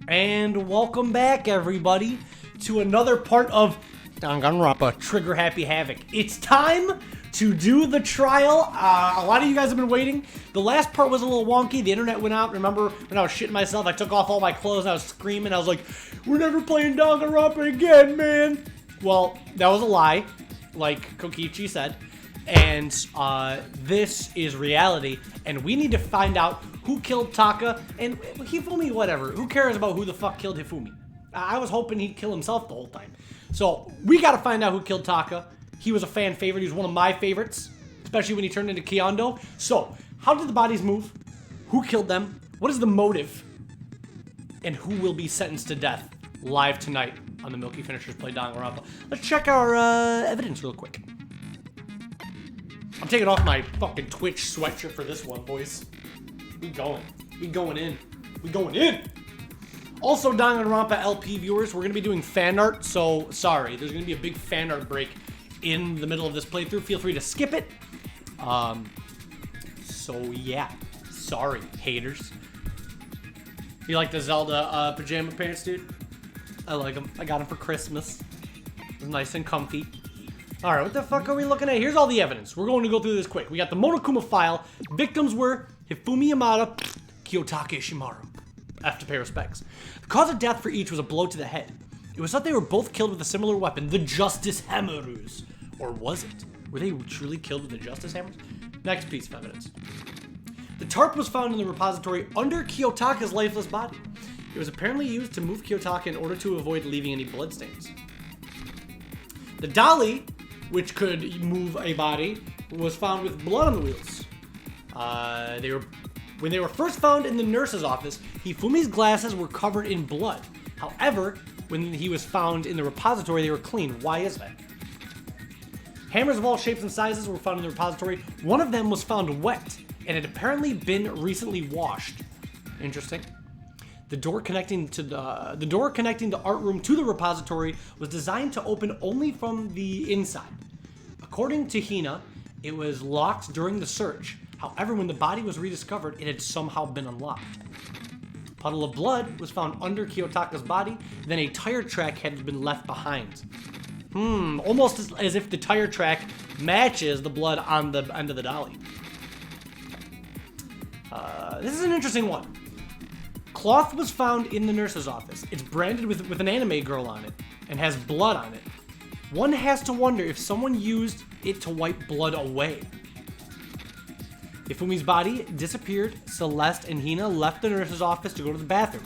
And welcome back, everybody, to another part of Danganronpa Trigger Happy Havoc. It's time to do the trial. A lot of you guys have been waiting. The last part was a little wonky. The internet went out. Remember when I was shitting myself? I took off all my clothes and I was screaming. I was like, we're never playing Danganronpa again, man. Well, that was a lie, like Kokichi said. And this is reality. And we need to find out who killed Taka and Hifumi, whatever. Who cares about who the fuck killed Hifumi? I was hoping he'd kill himself the whole time. So we gotta find out who killed Taka. He was a fan favorite. He was one of my favorites, especially when he turned into Kyondo. So how did the bodies move? Who killed them? What is the motive? And who will be sentenced to death live tonight on the Milky Finishers Play Danganronpa? Let's check our evidence real quick. I'm taking off my fucking Twitch sweatshirt for this one, boys. We going. We going in. We going in. Also, Danganronpa LP viewers, we're going to be doing fan art, so sorry. There's going to be a big fan art break in the middle of this playthrough. Feel free to skip it. So yeah. Sorry, haters. You like the Zelda pajama pants, dude? I like them. I got them for Christmas. It's nice and comfy. Alright, what the fuck are we looking at? Here's all the evidence. We're going to go through this quick. We got the Monokuma file. Victims were Hifumi Yamada, Kiyotaka Ishimaru. I have to pay respects. The cause of death for each was a blow to the head. It was thought they were both killed with a similar weapon, the Justice Hammers. Or was it? Were they truly killed with the Justice Hammers? Next piece of evidence. The tarp was found in the repository under Kiyotaka's lifeless body. It was apparently used to move Kiyotaka in order to avoid leaving any bloodstains. The dolly, which could move a body, was found with blood on the wheels. When they were first found in the nurse's office, Hifumi's glasses were covered in blood. However, when he was found in the repository, they were clean. Why is that? Hammers of all shapes and sizes were found in the repository. One of them was found wet and had apparently been recently washed. Interesting. The door connecting the art room to the repository was designed to open only from the inside. According to Hina, it was locked during the search. However, when the body was rediscovered, it had somehow been unlocked. A puddle of blood was found under Kiyotaka's body, then a tire track had been left behind. Almost as if the tire track matches the blood on the end of the dolly. This is an interesting one. Cloth was found in the nurse's office. It's branded with an anime girl on it and has blood on it. One has to wonder if someone used it to wipe blood away. Hifumi's body disappeared. Celeste and Hina left the nurse's office to go to the bathroom.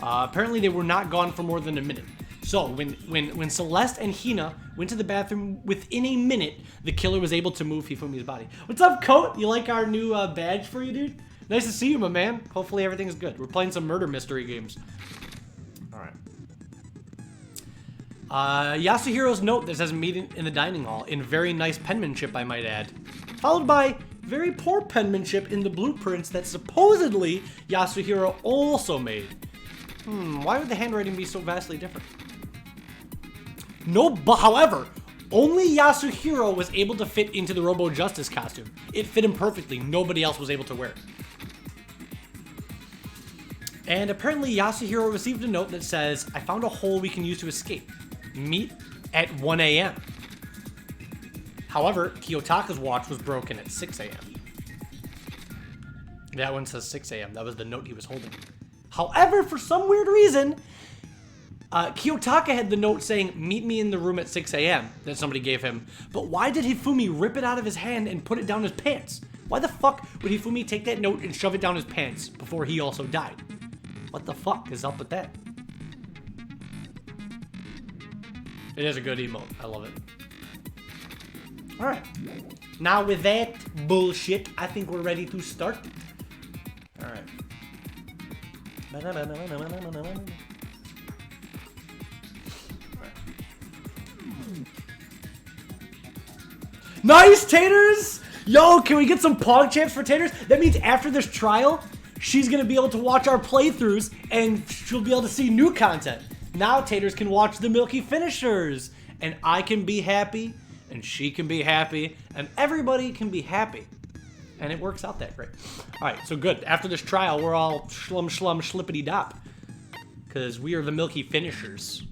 Apparently they were not gone for more than a minute. So when Celeste and Hina went to the bathroom, within a minute, the killer was able to move Hifumi's body. What's up, Coat? You like our new badge for you, dude? Nice to see you, my man. Hopefully everything's good. We're playing some murder mystery games. Alright. Yasuhiro's note that says meet in the dining hall in very nice penmanship, I might add. Followed by very poor penmanship in the blueprints that supposedly Yasuhiro also made. Why would the handwriting be so vastly different? However, only Yasuhiro was able to fit into the Robo Justice costume. It fit him perfectly. Nobody else was able to wear it. And apparently Yasuhiro received a note that says, I found a hole we can use to escape. Meet at 1 a.m. However, Kiyotaka's watch was broken at 6 a.m. That one says 6 a.m. That was the note he was holding. However, for some weird reason, Kiyotaka had the note saying, meet me in the room at 6 a.m. that somebody gave him. But why did Hifumi rip it out of his hand and put it down his pants? Why the fuck would Hifumi take that note and shove it down his pants before he also died? What the fuck is up with that? It is a good emote. I love it. Alright. Now with that bullshit, I think we're ready to start. Alright. Nice, Taters! Yo, can we get some Pog Champs for Taters? That means after this trial, she's gonna be able to watch our playthroughs and she'll be able to see new content. Now Taters can watch the Milky Finishers, and I can be happy, and she can be happy, and everybody can be happy. And it works out that great. All right, so good. After this trial, we're all shlum, slippity dop. because we are the milky finishers.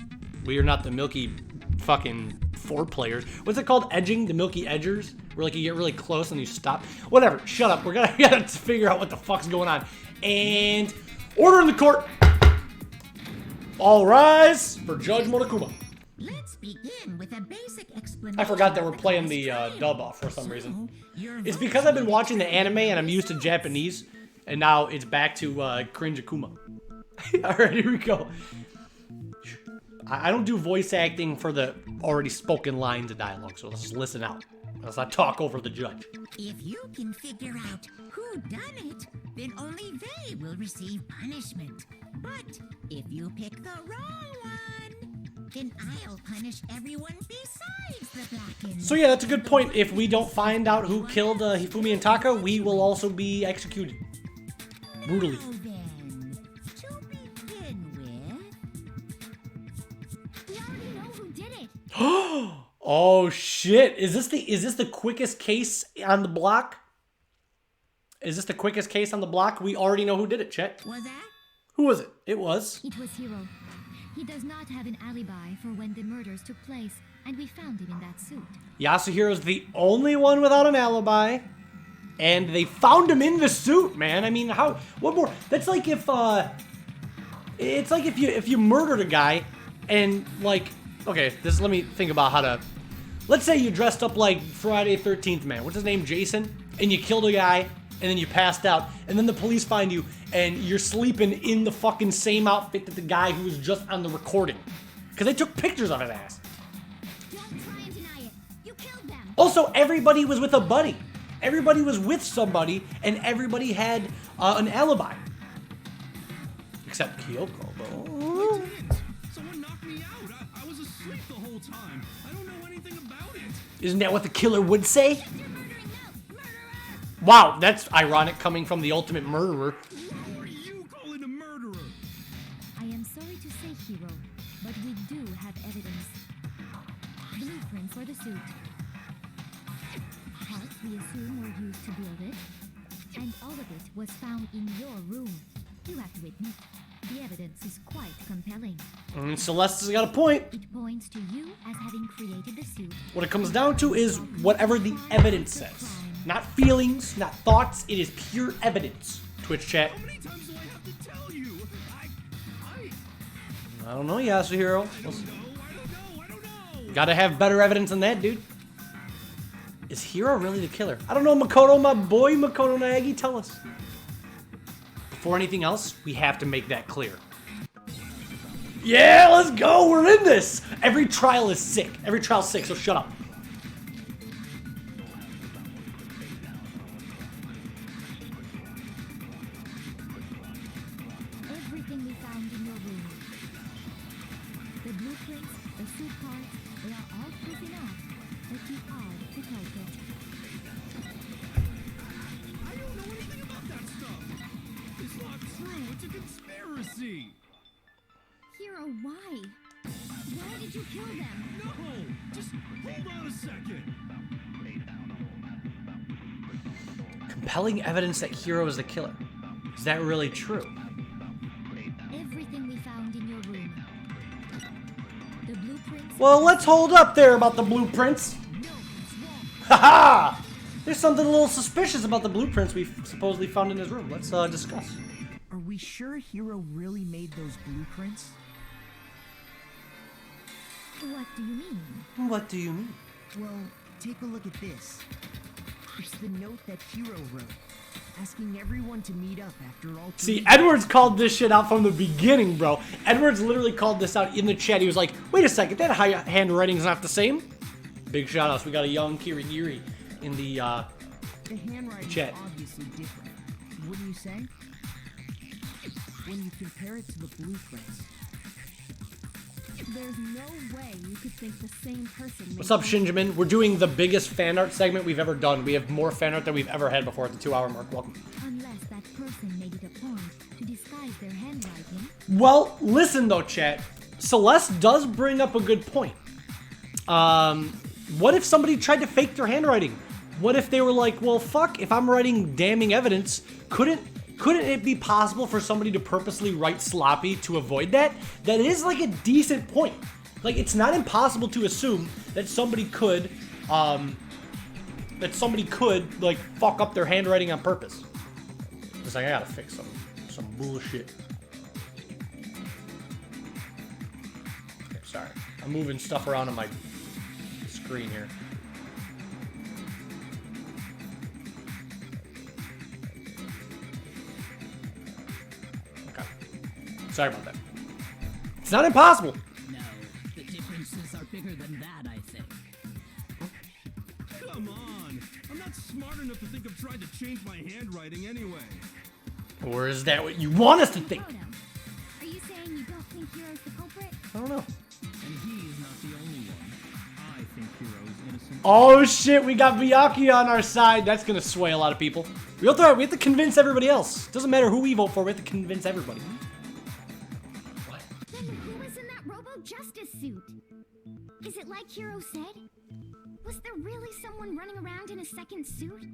We are not the milky fucking four players. What's it called? Edging? The milky edgers? Where like you get really close and you stop. Whatever. Shut up. We gotta figure out what the fuck's going on. And order in the court. All rise for Judge Monokuma. Let's begin with a basic explanation. I forgot that we're playing the dub off for some reason. It's because I've been watching the anime and I'm used to Japanese, and now it's back to cringe Akuma. All right, here we go. I don't do voice acting for the already spoken lines of dialogue, so let's just listen out. Let's not talk over the judge. If you can figure out who done it, then only they will receive punishment. But if you pick the wrong one, then I'll punish everyone besides the Blackened. So yeah, that's a good point. If we don't find out who killed Hifumi and Taka, we will also be executed. Brutally. Now then, to begin with, we already know who did it. Oh shit! Is this the quickest case on the block? Is this the quickest case on the block? We already know who did it, Chet. Was that? Who was it? It was. It was Hiro. He does not have an alibi for when the murders took place, and we found him in that suit. Yasuhiro's the only one without an alibi, and they found him in the suit, man. I mean, how? What more? That's like if it's like if you murdered a guy, and like, okay, let me think about how to. Let's say you dressed up like Friday 13th man. What's his name? Jason, and you killed a guy, and then you passed out, and then the police find you, and you're sleeping in the fucking same outfit that the guy who was just on the recording, because they took pictures of his ass. Don't try and deny it. You killed them. Also, everybody was with a buddy. Everybody was with somebody, and everybody had an alibi. Except Kyoko, bro. Someone knocked me out. I was asleep the whole time. I don't know anything about it. Isn't that what the killer would say? Wow, that's ironic coming from the ultimate murderer. Who are you calling a murderer? I am sorry to say, Hiro, but we do have evidence. Blueprint for the suit. Parts we assume were used to build it, and all of it was found in your room. You have to admit, the evidence is quite compelling. Celeste's got a point. It points to you as having created the suit. What it comes down to is whatever the evidence says. Not feelings, not thoughts, it is pure evidence. Twitch chat. How many times do I have to tell you? I don't know, Yasuhiro. I don't know. Gotta have better evidence than that, dude. Is Hiro really the killer? I don't know, Makoto, my boy, Makoto Naegi, tell us. Before anything else, we have to make that clear. Yeah, let's go, we're in this! Every trial is sick. Every trial's sick, so shut up. Everything we found in your room. The blueprints, the suit parts, they are all proof enough that you are the culprit. I don't know anything about that stuff. It's not true. It's a conspiracy. Hiro, why? Why did you kill them? No, just hold on a second. Compelling evidence that Hiro is the killer. Is that really true? Everything we found in your room. The blueprints. Well, let's hold up there about the blueprints. Haha! There's something a little suspicious about the blueprints we supposedly found in his room. Let's discuss. Are we sure Hiro really made those blueprints? What do you mean? What do you mean? Well, take a look at this. It's the note that Hiro wrote, asking everyone to meet up after all. See, Edwards called this shit out from the beginning, bro. Edwards literally called this out in the chat. He was like, wait a second, that handwriting's not the same. Big shout outs. We got a young Kirigiri in the handwriting chat. is obviously different, wouldn't you say? When you compare it to the blueprints. There's no way you could think the same person. What's up, Shinjamin? We're doing the biggest fan art segment we've ever done. We have more fan art than we've ever had before at the 2-hour mark. Welcome. Unless that person made it a point to disguise their handwriting. Well, listen though, chat. Celeste does bring up a good point. What if somebody tried to fake their handwriting? What if they were like, well, fuck, if I'm writing damning evidence, couldn't couldn't it be possible for somebody to purposely write sloppy to avoid that? That is like a decent point. Like, it's not impossible to assume that somebody could, like, fuck up their handwriting on purpose. It's like, I gotta fix some bullshit. Okay, sorry. I'm moving stuff around on my screen here. Okay. Sorry about that. It's not impossible. No, the differences are bigger than that, I think. Come on! I'm not smart enough to think of trying to change my handwriting anyway. Or is that what you want us to think? Photo. Are you saying you don't think Hero's the culprit? I don't know. And he's not the only one. I think Hero's innocent. Oh shit, we got Miyaki on our side. That's gonna sway a lot of people. We have to convince everybody else. Doesn't matter who we vote for, we have to convince everybody. What? Then who was in that Robo-Justice suit? Is it like Hero said? Was there really someone running around in a second suit?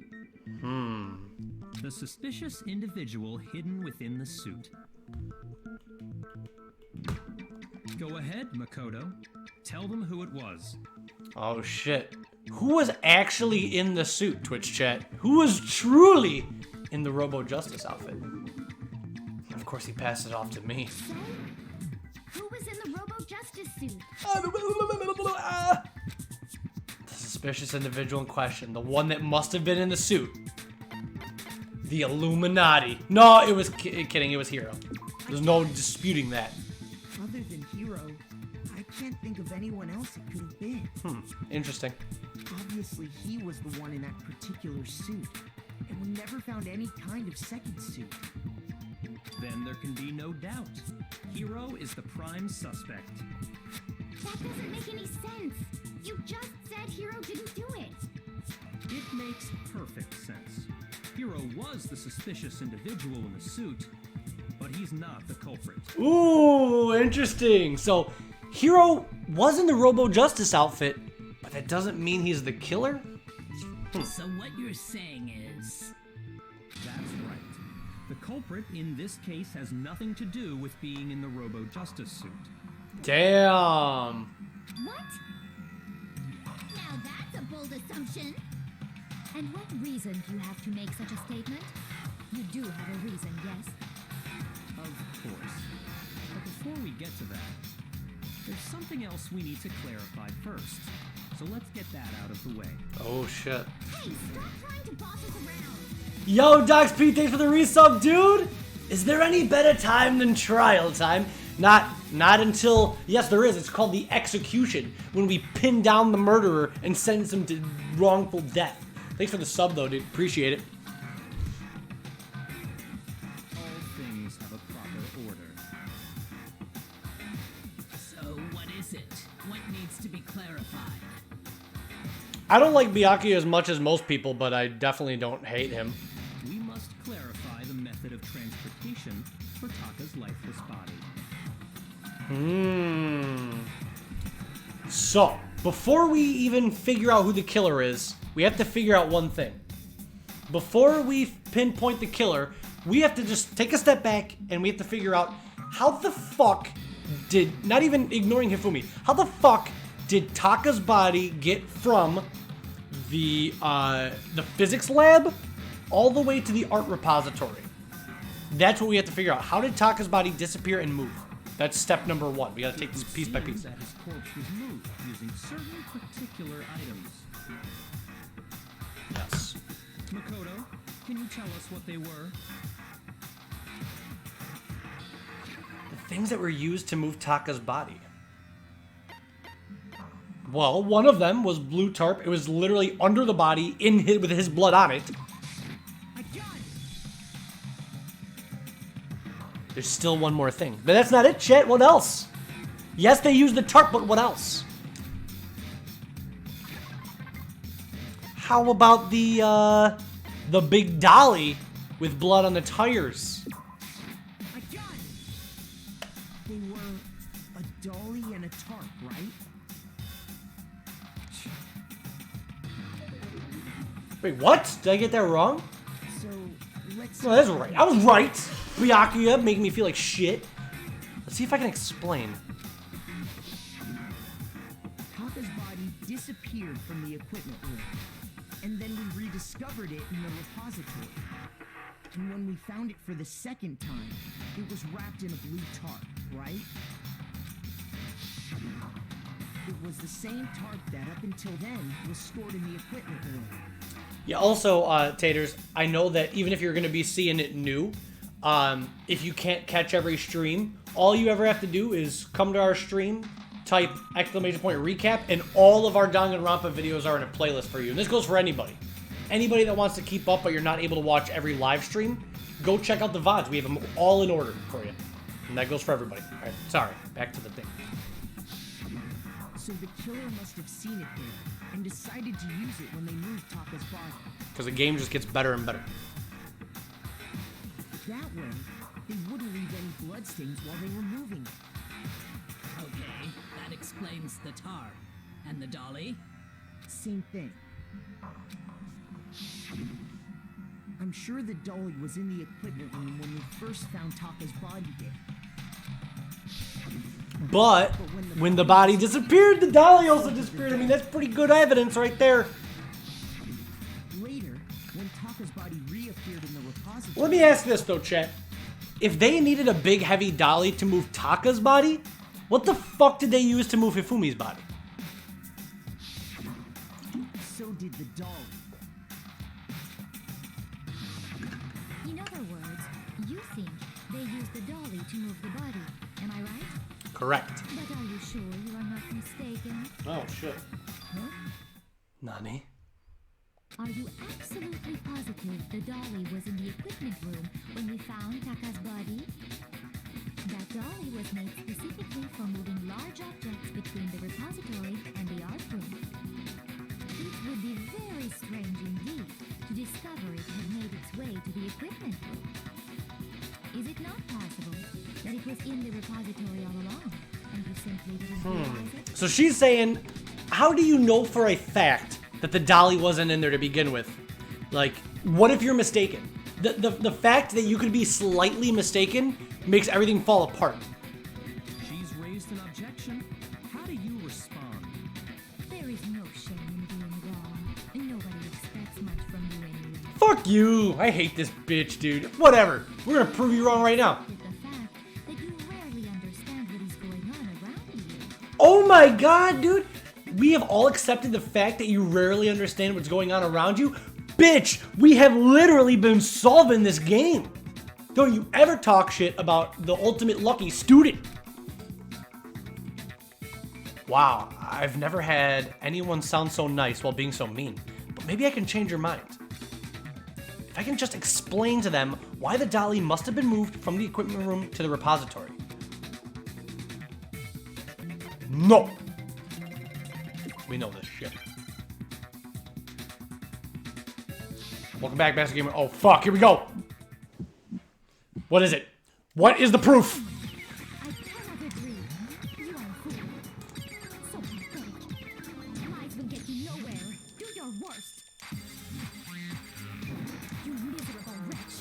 The suspicious individual hidden within the suit. Go ahead, Makoto. Tell them who it was. Oh shit. Who was actually in the suit, Twitch chat? Who was truly in the Robo-Justice outfit? Of course he passed it off to me. So, who was in the Robo-Justice suit? The suspicious individual in question, the one that must have been in the suit. The Illuminati. No, it was kidding, it was Hero. There's no disputing that. Other than Hero, I can't think of anyone else it could have been. Interesting. Obviously, he was the one in that particular suit, and we never found any kind of second suit. Then there can be no doubt. Hero is the prime suspect. That doesn't make any sense. You just said Hero didn't do it. It makes perfect sense. Hero was the suspicious individual in the suit, but he's not the culprit. Ooh, interesting. So, Hero was in the Robo-Justice outfit, but that doesn't mean he's the killer? So what you're saying is... That's right. The culprit in this case has nothing to do with being in the Robo-Justice suit. Damn. What? Now that's a bold assumption. And what reason do you have to make such a statement? You do have a reason, yes? Of course. But before we get to that, there's something else we need to clarify first. So let's get that out of the way. Oh shit. Hey, stop trying to boss us around. Yo, Docs Pete, thanks for the resub, dude. Is there any better time than trial time? Not until, yes there is, it's called the execution, when we pin down the murderer and sentence him to wrongful death. Thanks for the sub though, dude, appreciate it. All things have a proper order. So what is it? What needs to be clarified? I don't like Byakuya as much as most people, but I definitely don't hate him. We must clarify the method of transportation for Taka's lifeless body. So, before we even figure out who the killer is, we have to figure out one thing. Before we pinpoint the killer, we have to just take a step back and we have to figure out how the fuck did, not even ignoring Hifumi, how the fuck did Taka's body get from the physics lab all the way to the art repository? That's what we have to figure out. How did Taka's body disappear and move? That's step number one. We gotta take this piece by piece. That his corpse was moved using certain particular items. Yes. Makoto, can you tell us what they were? The things that were used to move Taka's body. Well, one of them was blue tarp. It was literally under the body with his blood on it. There's still one more thing. But that's not it, Chet. What else? Yes, they used the tarp, but what else? How about the big dolly with blood on the tires? They were a dolly and a tarp, right? Wait, what? Did I get that wrong? So, Let's No, that's right. I was right. Byakuya making me feel like shit. Let's see if I can explain. Taka's body disappeared from the equipment room, and then we rediscovered it in the repository. And when we found it for the second time, it was wrapped in a blue tarp, right? It was the same tarp that up until then was stored in the equipment room. Yeah, also, Taters, I know that even if you're going to be seeing it new, if you can't catch every stream, all you ever have to do is come to our stream, type exclamation point recap, and all of our Danganronpa videos are in a playlist for you. And this goes for anybody. Anybody that wants to keep up but you're not able to watch every live stream, go check out the VODs. We have them all in order for you. And that goes for everybody. All right, sorry, back to the thing. So the killer must have seen it there and decided to use it when they moved Taka's body. Because the game just gets better and better. That way, they wouldn't leave any bloodstains while they were moving it. Okay, that explains the tar. And the dolly? Same thing. I'm sure the dolly was in the equipment room when we first found Taka's body there. But when the body disappeared, the dolly also disappeared. I mean, that's pretty good evidence right there. Later, when Taka's body reappeared in the repository... Let me ask this, though, chat. If they needed a big, heavy dolly to move Taka's body, what the fuck did they use to move Hifumi's body? So did the dolly. In other words, you think they used the dolly to move the body. Am I right? Correct. But are you sure you are not mistaken? Oh, shit. Huh? Nani? Are you absolutely positive the dolly was in the equipment room when we found Taka's body? That dolly was made specifically for moving large objects between the repository and the art room. It would be very strange indeed to discover it had made its way to the equipment room. Is it not possible that it was in the repository all along, and you simply didn't realize it? So she's saying, how do you know for a fact that the dolly wasn't in there to begin with? Like, what if you're mistaken? The fact that you could be slightly mistaken makes everything fall apart. She's raised an objection. How do you respond? There is no shame in doing wrong, and nobody expects much from you anyway. Fuck you! I hate this bitch, dude. Whatever. We're gonna prove you wrong right now. With the fact that you rarely understand what is going on around you. Oh my god, dude! We have all accepted the fact that you rarely understand what's going on around you. Bitch, we have literally been solving this game. Don't you ever talk shit about the ultimate lucky student. Wow, I've never had anyone sound so nice while being so mean. But maybe I can change your mind. If I can just explain to them why the dolly must have been moved from the equipment room to the repository. No! We know this shit. Welcome back, Master Gamer. Oh, fuck, here we go! What is it? What is the proof? I cannot agree. You are a fool. So pathetic. Lies will get you nowhere. Do your worst. You miserable wretch.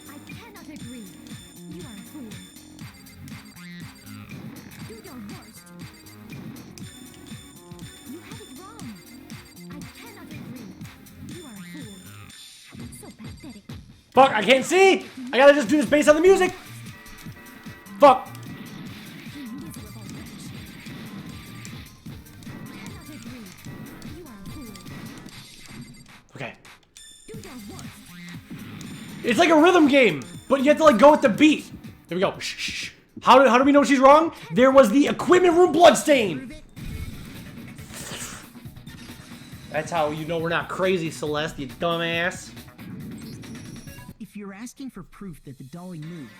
I cannot agree. You are a fool. Do your worst. You have it wrong. I cannot agree. You are a fool. So pathetic. Fuck, I can't see! I gotta just do this based on the music! Fuck! You miserable wretch. Cannot agree. You are a fool. Okay. Do your worst. It's like a rhythm game, but you have to like go with the beat. There we go. Shh, shh, shh. How do we know she's wrong? There was the equipment room bloodstain! That's how you know we're not crazy, Celeste, you dumbass. If you're asking for proof that the dolly moved,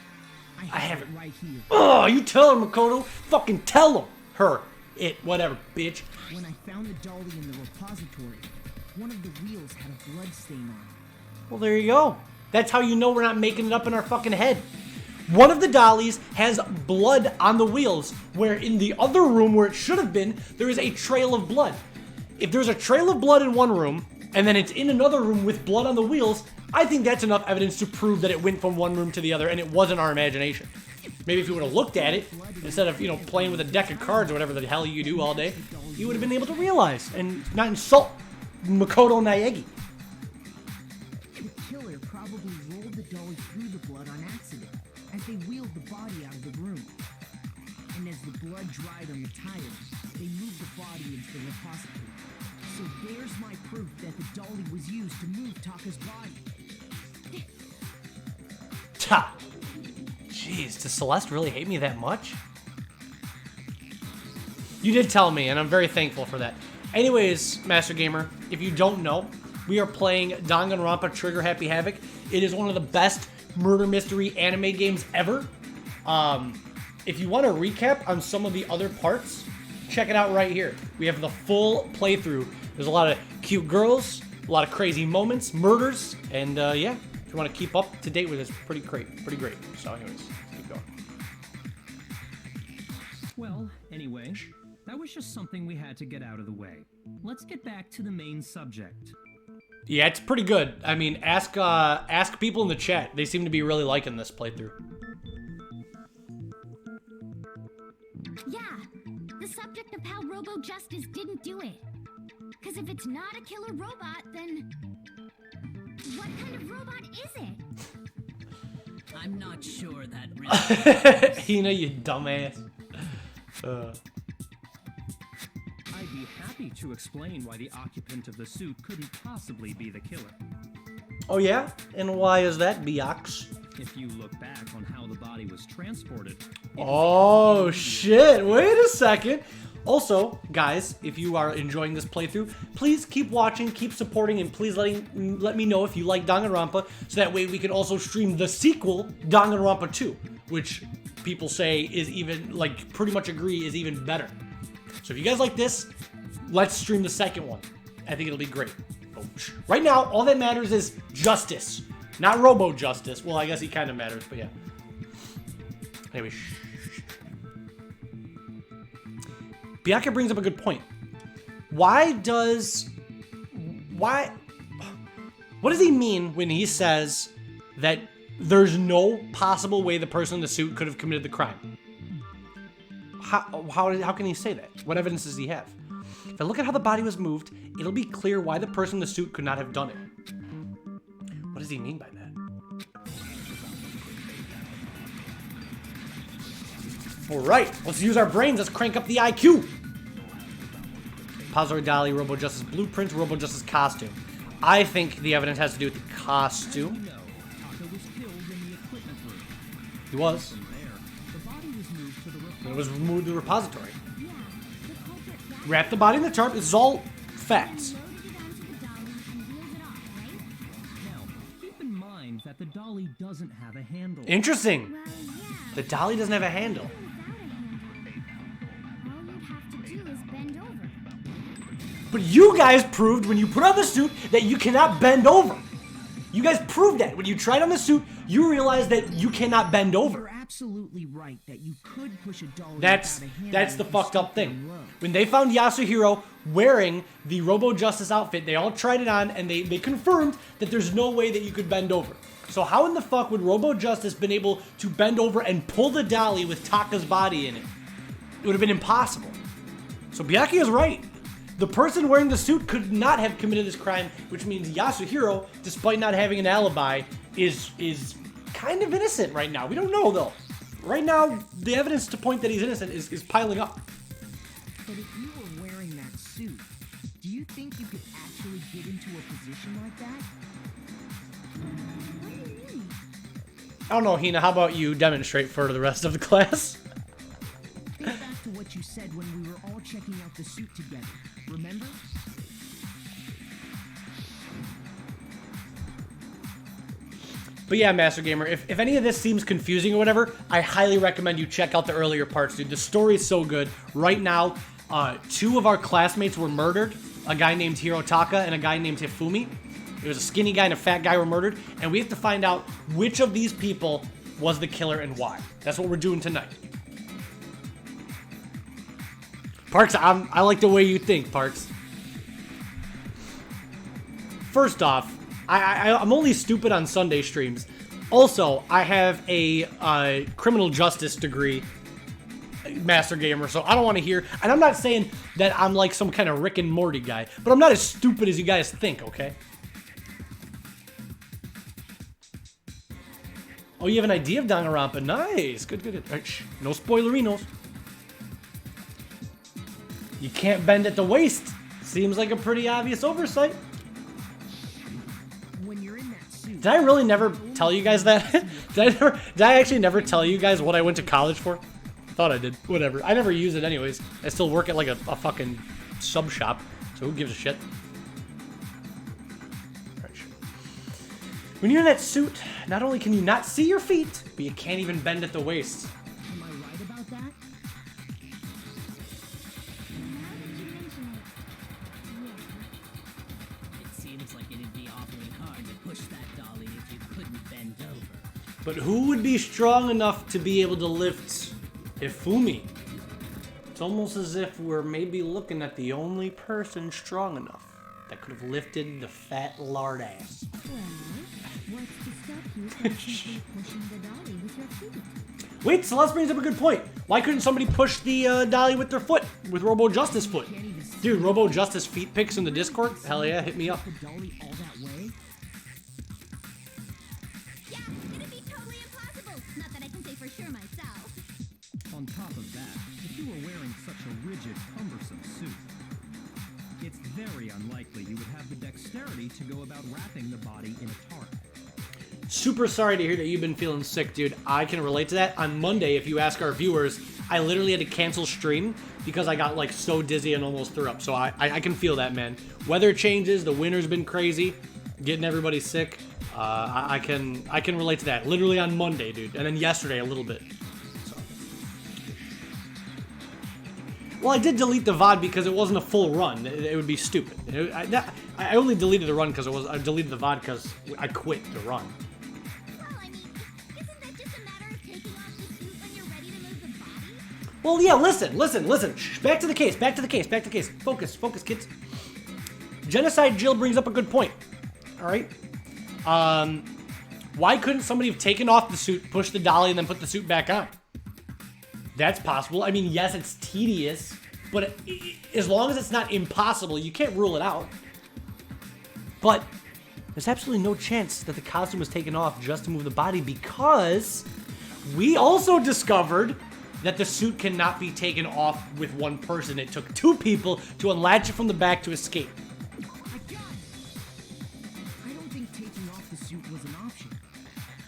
I have have it. it right here. Oh, you tell her, Makoto. Fucking tell him. Her. It. Whatever, bitch. When I found the dolly in the repository, one of the wheels had a blood stain on it. Well, there you go. That's how you know we're not making it up in our fucking head. One of the dollies has blood on the wheels, where in the other room where it should have been, there is a trail of blood. If there's a trail of blood in one room, and then it's in another room with blood on the wheels, I think that's enough evidence to prove that it went from one room to the other and it wasn't our imagination. Maybe if you would have looked at it, instead of, you know, playing with a deck of cards or whatever the hell you do all day, you would have been able to realize and not insult Makoto Naegi. The killer probably rolled the dolly through the blood on accident as they wheeled the body out of the room. And as the blood dried on the tires, they moved the body into the repository. So there's my proof that the dolly was used to move Taka's body. Ta! Jeez, does Celeste really hate me that much? You did tell me, and I'm very thankful for that. Anyways, Master Gamer, if you don't know, we are playing Danganronpa Trigger Happy Havoc. It is one of the best murder mystery anime games ever. If you want a recap on some of the other parts, check it out right here. We have the full playthrough. There's a lot of cute girls, a lot of crazy moments, murders, and yeah, if you want to keep up to date with it, it's pretty great. So anyways, let's keep going. Well, anyway, that was just something we had to get out of the way. Let's get back to the main subject. Yeah, it's pretty good. I mean, ask people in the chat. They seem to be really liking this playthrough. Yeah, the subject of how Robo Justice didn't do it. Because if it's not a killer robot, then what kind of robot is it? I'm not sure that really. Hina, you dumbass. I'd be happy to explain why the occupant of the suit couldn't possibly be the killer. Oh yeah? And why is that, Biox? If you look back on how the body was transported... Oh shit, wait a second. Also, guys, if you are enjoying this playthrough, please keep watching, keep supporting, and please let me know if you like Danganronpa, so that way we can also stream the sequel, Danganronpa 2, which people say is even, like, pretty much agree is even better. So if you guys like this, let's stream the second one. I think it'll be great. Right now, all that matters is justice, not Robo Justice. Well, I guess he kind of matters, but yeah. Anyway, Bianca brings up a good point. What does he mean when he says that there's no possible way the person in the suit could have committed the crime? How can he say that? What evidence does he have? If I look at how the body was moved, it'll be clear why the person in the suit could not have done it. What does he mean by that? Alright, let's use our brains. Let's crank up the IQ. Pazzo Dali, Robo Justice blueprint, Robo Justice costume. I think the evidence has to do with the costume. He was. And it was moved to the repository. Wrap the body in the tarp. This is all facts. Now, keep in mind that the dolly doesn't have a handle. Interesting. Well, yeah. The dolly doesn't have a handle. All you'd have to do is bend over. But you guys proved when you put on the suit that you cannot bend over. You guys proved that. When you tried on the suit, you realized that you cannot bend over. You're absolutely right that you could push a dolly That's without a handle the if you fucked up stopped them thing. low. When they found Yasuhiro wearing the Robo Justice outfit, they all tried it on and they confirmed that there's no way that you could bend over. So how in the fuck would Robo Justice been able to bend over and pull the dolly with Taka's body in it? It would have been impossible. So Byaki is right. The person wearing the suit could not have committed this crime, which means Yasuhiro, despite not having an alibi, is kind of innocent right now. We don't know, though. Right now, the evidence to point that he's innocent is piling up. But if you were wearing that suit, do you think you could actually get into a position like that? What do you mean? I don't know, Hina, how about you demonstrate for the rest of the class? Think back to what you said when we were all checking out the suit together. Remember? But yeah, Master Gamer, if any of this seems confusing or whatever, I highly recommend you check out the earlier parts, dude. The story is so good. Right now, 2 of our classmates were murdered. A guy named Hirotaka and a guy named Hifumi. There was a skinny guy and a fat guy were murdered. And we have to find out which of these people was the killer and why. That's what we're doing tonight. Parks, I like the way you think, Parks. first off, I'm only stupid on Sunday streams. Also, I have a criminal justice degree, master gamer, so I don't want to hear. And I'm not saying that I'm like some kind of Rick and Morty guy, but I'm not as stupid as you guys think, okay? Oh, you have an idea of Danganronpa. Nice. Good, good, good. All right, shh. No spoilerinos. You can't bend at the waist. Seems like a pretty obvious oversight. When you're in that suit, Did I really never tell you guys that? Did I actually never tell you guys what I went to college for? Thought I did. Whatever. I never use it anyways. I still work at like a fucking sub shop, so who gives a shit? Alright, sure. When you're in that suit, not only can you not see your feet, but you can't even bend at the waist. am I right about that? Now that you mention it, yeah. It seems like it'd be awfully hard to push that dolly if you couldn't bend over. But who would be strong enough to be able to lift Hifumi? It's almost as if we're maybe looking at the only person strong enough that could have lifted the fat lard ass. Well, what's to stop you from simply pushing the dolly with your feet? Wait, Celeste brings up a good point. Why couldn't somebody push the dolly with their foot? With Robo Justice foot? Dude, Robo Justice feet pics in the Discord? Hell yeah, hit me up. The dolly all that way? Yeah, it'd be totally impossible. Not that I can say for sure myself. On top of that, if you were wearing such a rigid, cumbersome suit, it's very unlikely you would have the dexterity to go about wrapping the body in a tarp. Super sorry to hear that you've been feeling sick, dude. I can relate to that. On Monday, if you ask our viewers, I literally had to cancel stream because I got like so dizzy and almost threw up. So I can feel that, man. Weather changes, the winter's been crazy, getting everybody sick. I can relate to that. Literally on Monday, dude. And then yesterday a little bit. So. Well, I did delete the VOD because it wasn't a full run. It would be stupid. I only deleted the run because I deleted the VOD because I quit the run. Well, I mean, isn't that just a matter of taking off the suit when you're ready to move the body? Well, yeah, listen. Shh, back to the case. Focus, kids. Genocide Jill brings up a good point. All right. Why couldn't somebody have taken off the suit, pushed the dolly, and then put the suit back on? That's possible. I mean, yes, it's tedious, but as long as it's not impossible, you can't rule it out. But there's absolutely no chance that the costume was taken off just to move the body because we also discovered that the suit cannot be taken off with one person. It took two people to unlatch it from the back to escape. I got it. I don't think taking off the suit was an option.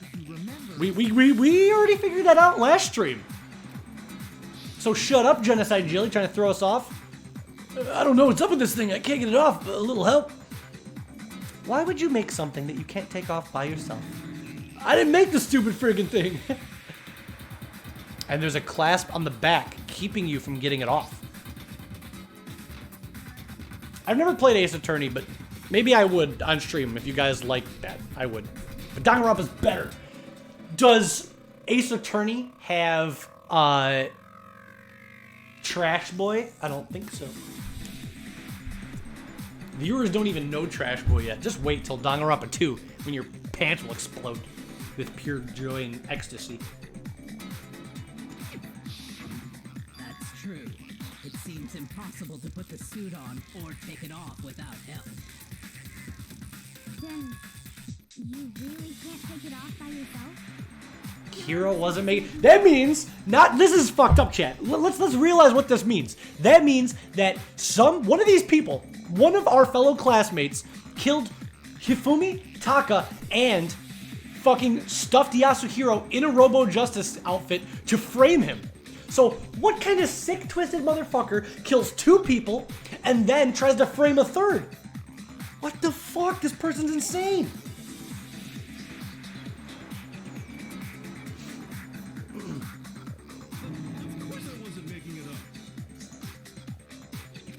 If you remember, We already figured that out last stream. So shut up, Genocide Jill, trying to throw us off. I don't know what's up with this thing. I can't get it off. A little help. Why would you make something that you can't take off by yourself? I didn't make the stupid friggin' thing. And there's a clasp on the back keeping you from getting it off. I've never played Ace Attorney, but maybe I would on stream if you guys like that. I would. But Danganronpa's better. Does Ace Attorney have Trash Boy? I don't think so. Viewers don't even know Trash Boy yet. Just wait till Danganronpa 2 when your pants will explode with pure joy and ecstasy. That's true. It seems impossible to put the suit on or take it off without help. Then, you really can't take it off by yourself? Hero wasn't making. That means not. This is fucked up, chat. Let's realize what this means. That means that one of these people, one of our fellow classmates, killed Hifumi, Taka, and fucking stuffed Yasuhiro in a Robo Justice outfit to frame him. So what kind of sick, twisted motherfucker kills two people and then tries to frame a third? What the fuck? This person's insane. Of course I wasn't making it up.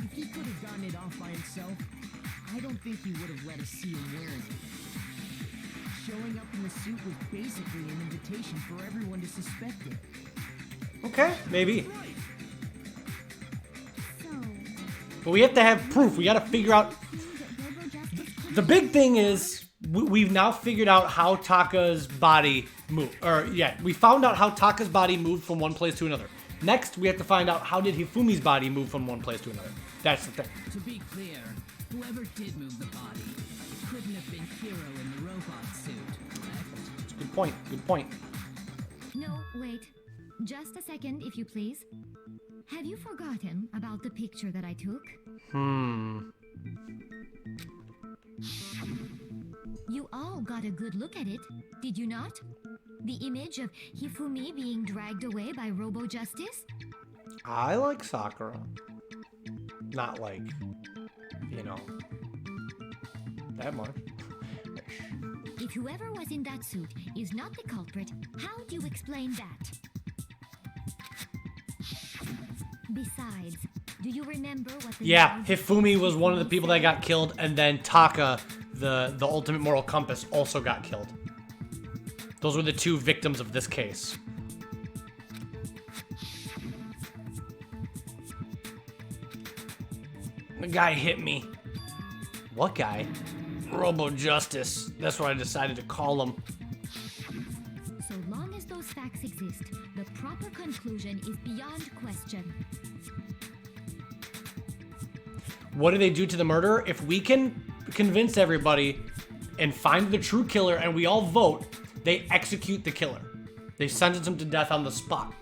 if he could have gotten it off by himself, I don't think he would have let us see him wearing it. Showing up in the suit was basically an invitation for everyone to suspect it. Okay, maybe. So, But we have to have proof. We gotta figure out. seems that Robo Justice The big thing is we've now figured out how Taka's body moved. We found out how Taka's body moved from one place to another. Next, we have to find out how did Hifumi's body move from one place to another. That's the thing. To be clear, whoever did move the body couldn't have been Hiro in the robot suit, correct? Good point. Good point. No, wait. Just a second, if you please. Have you forgotten about the picture that I took? You all got a good look at it, did you not? The image of Hifumi being dragged away by Robo Justice? I like Sakura. Not like, that much. If whoever was in that suit is not the culprit, how do you explain that? Besides, do you remember what the... Yeah, Hifumi was one of the people that got killed, and then Taka, the ultimate moral compass, also got killed. Those were the two victims of this case. The guy hit me. What guy? Robo Justice. That's what I decided to call him. So long as those facts exist, the proper conclusion is beyond question. What do they do to the murderer? If we can convince everybody and find the true killer and we all vote, they execute the killer. They sentence him to death on the spot.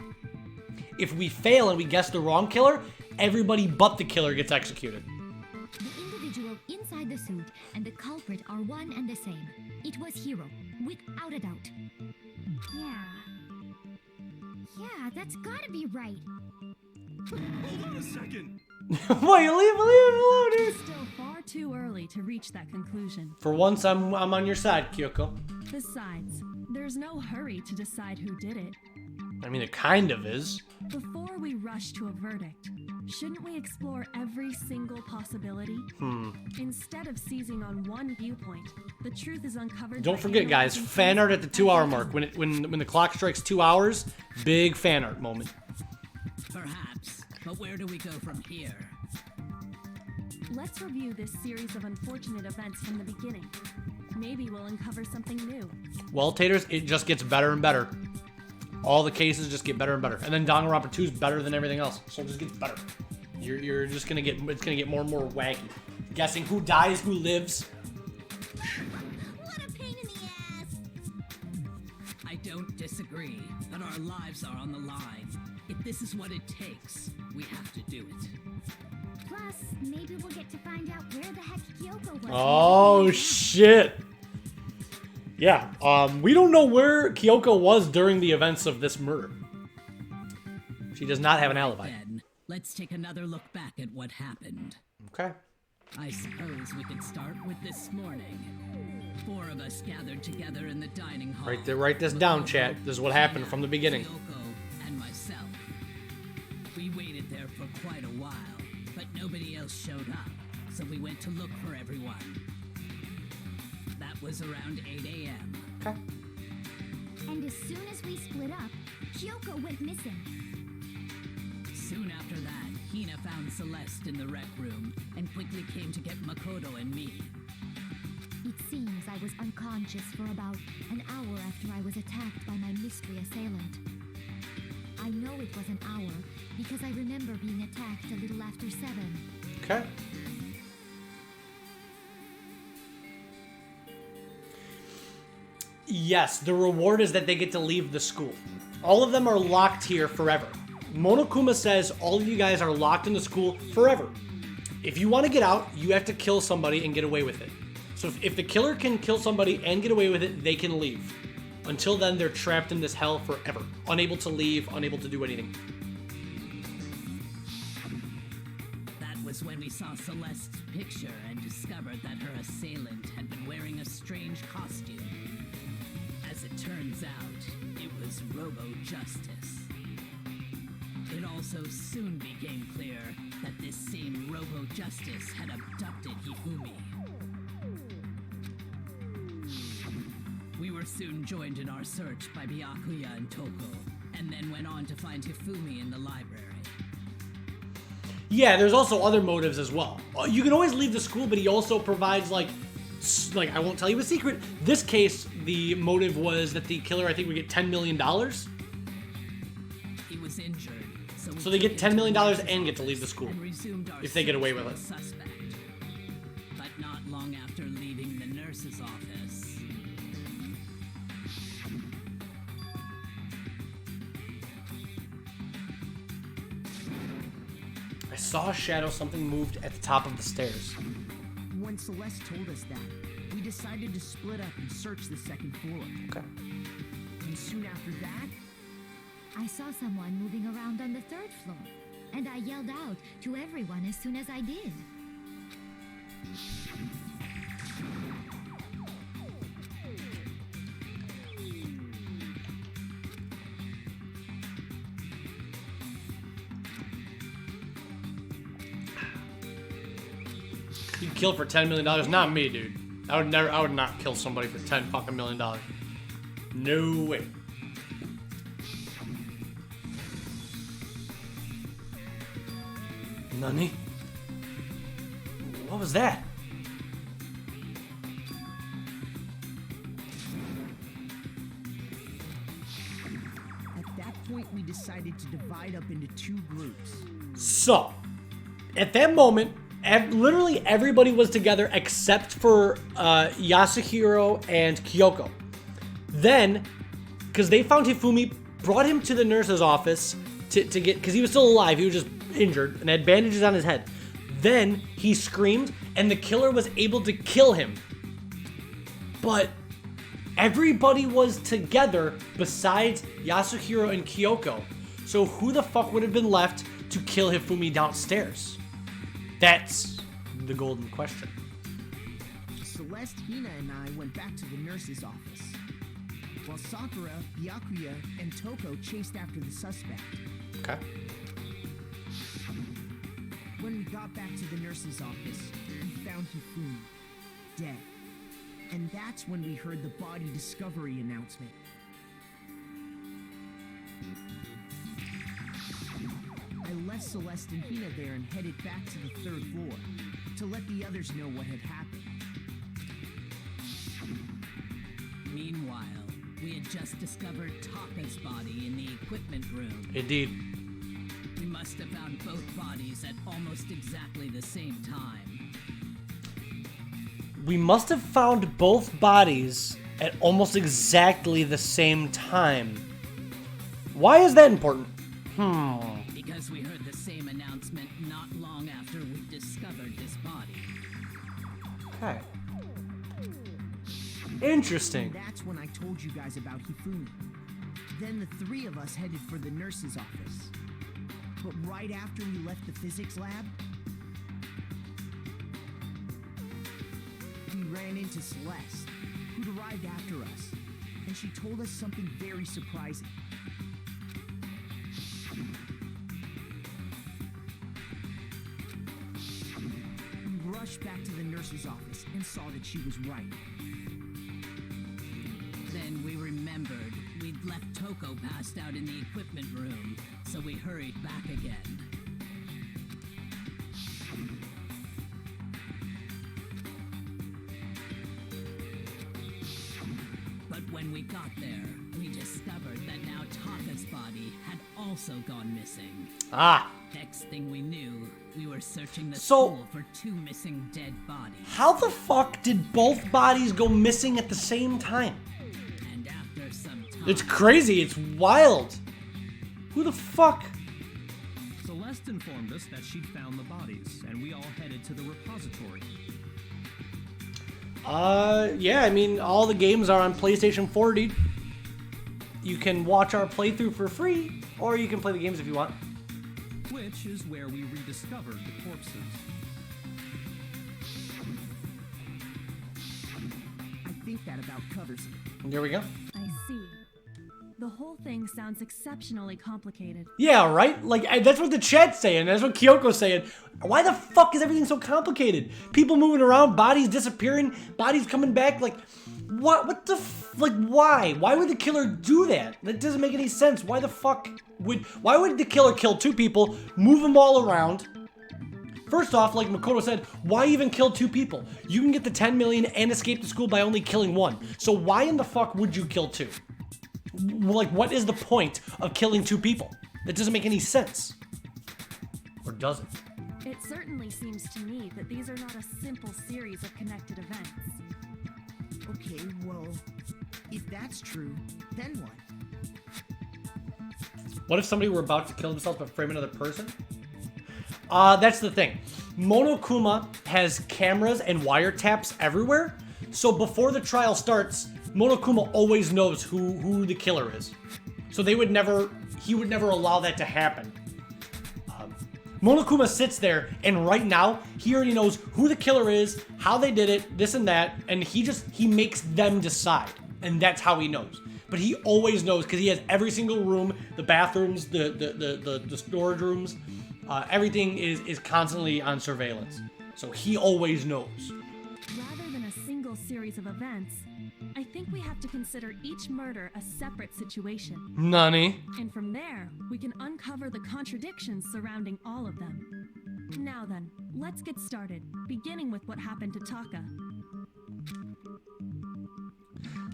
If we fail and we guess the wrong killer, everybody but the killer gets executed. The individual inside the suit and the culprit are one and the same. It was Hiro, without a doubt. Yeah, that's gotta be right. Hold on a second. Why you leave it alone, dude? Still far too early to reach that conclusion. For once, I'm on your side, Kyoko. Besides, there's no hurry to decide who did it. I mean, it kind of is. Before we rush to a verdict, shouldn't we explore every single possibility? Instead of seizing on one viewpoint, the truth is uncovered. Don't forget, guys, fan art at the 2-hour mark. When the clock strikes 2 hours, big fan art moment. Perhaps, but where do we go from here? Let's review this series of unfortunate events from the beginning. Maybe we'll uncover something new. Well, Taters, it just gets better and better. All the cases just get better and better. And then Danganronpa 2 is better than everything else. So it just gets better. You're just gonna get, it's gonna get more and more wacky. Guessing who dies, who lives. What a pain in the ass! I don't disagree, but our lives are on the line. If this is what it takes, we have to do it. Plus, maybe we'll get to find out where the heck Kyoko was. Oh, shit. Yeah, we don't know where Kyoko was during the events of this murder. She does not have an alibi. Then, let's take another look back at what happened. Okay. I suppose we could start with this morning. 4 of us gathered together in the dining hall. Right there, write this down, chat. This is what happened from the beginning. Kyoko and myself. We waited there for quite a while, but nobody else showed up, so we went to look for everyone. That was around 8 a.m. Okay. And as soon as we split up, Kyoko went missing. Soon after that, Hina found Celeste in the rec room and quickly came to get Makoto and me. It seems I was unconscious for about an hour after I was attacked by my mystery assailant. I know it was an hour because I remember being attacked a little after 7. Okay. Yes, the reward is that they get to leave the school. All of them are locked here forever. Monokuma says all of you guys are locked in the school forever. If you want to get out, you have to kill somebody and get away with it. So if the killer can kill somebody and get away with it, they can leave. Until then, they're trapped in this hell forever. Unable to leave, unable to do anything. That was when we saw Celeste's picture and discovered that her assailant had been wearing a strange costume. As it turns out, it was Robo Justice. It also soon became clear that this same Robo Justice had abducted Hifumi. We were soon joined in our search by Byakuya and Toko, and then went on to find Hifumi in the library. Yeah, there's also other motives as well. You can always leave the school, but he also provides, like, like, I won't tell you a secret. This case, the motive was that the killer, I think, would get $10 million. He was injured, so they get $10 million and get to leave the school if they get away with it. Suspect. But not long after leaving the nurse's office. I saw a shadow. Something moved at the top of the stairs. When Celeste told us that, we decided to split up and search the second floor. Okay. And soon after that, I saw someone moving around on the 3rd floor, and I yelled out to everyone as soon as I did. You'd kill for $10 million. Not me, dude. I would not kill somebody for $10 fucking million. No way. Nani? What was that? at that point we decided to divide up into 2 groups. So, at that moment, literally everybody was together except for Yasuhiro and Kyoko. Then, because they found Hifumi, brought him to the nurse's office to get, because he was still alive, he was just injured and had bandages on his head. Then he screamed and the killer was able to kill him. But everybody was together besides Yasuhiro and Kyoko. So who the fuck would have been left to kill Hifumi downstairs? That's the golden question. Celeste, Hina, and I went back to the nurse's office, while Sakura, Byakuya, and Toko chased after the suspect. Okay. When we got back to the nurse's office, we found Hifumi, dead. And that's when we heard the body discovery announcement. I left Celeste and Hina there and headed back to the 3rd floor to let the others know what had happened. Meanwhile, we had just discovered Taka's body in the equipment room. Indeed. We must have found both bodies at almost exactly the same time. We must have found both bodies at almost exactly the same time. Why is that important? Because we heard the same announcement not long after we discovered his body. Okay. Interesting. And that's when I told you guys about Hifumi. Then the 3 of us headed for the nurse's office. But right after we left the physics lab, we ran into Celeste, who'd arrived after us, and she told us something very surprising. We rushed back to the nurse's office and saw that she was right. Then we remembered we'd left Toko passed out in the equipment room, so we hurried back again. But when we got there, we discovered that now Taka's body had also gone missing. Ah. Next thing we knew, we were searching the So- school for 2 missing dead bodies. How the fuck did both bodies go missing at the same time? And after some time, It's crazy. It's wild. Who the fuck? Celeste informed us that she'd found the bodies, and we all headed to the repository. Yeah, I mean, all the games are on PlayStation 4, dude. You can watch our playthrough for free, or you can play the games if you want. Which is where we rediscovered the corpses. I think that about covers it. There we go. I see. The whole thing sounds exceptionally complicated. Yeah, right? Like, that's what the chat's saying. That's what Kyoko's saying. Why the fuck is everything so complicated? People moving around, bodies disappearing, bodies coming back. Like, what the like, why? Why would the killer do that? That doesn't make any sense. Why the fuck why would the killer kill 2 people, move them all around, First off, like Makoto said, why even kill 2 people? You can get the 10 million and escape the school by only killing 1. So why in the fuck would you kill 2? Like, what is the point of killing 2 people? That doesn't make any sense. Or does it? It certainly seems to me that these are not a simple series of connected events. Okay, well, if that's true, then what? What if somebody were about to kill themselves but frame another person? That's the thing. Monokuma has cameras and wiretaps everywhere, so before the trial starts, Monokuma always knows who the killer is. So he would never allow that to happen. Monokuma sits there, and right now, he already knows who the killer is, how they did it, this and that, and he makes them decide. And that's how he knows. But he always knows, because he has every single room, the bathrooms, the storage rooms, everything is constantly on surveillance. So he always knows. Rather than a single series of events, I think we have to consider each murder a separate situation. Nani? And from there, we can uncover the contradictions surrounding all of them. Now then, let's get started, beginning with what happened to Taka.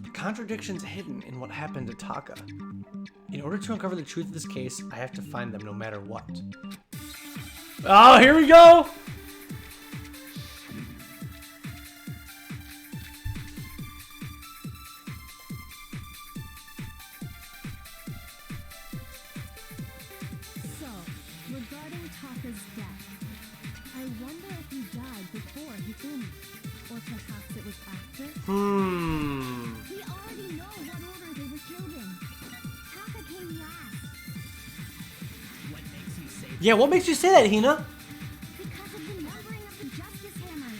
The contradictions hidden in what happened to Taka. In order to uncover the truth of this case, I have to find them no matter what. Oh, here we go! So, regarding Taka's death, I wonder if he died before Hifumi, or perhaps it was after? We already know what order they were killed in. Taka came last. What makes you say that? Yeah, what makes you say that, Hina? Because of the numbering of the Justice Hammers.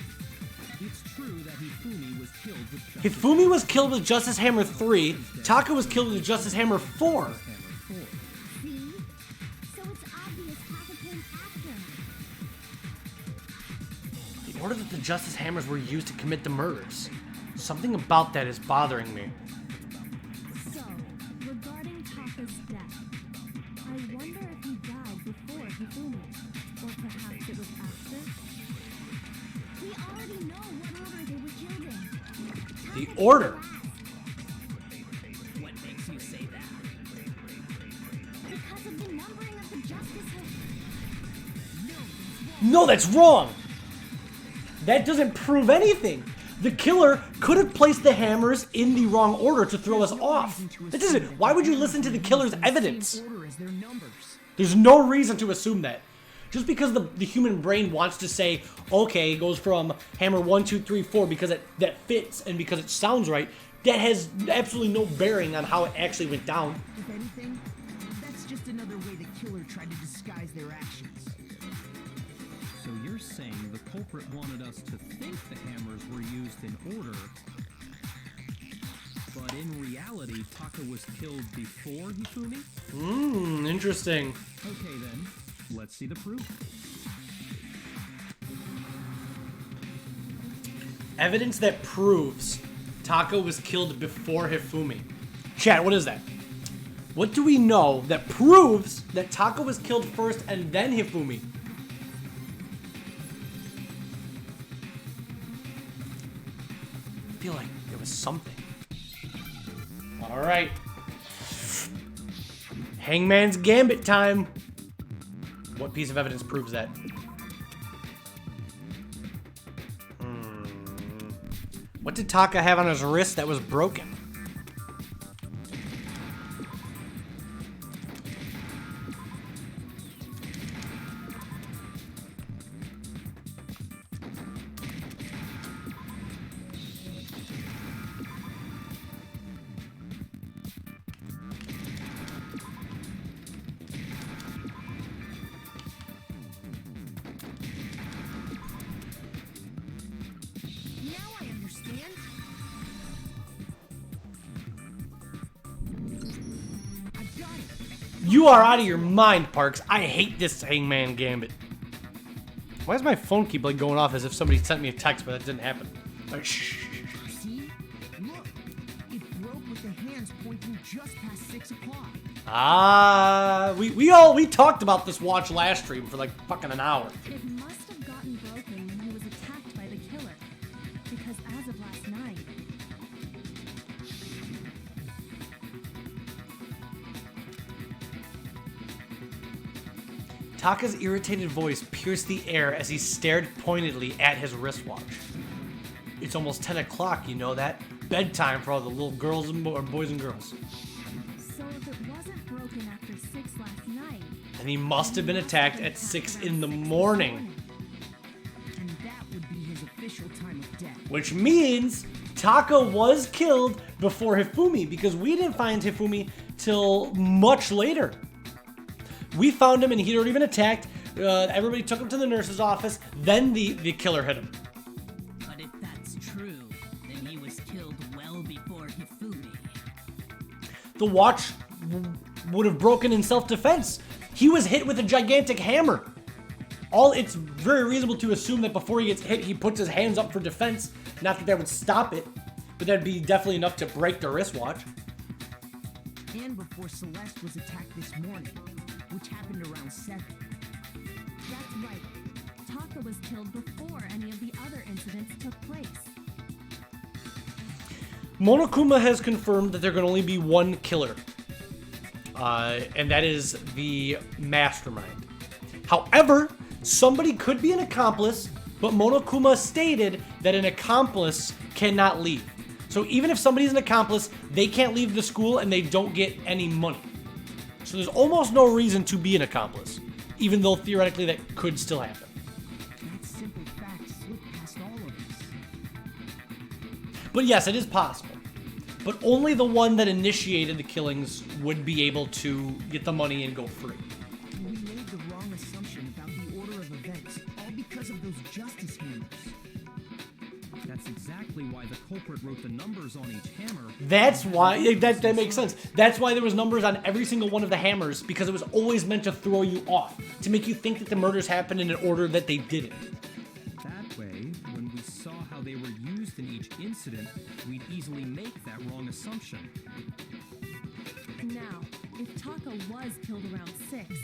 It's true that Hifumi was killed with Justice Hifumi was killed with Justice Hammer 3, Taka was killed with Justice Hammer 4. Hammer 4. See? So it's obvious Taka came after. The order that the Justice Hammers were used to commit the murders. Something about that is bothering me. So, regarding Taka's death, I wonder if he died before Hifumi, or perhaps it was after? We already know what order they were killed in. The order? What makes you say that? Because of the numbering of the Justice Hammers. No, that's wrong! That doesn't prove anything! The killer could have placed the hammers in the wrong order to throw us off. That doesn't. Why would you listen to the killer's evidence? Order as their numbers. There's no reason to assume that. Just because the human brain wants to say, okay, it goes from hammer 1, 2, 3, 4 because that fits and because it sounds right, that has absolutely no bearing on how it actually went down. If anything, that's just another way the killer tried to disguise their actions. So you're saying the culprit wanted us to think the hammers were used in order, but in reality, Taka was killed before Hifumi? Interesting. Okay then, let's see the proof. Evidence that proves Taka was killed before Hifumi. Chat, what is that? What do we know that proves that Taka was killed first and then Hifumi? I feel like there was something. All right. Hangman's Gambit time. What piece of evidence proves that? What did Taka have on his wrist that was broken? Now I understand. I got it. You are out of your mind, Parks. I hate this Hangman Gambit. Why does my phone keep like going off as if somebody sent me a text, but that didn't happen? Like, shh. See? Look. It broke with the hands pointing just past 6 o'clock. We talked about this watch last stream for like fucking an hour. It must have Taka's irritated voice pierced the air as he stared pointedly at his wristwatch. It's almost 10 o'clock, you know that? Bedtime for all the little girls and boys and girls. So if it wasn't broken after 6 last night... And he must have been attacked at 6 in the morning. And that would be his official time of death. Which means Taka was killed before Hifumi, because we didn't find Hifumi till much later. We found him and he'd already been attacked. Everybody took him to the nurse's office. Then the killer hit him. But if that's true, then he was killed well before Hifumi. The watch would have broken in self-defense. He was hit with a gigantic hammer. It's very reasonable to assume that before he gets hit, he puts his hands up for defense. Not that that would stop it, but that'd be definitely enough to break the wristwatch. And before Celeste was attacked this morning, which happened around 7. That's right. Taka was killed before any of the other incidents took place. Monokuma has confirmed that there can only be one killer. And that is the mastermind. However, somebody could be an accomplice, but Monokuma stated that an accomplice cannot leave. So even if somebody's an accomplice, they can't leave the school and they don't get any money. So there's almost no reason to be an accomplice, even though theoretically that could still happen. That simple fact slipped past all of us. But yes, it is possible. But only the one that initiated the killings would be able to get the money and go free. We made the wrong assumption about the order of events, all because of those justice hammers. That's exactly why the culprit wrote the numbers on each hammer. That's why, that makes sense. That's why there was numbers on every single one of the hammers, because it was always meant to throw you off, to make you think that the murders happened in an order that they didn't. That way, when we saw how they were used in each incident, we'd easily make that wrong assumption. Now, if Taka was killed around 6,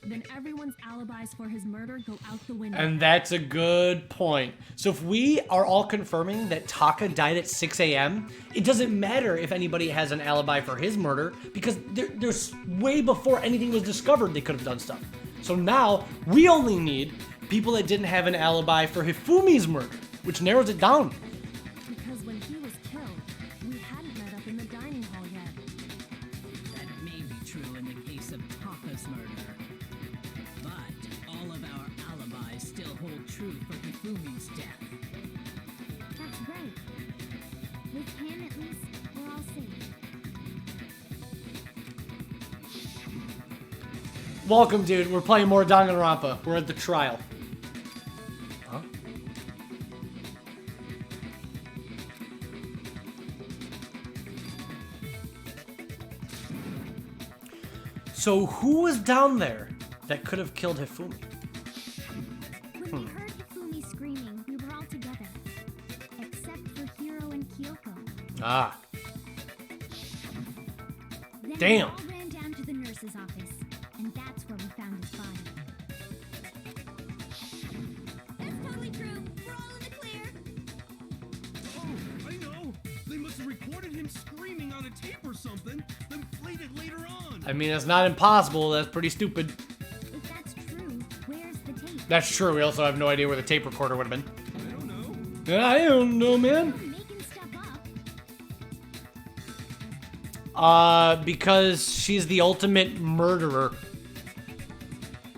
then everyone's alibis for his murder go out the window. And that's a good point. So if we are all confirming that Taka died at 6 a.m., it doesn't matter if anybody has an alibi for his murder, because there's way before anything was discovered they could have done stuff. So now we only need people that didn't have an alibi for Hifumi's murder, which narrows it down. Because when he was killed, we hadn't met up in the dining hall yet. That may be true in the case of Taka's murder. But all of our alibis still hold true for Hifumi's death. That's right. With him, at least, we're all safe. Welcome, dude. We're playing more Danganronpa. We're at the trial. Huh? So who was down there that could have killed Hifumi? When we heard Hifumi screaming, we were all together. Except for Hiro and Kyoko. Ah, Then Damn. we all ran down to the nurse's office, and that's where we found his body. That's totally true. We're all in the clear. Oh, I know. They must have recorded him screaming on a tape or something, then played it later on. I mean, it's not impossible. That's pretty stupid. If that's true, where's the tape? That's true. We also have no idea where the tape recorder would have been. I don't know. I don't know, man. You're making stuff up. Because she's the ultimate murderer.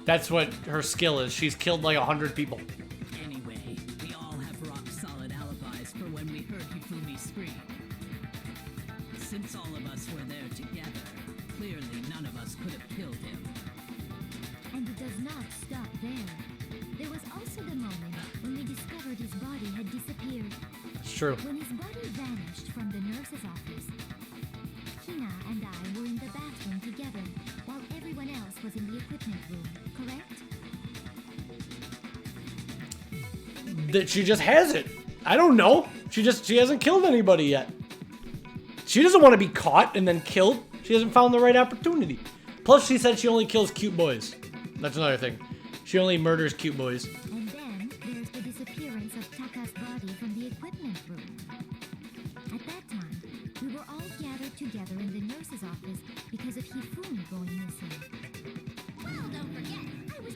That's what her skill is. She's killed like 100 people. Anyway, we all have rock-solid alibis for when we heard Hifumi scream. Since all of us were there together, clearly none of us could have killed him. And it does not stop there. There was also the moment when we discovered his body had disappeared. It's true. When his body vanished from the nurse's office, Hina and I were in the bathroom together while everyone else was in the equipment room, correct? That she just has it. I don't know. She hasn't killed anybody yet. She doesn't want to be caught and then killed. She hasn't found the right opportunity. Plus, she said she only kills cute boys. That's another thing. She only murders cute boys. And then there's the disappearance of Taka's body from the equipment room. At that time, we were all gathered together in the nurse's office because of Hifumi going missing. Well, don't forget, I was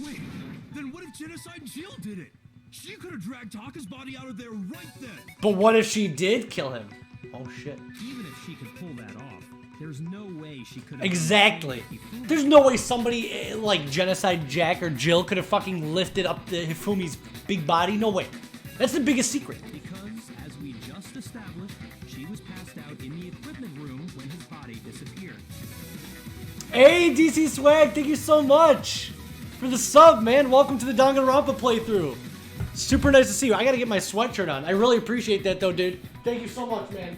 Wait, then what if Genocide Jill did it? She could have dragged Taka's body out of there right then. But what if she did kill him? Oh shit. Even if she could pull that off, there's no way she could have... Exactly. There's no way somebody like Genocide Jack or Jill could have fucking lifted up the Hifumi's big body. No way. That's the biggest secret. Because, as we just established, she was passed out in the equipment room when his body disappeared. Hey, DC Swag, thank you so much for the sub, man. Welcome to the Danganronpa playthrough. Super nice to see you. I gotta get my sweatshirt on. I really appreciate that, though, dude. Thank you so much, man.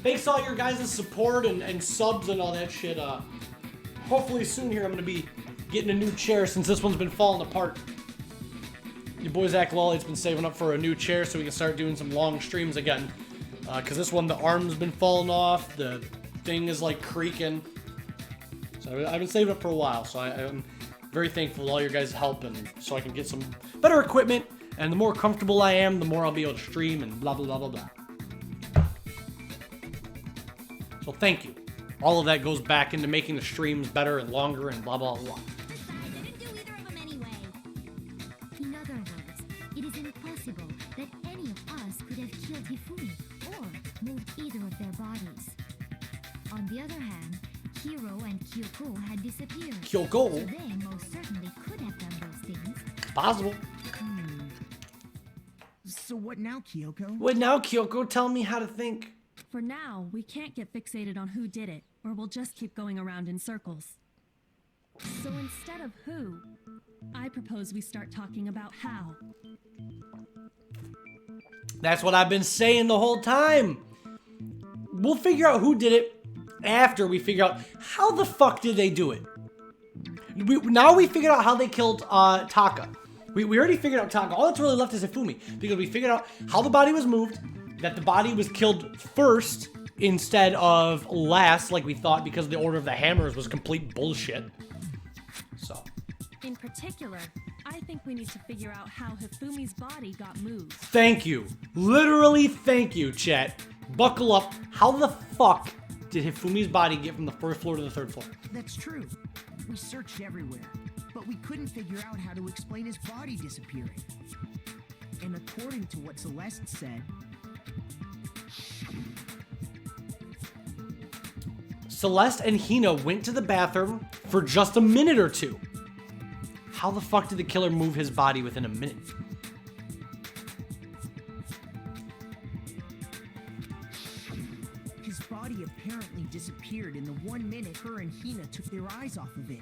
Thanks to all your guys' support and subs and all that shit. Hopefully soon here I'm gonna be getting a new chair since this one's been falling apart. Your boy Zach Lawley's been saving up for a new chair so we can start doing some long streams again. Because this one, the arm's been falling off, the thing is like creaking. So I've been saving up for a while, so I'm very thankful for all your guys' help and so I can get some better equipment. And the more comfortable I am, the more I'll be able to stream and blah, blah, blah, blah, blah. So thank you. All of that goes back into making the streams better and longer and blah, blah, blah. I didn't do either of them anyway. In other words, it is impossible that any of us could have killed Hifumi or moved either of their bodies. On the other hand, Hiro and Kyoko had disappeared. Kyoko? So they most certainly could have done those things. Possible. So what now, Kyoko? What now, Kyoko? Tell me how to think. For now, we can't get fixated on who did it, or we'll just keep going around in circles. So instead of who, I propose we start talking about how. That's what I've been saying the whole time. We'll figure out who did it after we figure out how the fuck did they do it. Now we figured out how they killed Taka. We already figured out Taka. All that's really left is Hifumi. Because we figured out how the body was moved, that the body was killed first instead of last like we thought because the order of the hammers was complete bullshit. So. In particular, I think we need to figure out how Hifumi's body got moved. Thank you. Literally thank you, chat. Buckle up. How the fuck did Hifumi's body get from the first floor to the third floor? That's true. We searched everywhere, but we couldn't figure out how to explain his body disappearing. And according to what Celeste said, Celeste and Hina went to the bathroom for just a minute or two. How the fuck did the killer move his body within a minute? his body apparently disappeared in the 1 minute her and Hina took their eyes off of it.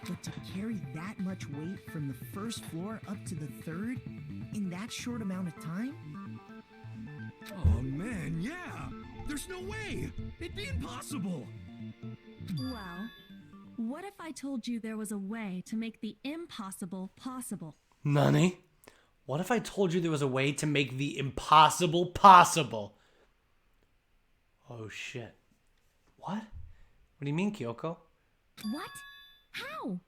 But to carry that much weight from the first floor up to the third in that short amount of time? Oh man, yeah! There's no way! It'd be impossible! Well, what if I told you there was a way to make the impossible possible? Nani? What if I told you there was a way to make the impossible possible? Oh shit. What? What do you mean, Kyoko? What? How?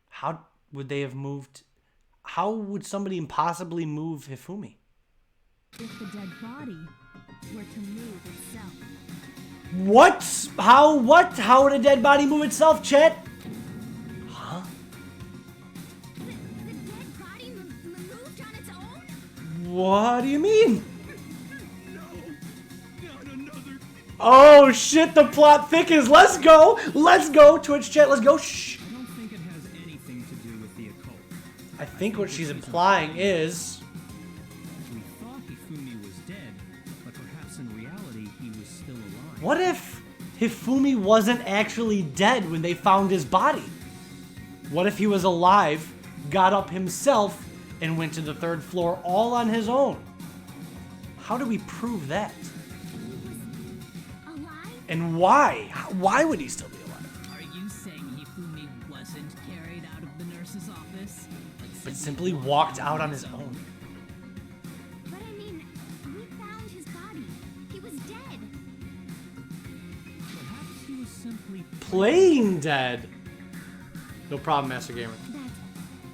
How would they have moved? How would somebody impossibly move Hifumi? If the dead body were to move itself. What? How? What? How would a dead body move itself, Chet? Huh? The dead body moved on its own? What do you mean? No, not another. Oh shit, the plot thickens. Let's go. Let's go. Twitch chat, let's go. Shh. I don't think it has anything to do with the occult. I think what she's implying is... We thought Hifumi was dead, but perhaps in reality he was still alive. What if Hifumi wasn't actually dead when they found his body? What if he was alive, got up himself, and went to the third floor all on his own? How do we prove that? Alive? And why? Why would he still be alive? Are you saying Hifumi wasn't carried out of the nurse's office, But simply walked out on his own. But I mean, we found his body. He was dead. Perhaps he was simply Playing dead. No problem, Master Gamer. That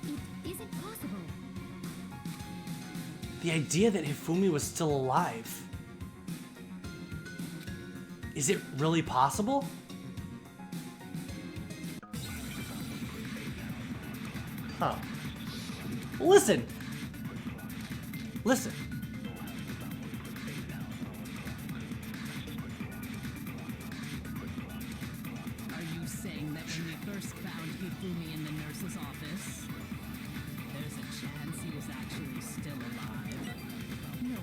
it isn't possible. The idea that Hifumi was still alive. Is it really possible? Huh. Listen. Listen. Are you saying that when we first found Hifumi in the nurse's office, there's a chance he was actually still alive? No,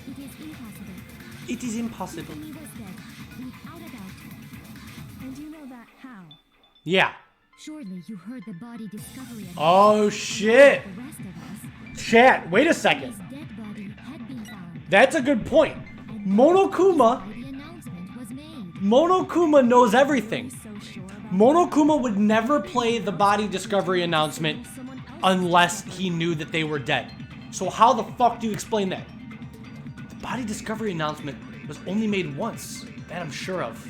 it is impossible. It is impossible. Hifumi was dead, without a doubt. And you know that how? Yeah. Surely you heard the body discovery. Oh, shit. The rest of us. Chat, wait a second. His dead body had been found. That's a good point. Monokuma, Why the announcement was made. Monokuma knows everything. So sure about Monokuma would never play the body discovery announcement someone else unless he knew that they were dead. So how the fuck do you explain that? The body discovery announcement was only made once. That I'm sure of.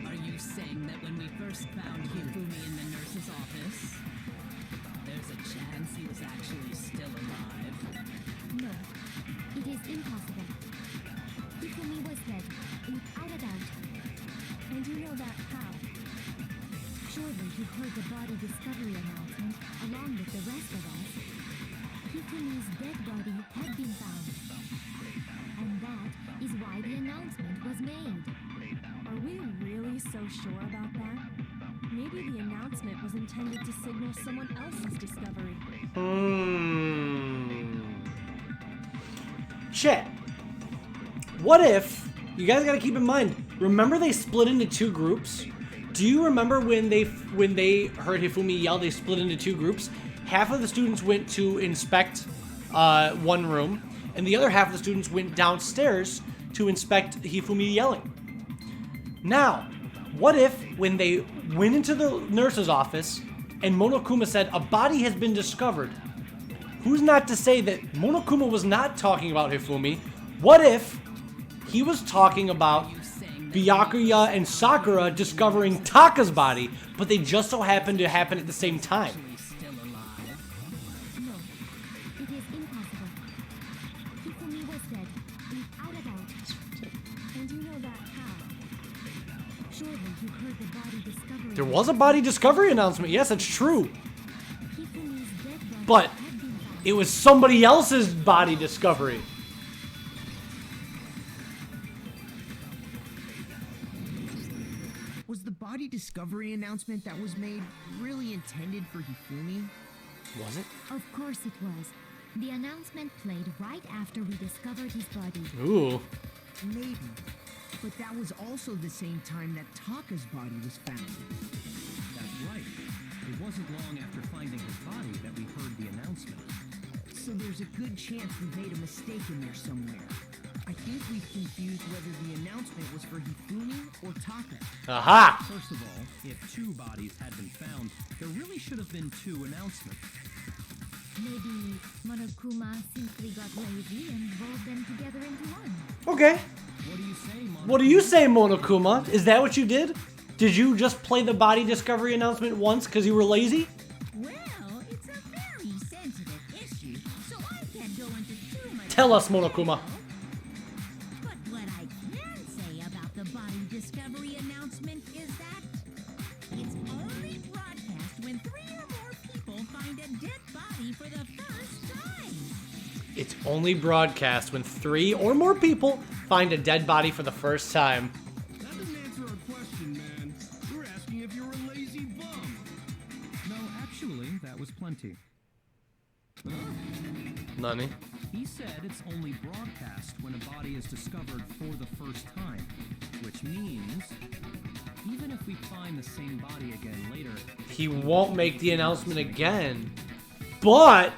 Are you saying that when we first found Hifumi in the nurse's office, there's a chance he was actually still alive? No, it is impossible. Hifumi was dead, without a doubt. And you know that how? Surely you heard the body discovery announcement along with the rest of us. Hifumi's dead body had been found. And that is why the announcement was made. Are we really so sure about that? Maybe the announcement was intended to signal someone else's discovery. Chat. What if, you guys gotta keep in mind, remember they split into two groups? Do you remember when they heard Hifumi yell, they split into two groups? Half of the students went to inspect one room, and the other half of the students went downstairs to inspect Hifumi yelling. Now, what if when they went into the nurse's office and Monokuma said, a body has been discovered? Who's not to say that Monokuma was not talking about Hifumi? What if he was talking about Byakuya and Sakura discovering Taka's body, but they just so happened to happen at the same time? Still alive? No, it is impossible. Hifumi was dead, without a doubt. And you know that how? Surely you heard the body discovery. There was a body discovery announcement. Yes, it's true. Hifumi's dead body But had been found. it was somebody else's body discovery. Was the body discovery announcement that was made really intended for Hifumi? Was it? Of course it was. The announcement played right after we discovered his body. Ooh. Maybe. But that was also the same time that Taka's body was found. That's right. It wasn't long after finding his body that we heard the announcement. So there's a good chance we made a mistake in there somewhere. I think we've confused whether the announcement was for Hifumi or Taka. Aha! First of all, if two bodies had been found, there really should have been two announcements. Maybe Monokuma simply got lazy and rolled them together into one. Okay. What do you say, Mom? What do you say, Monokuma? Is that what you did? Did you just play the body discovery announcement once because you were lazy? Well, it's a very sensitive issue, so I can't go into too much Tell us, Monokuma. But what I can say about the body discovery announcement is that it's only broadcast when 3 or more people find a dead body for the first time. It's only broadcast when 3 or more people find a dead body for the first time. That doesn't answer our question, man. We're asking if you're a lazy bum. No, actually, that was plenty. Nani? He said it's only broadcast when a body is discovered for the first time, which means even if we find the same body again later, He won't make the announcement again. But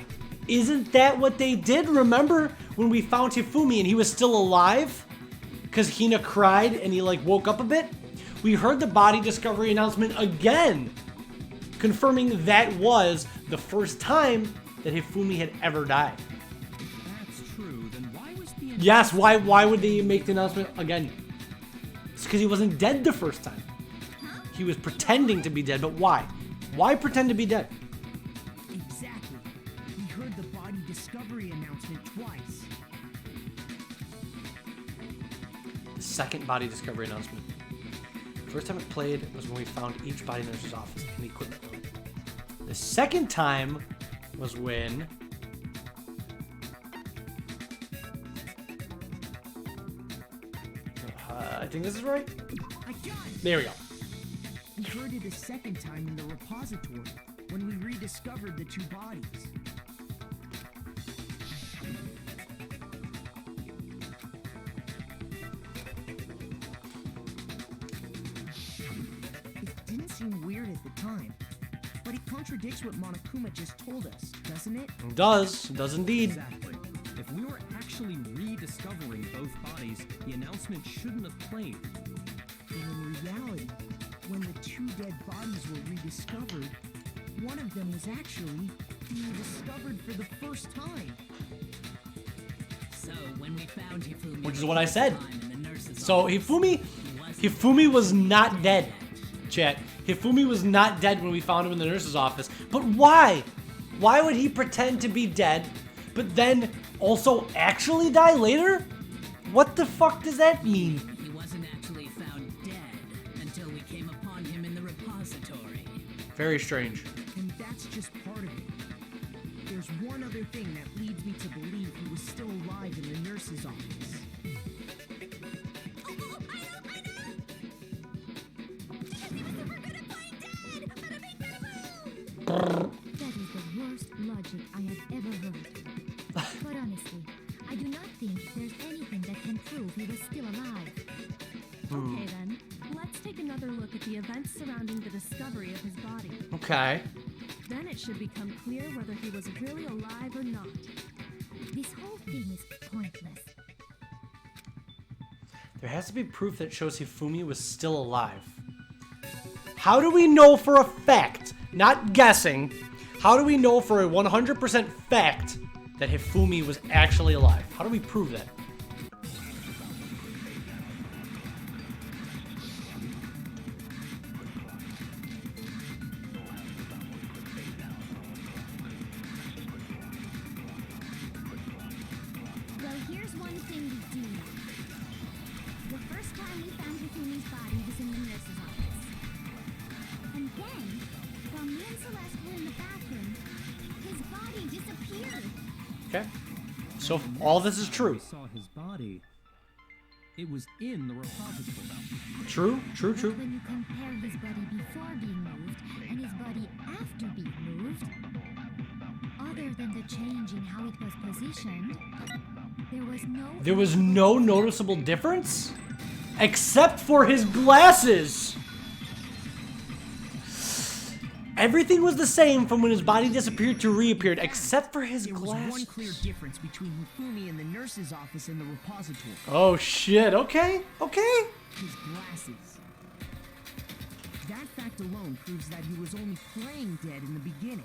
isn't that what they did? Remember when we found Hifumi and he was still alive? Because Hina cried and he like woke up a bit? We heard the body discovery announcement again, confirming that was the first time that Hifumi had ever died. if that's true, then why was the Yes, why would they make the announcement again? It's because he wasn't dead the first time. He was pretending to be dead, but why? Why pretend to be dead? Exactly. We heard the body discovery announcement twice. The second body discovery announcement. First time it played was when we found each body nurse's office in the equipment room. The second time was when... I think this is right. There we go. We heard it a second time in the repository when we rediscovered the two bodies. It didn't seem weird at the time, but it contradicts what Monokuma just told us, doesn't it? It does indeed. Exactly. If we were actually rediscovering both bodies, the announcement shouldn't have played. But in reality, when the two dead bodies were rediscovered, one of them was actually being discovered for the first time. So when we found Hifumi, Which is what I said. in the nurse's So office, Hifumi was not dead. Chat. Hifumi was not dead when we found him in the nurse's office. But why? Why would he pretend to be dead, but then also actually die later? What the fuck does that mean? He wasn't actually found dead until we came upon him in the repository. Very strange. And that's just part of it. There's one other thing that leads me to believe he was still alive in the nurse's office. That is the worst logic I have ever heard. But honestly, I do not think there's anything that can prove he was still alive. Okay then, let's take another look at the events surrounding the discovery of his body. Okay. Then it should become clear whether he was really alive or not. This whole thing is pointless. There has to be proof that shows Hifumi was still alive. How do we know for a fact, not guessing, how do we know for a 100% fact that Hifumi was actually alive? How do we prove that? Well, here's one thing we do know. The first time we found Hifumi's body was in the nurse's office. And then, while me and Celeste were in the bathroom, his body disappeared. Okay. So all this is true. We saw his body. It was in the repository. True, true, true. When you compare his body before being moved and his body after being moved, other than the change in how it was positioned, there was no noticeable difference? Except for his glasses! Everything was the same from when his body disappeared to reappeared, except for his There was glasses. one clear difference between Hifumi in the nurse's office and the repository. Oh shit, okay, okay. His glasses. That fact alone proves that he was only playing dead in the beginning.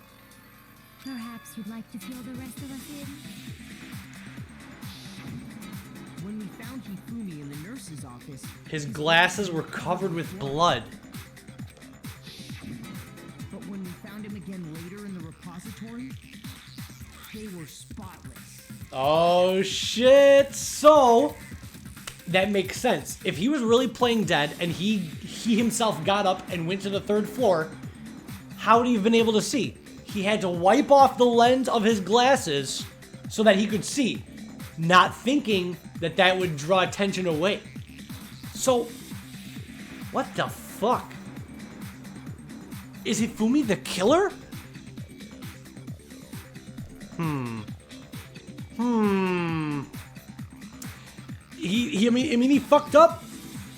Perhaps you'd like to fill the rest of us in? When we found Hifumi in the nurse's office, His glasses were covered with blood. but when we found him again later in the repository, they were spotless. Oh shit, so that makes sense. If he was really playing dead and he himself got up and went to the third floor, how would he have been able to see? He had to wipe off the lens of his glasses so that he could see, not thinking that that would draw attention away. So, what the fuck? Is Hifumi the killer? I mean, he fucked up.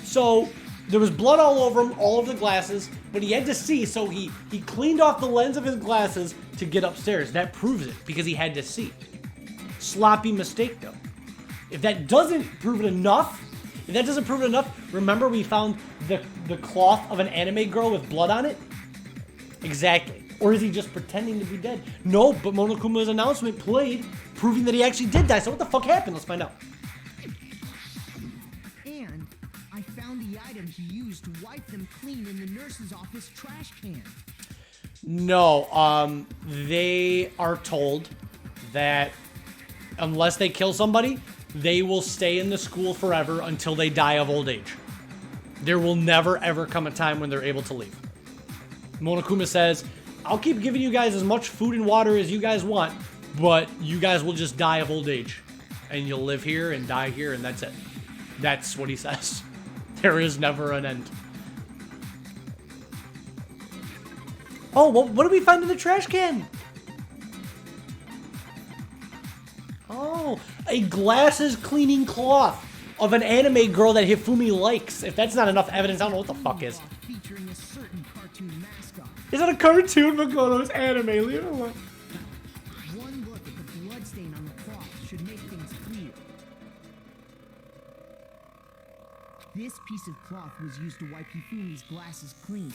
So there was blood all over him, all over the glasses, but he had to see, so he cleaned off the lens of his glasses to get upstairs. That proves it, because he had to see. Sloppy mistake, though. If that doesn't prove it enough, remember we found the cloth of an anime girl with blood on it? Exactly. Or is he just pretending to be dead? No, but Monokuma's announcement played, proving that he actually did die. So what the fuck happened? Let's find out. And I found the item he used to wipe them clean in the nurse's office trash can. No, they are told that unless they kill somebody, they will stay in the school forever until they die of old age. There will never ever come a time when they're able to leave. Monokuma says I'll keep giving you guys as much food and water as you guys want, but you guys will just die of old age. And you'll live here and die here, and that's it. That's what he says. There is never an end. Oh, well, what did we find in the trash can? Oh, a glasses cleaning cloth of an anime girl that Hifumi likes. If that's not enough evidence, I don't know what the fuck is. Featuring a certain cartoon mascot. Is that a cartoon, Makoto's anime? Leave it alone. One look at the bloodstain on the cloth should make things clear. This piece of cloth was used to wipe Hifumi's glasses clean.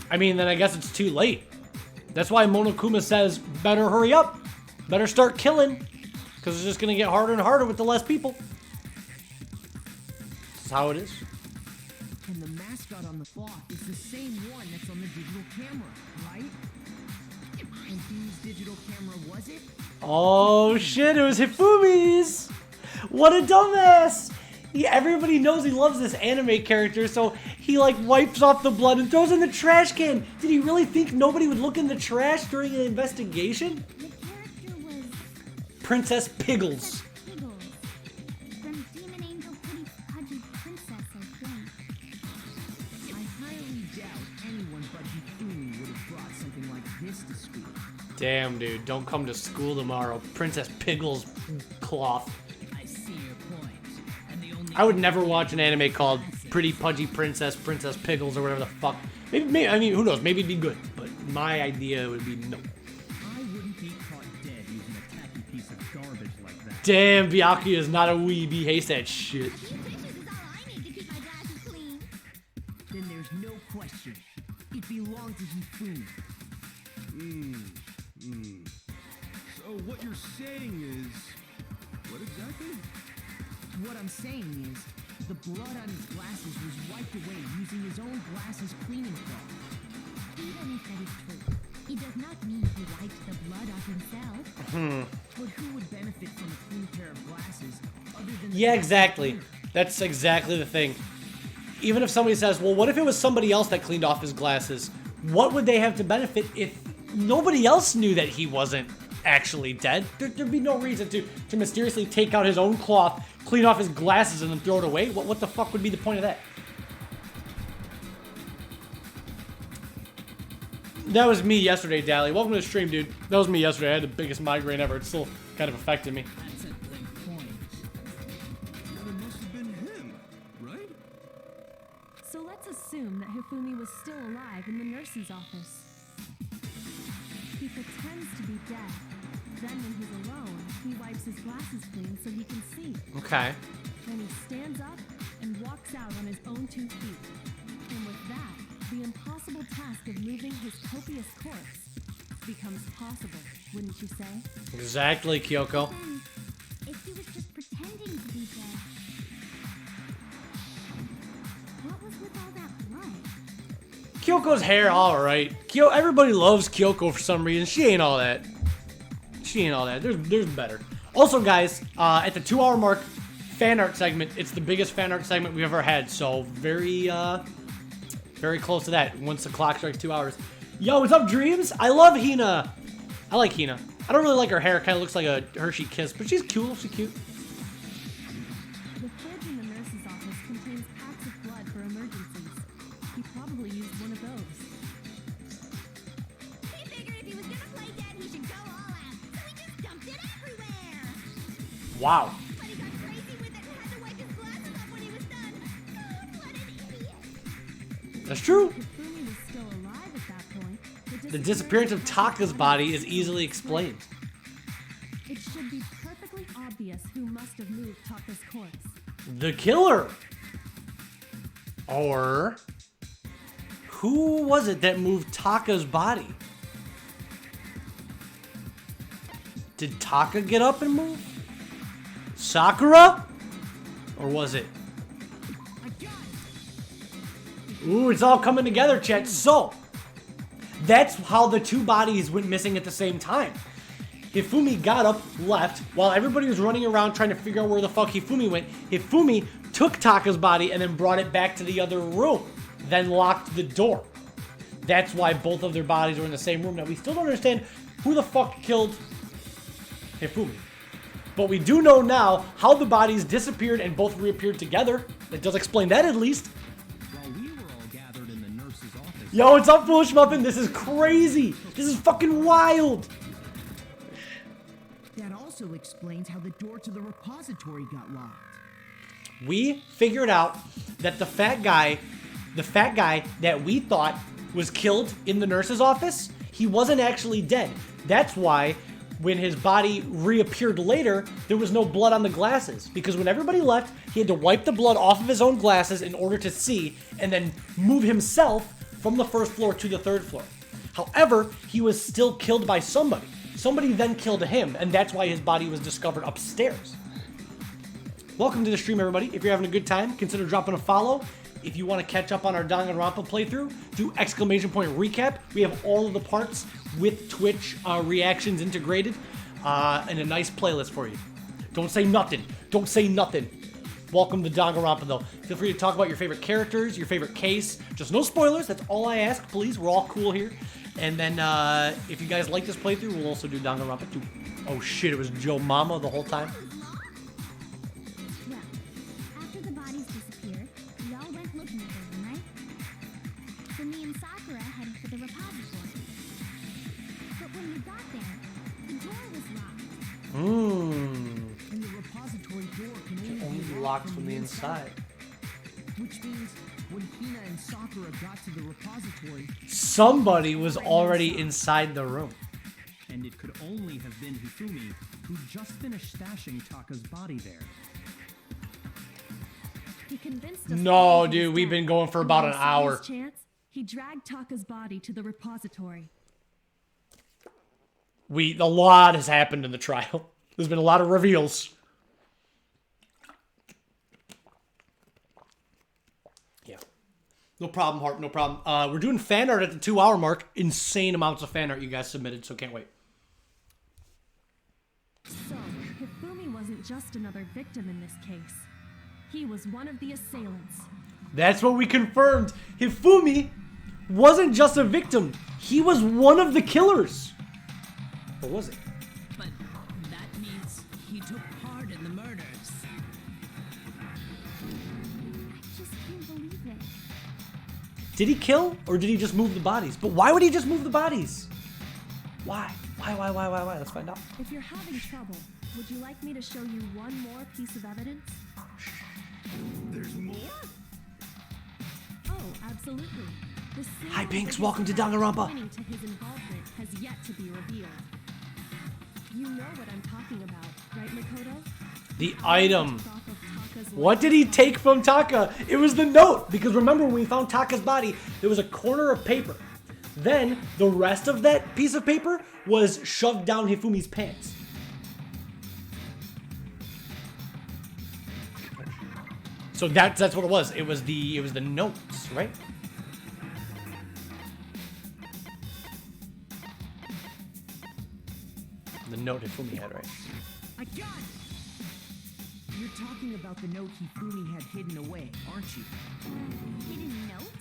I mean, then I guess it's too late. That's why Monokuma says, better hurry up. Better start killing. Because it's just going to get harder and harder with the less people. That's how it is. And the mascot on the cloth is the same one that's on the digital camera, right? And whose digital camera was it? Oh shit, it was Hifumi's! What a dumbass! Everybody knows he loves this anime character, so he like wipes off the blood and throws it in the trash can. Did he really think nobody would look in the trash during an investigation? The character was Princess Piggles. Piggles. From Demon Angel Pretty Pudgy Princess, I think. I highly doubt anyone but Hifumi would have brought something like this to school. Damn, dude, don't come to school tomorrow. Princess Piggles cloth. I see your point. And the only I would never watch an anime called Pretty Pudgy Princess Piggles, or whatever the fuck. Maybe, I mean, who knows? Maybe it'd be good, but my idea would be no. I wouldn't be caught dead using a tacky piece of garbage like that. Damn, Byakuya is not a weeb. He hates that shit. A few pictures is all I need to keep my glasses clean. Then there's no question. It belonged to Hifumi. So what you're saying is... What exactly? What I'm saying is, the blood on his glasses was wiped away using his own glasses cleaning cloth. Even if that is true, it does not mean he wiped the blood off himself. But who would benefit from a clean pair of glasses other than the Yeah, glasses exactly. cleaner? That's exactly the thing. Even if somebody says, well, what if it was somebody else that cleaned off his glasses? What would they have to benefit if nobody else knew that he wasn't actually dead? There'd be no reason to mysteriously take out his own cloth, clean off his glasses, and then throw it away. What the fuck would be the point of that? That was me yesterday, Dally. Welcome to the stream, dude. That was me yesterday. I had the biggest migraine ever. It's still kind of affected me. That's a good point. Well, it must have been him, right? So let's assume that Hifumi was still alive in the nurse's office. He pretends to be dead. Then when he's alone, he wipes his glasses clean so he can see. Okay. Then he stands up and walks out on his own 2 feet. And with that, the impossible task of moving his copious corpse becomes possible, wouldn't you say? Exactly, Kyoko. Then, if he was just pretending to be dead, what was with all that blood? Kyoko's hair, alright. Everybody loves Kyoko for some reason. She ain't all that. She ain't all that. There's better. Also, guys, at the 2-hour mark, fan art segment. It's the biggest fan art segment we've ever had. So very close to that. Once the clock strikes 2 hours. Yo, what's up, Dreams? I love Hina. I like Hina. I don't really like her hair. Kind of looks like a Hershey Kiss, but she's cool. She's cute. The fridge in the nurse's office contains packs of blood for emergencies. He probably used one of those. He figured if he was gonna play dead, he should go all out. So he just dumped it everywhere. Wow. But he got crazy with it and had to wipe his glasses off when he was done. God, what an idiot. That's true. Hifumi was still alive at that point. The disappearance of Taka's body is easily explained. It should be perfectly obvious who must have moved Taka's corpse. The killer. Or who was it that moved Taka's body? Did Taka get up and move? Sakura? Or was it? Ooh, it's all coming together, chat. So, that's how the 2 bodies went missing at the same time. Hifumi got up, left, while everybody was running around trying to figure out where the fuck Hifumi went. Hifumi took Taka's body and then brought it back to the other room, then locked the door. That's why both of their bodies were in the same room. Now, we still don't understand who the fuck killed Hifumi. But we do know now how the bodies disappeared and both reappeared together. It does explain that at least. While we were all gathered in the nurse's office. Yo, what's up, Foolish Muffin? This is crazy. This is fucking wild. That also explains how the door to the repository got locked. We figured out that the fat guy that we thought was killed in the nurse's office, he wasn't actually dead. That's why when his body reappeared later, there was no blood on the glasses. Because when everybody left, he had to wipe the blood off of his own glasses in order to see, and then move himself from the first floor to the third floor. However, he was still killed by somebody. Somebody then killed him, and that's why his body was discovered upstairs. Welcome to the stream, everybody. If you're having a good time, consider dropping a follow. If you want to catch up on our Danganronpa playthrough, do ! Recap. We have all of the parts with Twitch reactions integrated and a nice playlist for you. Don't say nothing. Don't say nothing. Welcome to Danganronpa, though. Feel free to talk about your favorite characters, your favorite case. Just no spoilers. That's all I ask, please. We're all cool here. And then if you guys like this playthrough, we'll also do Danganronpa 2. Oh shit, it was Joe Mama the whole time? Well, after the bodies disappeared, we all went looking for them, right? So me and Sakura headed for the repository. But when we got there, the door was locked. And the repository door can only be Locked from the inside. Which means when Hina and Sakura got to the repository, Somebody was already inside the room. And it could only have been Hifumi, who just finished stashing Taka's body there. He convinced us No, all he dude, was we've dead. been going for And about when an he saw his hour. Chance, he dragged Taka's body to the repository. A lot has happened in the trial. There's been a lot of reveals. Yeah. No problem, Harp, no problem. We're doing fan art at the 2-hour mark. Insane amounts of fan art you guys submitted, so can't wait. So, Hifumi wasn't just another victim in this case. He was one of the assailants. That's what we confirmed. Hifumi wasn't just a victim. He was one of the killers. Or was it? But that means he took part in the murders. I just can't believe it. Did he kill, or did he just move the bodies? But why would he just move the bodies? Why? Why? Let's find out. If you're having trouble, would you like me to show you one more piece of evidence? There's more? Oh, absolutely. The single Hi, Binks. biggest Welcome to fact Danganronpa. pointing to his involvement has yet to be revealed. You know what I'm talking about, right, Makoto? The item. Off of Taka's What did he take from Taka? It was the note. Because remember, when we found Taka's body, there was a corner of paper. Then, the rest of that piece of paper was shoved down Hifumi's pants. So that's what it was. It was the notes, right? The note Hifumi had, right? I got it! You're talking about the note Hifumi had hidden away, aren't you? Hidden note?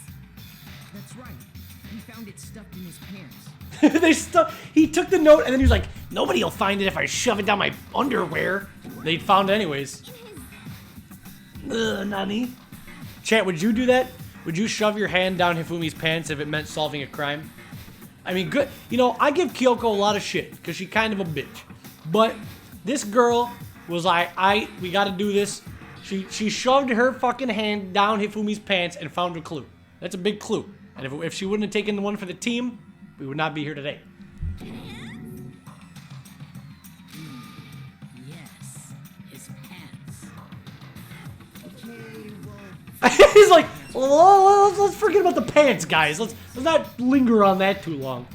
That's right. He found it stuffed in his pants. He took the note and then he was like, nobody will find it if I shove it down my underwear. They found it anyways. Nani? Chat, would you do that? Would you shove your hand down Hifumi's pants if it meant solving a crime? I mean, good. You know, I give Kyoko a lot of shit because she's kind of a bitch. But this girl was like, we gotta do this. She shoved her fucking hand down Hifumi's pants and found a clue. That's a big clue. And if she wouldn't have taken the one for the team, we would not be here today. Yes, his pants. Okay, well, He's like, let's forget about the pants, guys. Let's not linger on that too long.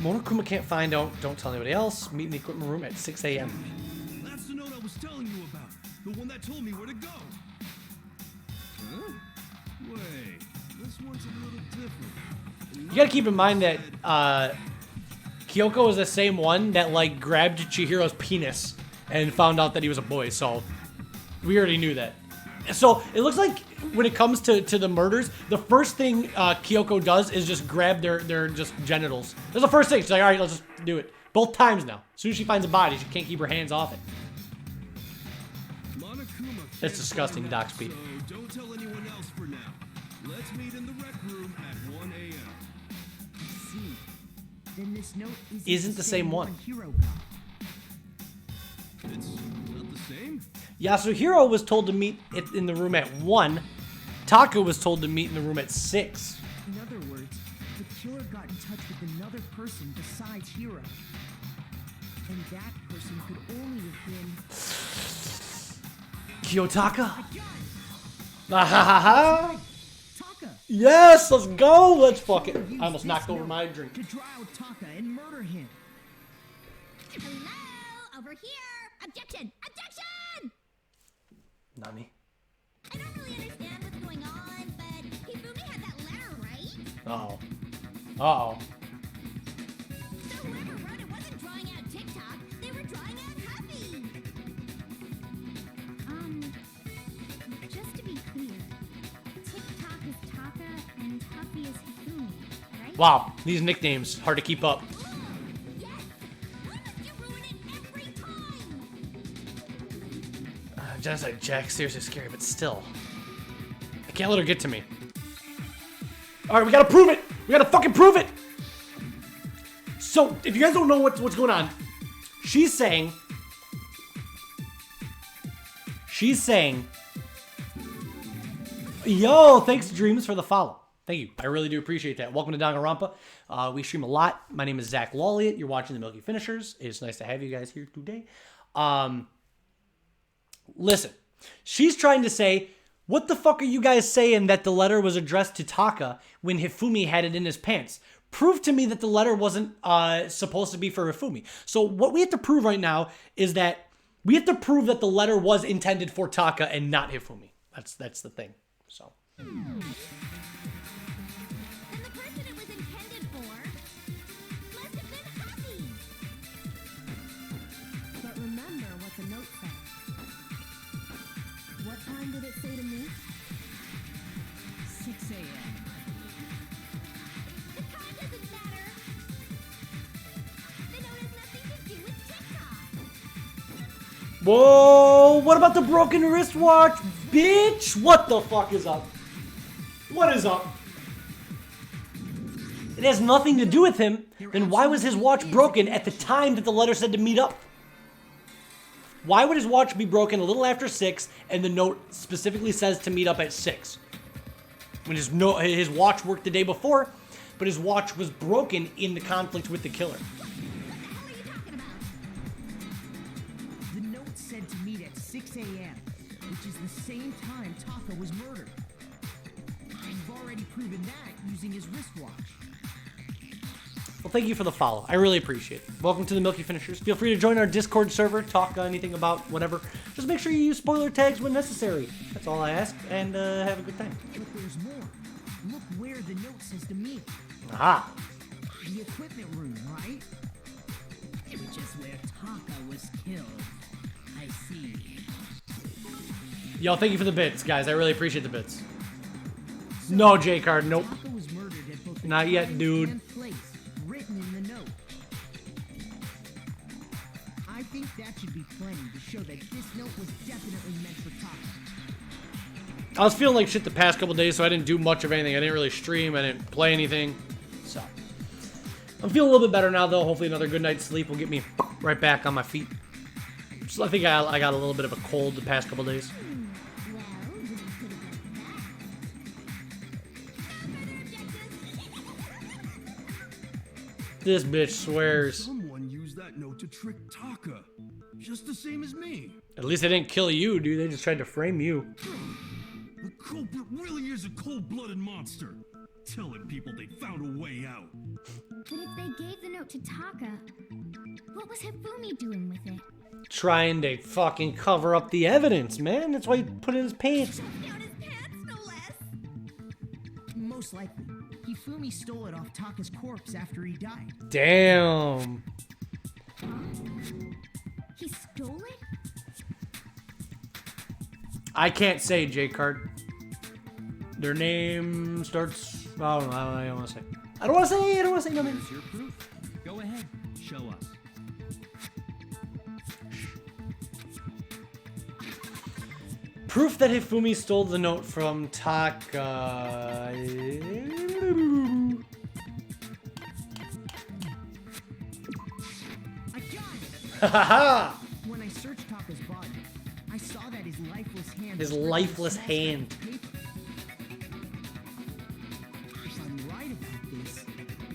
Monokuma can't find out. Don't tell anybody else. Meet in the equipment room at 6 a.m. That's the note I was telling you about. The one that told me where to go. Huh? Wait, this one's a little different. You gotta keep in mind that Kyoko is the same one that like grabbed Chihiro's penis and found out that he was a boy. So we already knew that. So it looks like when it comes to the murders, the first thing Kyoko does is just grab their just genitals. That's the first thing. She's like, all right, let's just do it. Both times now. As soon as she finds a body, she can't keep her hands off it. That's disgusting, Doc Speed. So don't tell anyone else for now. Let's meet in the rec room at 1 a.m. See, then this note Isn't the same one. Hiro got. It's not the same. Yasuhiro was told to meet in the room at 1. Taka was told to meet in the room at 6. In other words, the killer got in touch with another person besides Hiro. And that person could only have been... Kiyotaka? Ah, Taka! yes, let's go. Let's fuck it. I almost knocked over my drink. To draw out Taka and murder him. Hello, over here. Objection! Objection! Nani? I don't really understand what's going on, but Hifumi had that letter, right? Uh-oh. Uh-oh. So whoever wrote it wasn't drawing out TikTok, they were drawing out Huffy. Just to be clear, TikTok is Taka and Huffy is Hifumi, right? Wow, these nicknames, hard to keep up. Yes! Why must you ruin it every time? Genocide Jack, seriously scary, but still. I can't let her get to me. Alright, we gotta prove it! We gotta fucking prove it! So, if you guys don't know what's going on, she's saying... Yo, thanks Dreams for the follow. Thank you. I really do appreciate that. Welcome to Danganronpa. We stream a lot. My name is Zach Lawliet. You're watching the Milky Finishers. It's nice to have you guys here today. Listen, she's trying to say, what the fuck are you guys saying that the letter was addressed to Taka when Hifumi had it in his pants? Prove to me that the letter wasn't supposed to be for Hifumi. So what we have to prove right now is that we have to prove that the letter was intended for Taka and not Hifumi. That's the thing. So. And the person it was intended for must have been Huffy. But remember what the note said. What time did it say to me? 6 a.m. The time doesn't matter. The note has nothing to do with TikTok. Whoa, what about the broken wristwatch? Bitch, what the fuck is up? What is up? It has nothing to do with him. Then why was his watch broken at the time that the letter said to meet up? Why would his watch be broken a little after 6 and the note specifically says to meet up at 6? When his watch worked the day before, but his watch was broken in the conflict with the killer. What the hell are you talking about? The note said to meet at 6 a.m., which is the same time Taka was murdered. You've already proven that using his wristwatch. Well, thank you for the follow. I really appreciate it. Welcome to the Milky Finishers. Feel free to join our Discord server, talk anything about whatever. Just make sure you use spoiler tags when necessary. That's all I ask, and have a good time. But there's more. Look where the note says to meet. Aha. The equipment room, right? Which is where Taka was killed. I see. Yo, thank you for the bits, guys. I really appreciate the bits. No, J-Card, nope. Taka was murdered at both the Not time yet, dude. and place written in the note. I think that should be plain to show that this note was definitely meant for Taka. I was feeling like shit the past couple days, so I didn't do much of anything. I didn't really stream. I didn't play anything. So, I'm feeling a little bit better now, though. Hopefully another good night's sleep will get me right back on my feet. So I think I got a little bit of a cold the past couple days. Well, you could have done that. This bitch swears. Someone used that note to trick Taka, just the same as me. At least they didn't kill you, dude. They just tried to frame you. The culprit really is a cold-blooded monster. Telling people they found a way out. But if they gave the note to Taka, what was Hifumi doing with it? Trying to fucking cover up the evidence, man. That's why he put it in his pants. Down his pants, no less. Most likely, Hifumi stole it off Taka's corpse after he died. Damn. He stole it? I can't say, J-Card. Their name starts... I don't know. I don't want to say. I don't want to say nothing. Here's your proof. Go ahead. Show us. Proof that Hifumi stole the note from Taka. I got it! Haha! When I searched Taka's body, I saw that his lifeless hand... His was written lifeless in small hand. scraps of paper. If I'm right about this,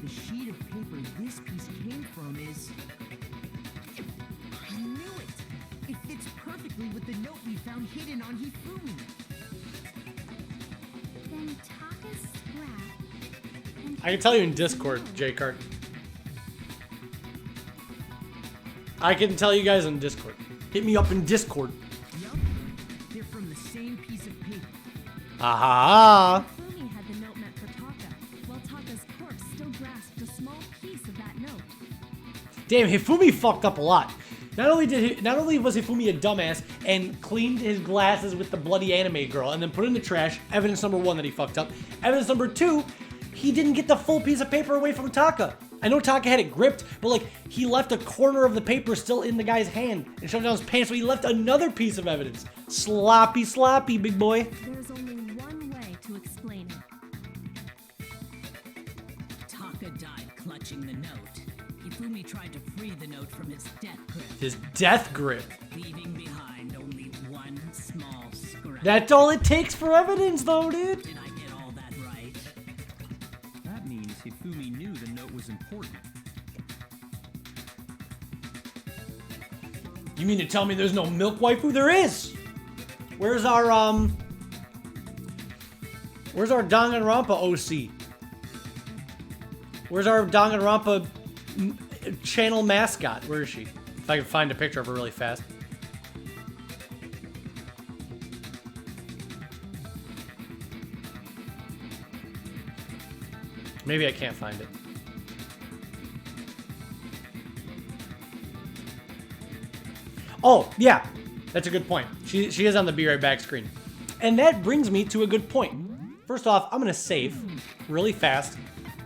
the sheet of paper this piece came from is... I knew it! It fits perfectly with the note we found hidden on Hifumi. Then Taka's scrap. And I can tell you in Discord, J-Card. I can tell you guys in Discord. Hit me up in Discord. Yup, they're from the same piece of paper. Aha! Hifumi had the note meant for Taka, while Taka's corpse still grasped a small piece of that note. Damn, Hifumi fucked up a lot. Not only was Hifumi a dumbass and cleaned his glasses with the bloody anime girl and then put it in the trash, evidence number 1 that he fucked up. Evidence number 2, he didn't get the full piece of paper away from Taka. I know Taka had it gripped, but like he left a corner of the paper still in the guy's hand and shoved down his pants, so he left another piece of evidence. Sloppy, sloppy, big boy. There's only one way to explain it. Taka died clutching the note. Hifumi tried to free the note from its death grip, His death grip. leaving behind only one small scrap. That's all it takes for evidence, though, dude. Did I get all that right? That means Hifumi knew the note was important. You mean to tell me there's no milk waifu? There is. Where's our Danganronpa OC? Where's our Danganronpa channel mascot? Where is she? If I can find a picture of her really fast. Maybe I can't find it. Oh, yeah. That's a good point. She is on the Be Right Back screen. And that brings me to a good point. First off, I'm going to save really fast.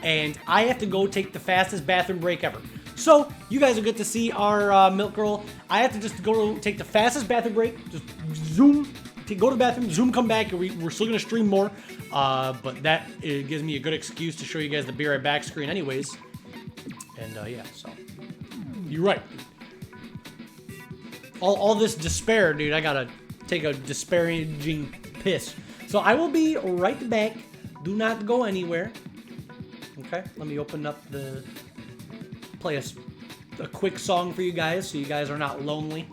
And I have to go take the fastest bathroom break ever. So, you guys will get to see our Milk Girl. I have to just go take the fastest bathroom break. Just zoom. Go to the bathroom, zoom, come back. And we're still going to stream more. But that it gives me a good excuse to show you guys the Be Right Back screen anyways. And yeah, so. You're right. All this despair, dude. I gotta take a disparaging piss. So I will be right back. Do not go anywhere. Okay, let me open up the... Play a quick song for you guys so you guys are not lonely.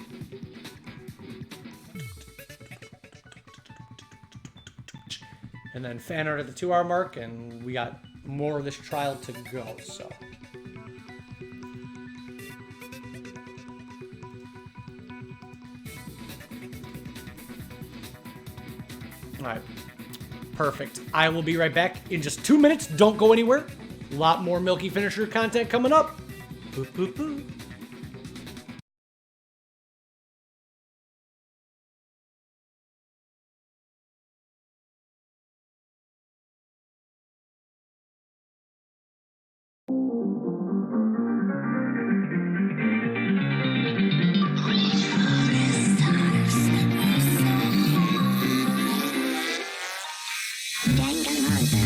And then fan art at the 2-hour mark, and we got more of this trial to go, so... Alright. Perfect. I will be right back in just 2 minutes. Don't go anywhere. A lot more Milky Finisher content coming up. Boop, boop, boop. Danganronpa.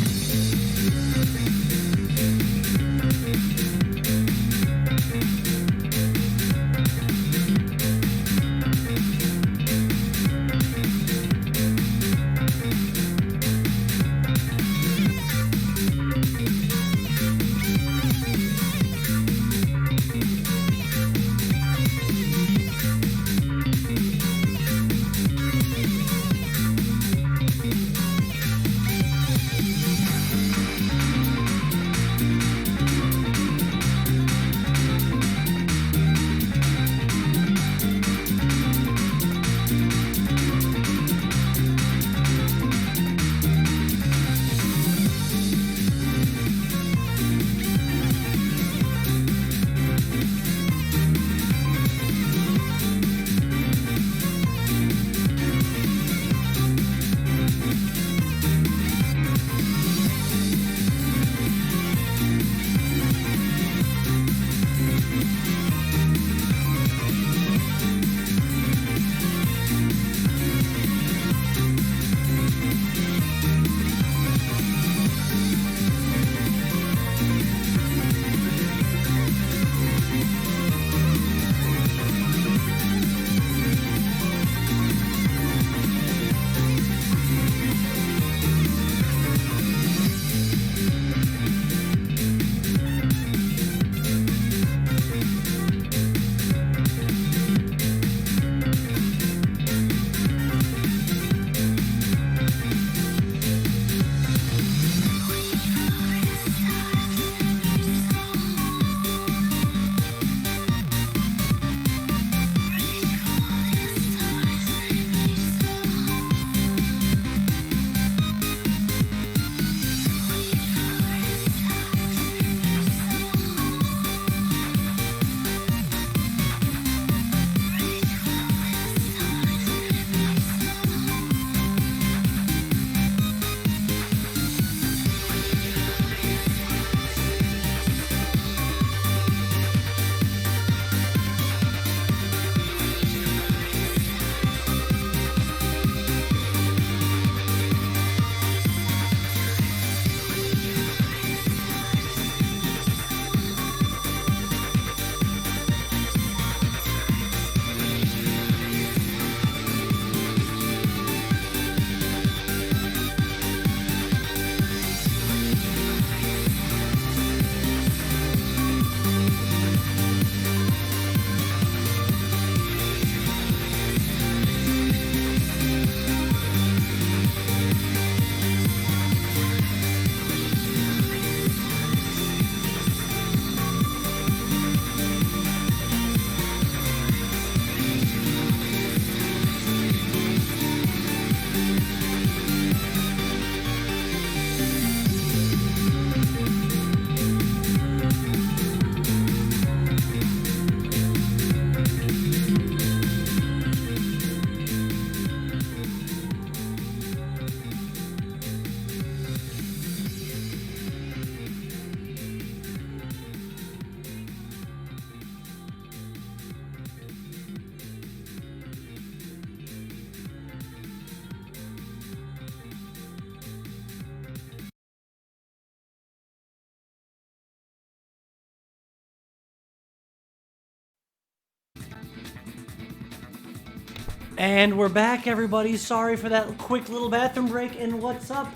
And we're back, everybody. Sorry for that quick little bathroom break. And what's up,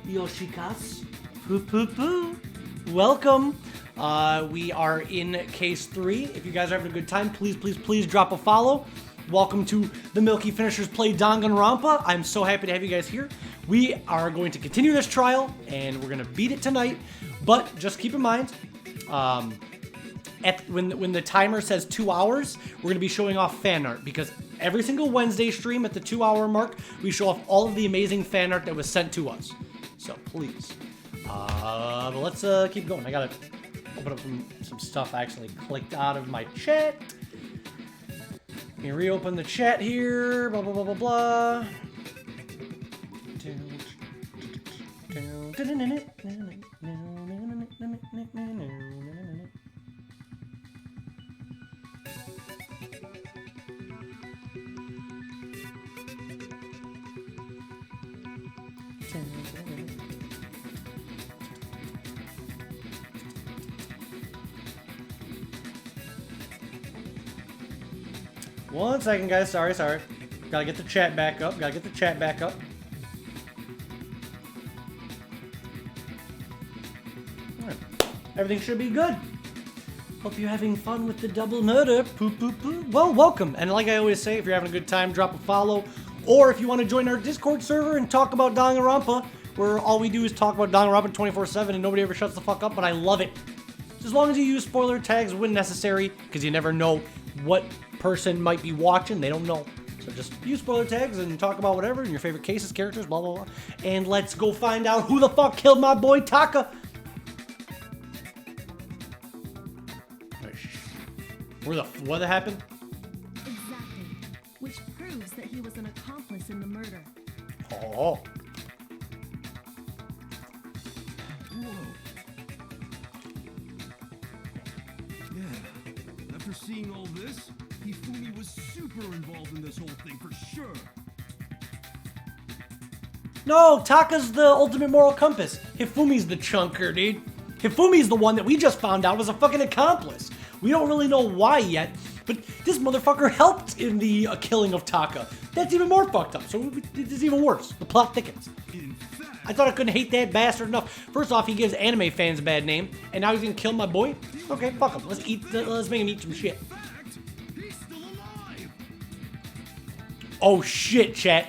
Yoshikas? Poo poo poo. Welcome. We are in case 3. If you guys are having a good time, please drop a follow. Welcome to the Milky Finishers Play Danganronpa. I'm so happy to have you guys here. We are going to continue this trial, and we're going to beat it tonight. But just keep in mind, when the timer says 2 hours, we're going to be showing off fan art, because every single Wednesday stream at the 2-hour mark, we show off all of the amazing fan art that was sent to us. So please. But let's keep going. I got to open up some stuff I actually clicked out of my chat. Let me reopen the chat here. Blah, blah, blah, blah, blah. One second, guys. Sorry. Gotta get the chat back up. Alright. Everything should be good. Hope you're having fun with the double murder. Poo poo poo. Well, welcome. And like I always say, if you're having a good time, drop a follow. Or if you want to join our Discord server and talk about Danganronpa, where all we do is talk about Danganronpa 24/7 and nobody ever shuts the fuck up, but I love it. As long as you use spoiler tags when necessary, because you never know what person might be watching. They don't know. So just use spoiler tags and talk about whatever and your favorite cases, characters, blah, blah, blah. And let's go find out who the fuck killed my boy Taka. What happened? Exactly. Which proves that he was an accomplice in the murder. Oh. Yeah. After seeing all this, Hifumi was super involved in this whole thing for sure. No, Taka's the ultimate moral compass. Hifumi's the chunker, dude. Hifumi's the one that we just found out was a fucking accomplice. We don't really know why yet, but this motherfucker helped in the killing of Taka. That's even more fucked up, so it's even worse. The plot thickens. I thought I couldn't hate that bastard enough. First off, he gives anime fans a bad name, and now he's gonna kill my boy? Okay, fuck him. Let's make him eat some shit. Oh shit, chat.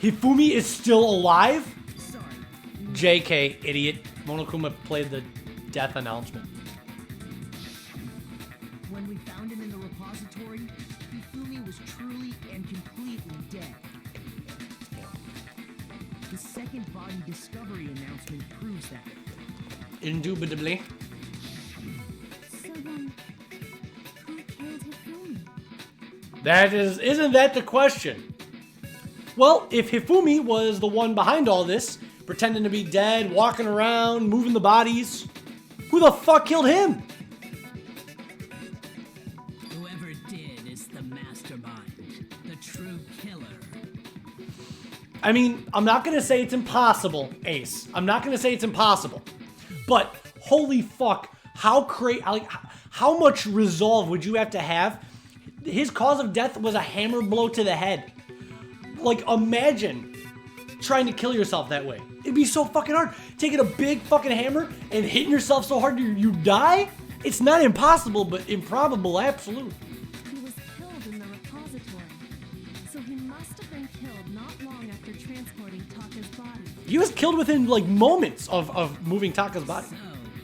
Hifumi is still alive? Sorry. JK, idiot. Monokuma played the death announcement. When we found him in the repository, Hifumi was truly and completely dead. The second body discovery announcement proves that. Indubitably. So then, who killed Hifumi? Isn't that the question? Well, if Hifumi was the one behind all this, pretending to be dead, walking around, moving the bodies, who the fuck killed him? Whoever did is the mastermind, the true killer. I mean, I'm not gonna say it's impossible, Ace. I'm not gonna say it's impossible. But holy fuck, how much resolve would you have to have? His cause of death was a hammer blow to the head. Like, imagine trying to kill yourself that way. It'd be so fucking hard. Taking a big fucking hammer and hitting yourself so hard you die? It's not impossible, but improbable, absolute. He was killed in the repository. So he must have been killed not long after transporting Taka's body. He was killed within, like, moments of moving Taka's body. So,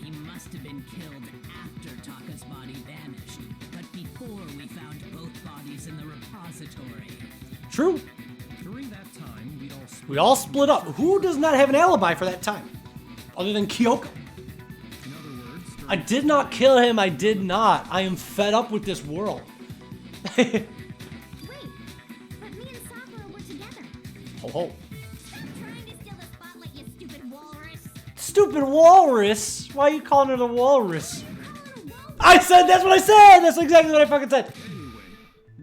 he must have been killed after Taka's body vanished, but before we found both bodies in the repository. True. During that time, We all split up. Who does not have an alibi for that time? Other than Kyoko. In other words, I did not kill him. I did not. I am fed up with this world. Wait, but me and Sakura were together. Ho ho. Trying to steal the spotlight, you stupid walrus. Stupid walrus. Why are you calling her the walrus? Call it a walrus. I said, that's what I said. That's exactly what I fucking said. Anyway,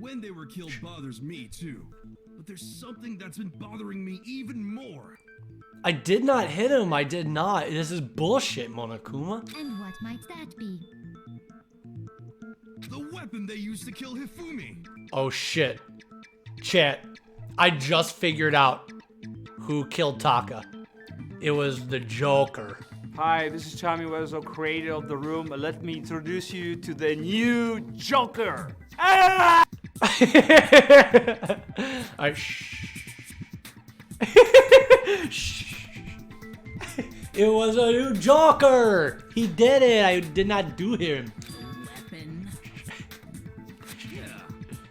when they were killed bothers me too. But there's something that's been bothering me even more. I did not hit him. I did not. This is bullshit, Monokuma. And what might that be? The weapon they used to kill Hifumi. Oh shit. Chat, I just figured out who killed Taka. It was the Joker. Hi, this is Tommy Wiseau, creator of the room. Let me introduce you to the new Joker. Ah! Shh. It was a new Joker. He did it. I did not do him. Weapon. Yeah,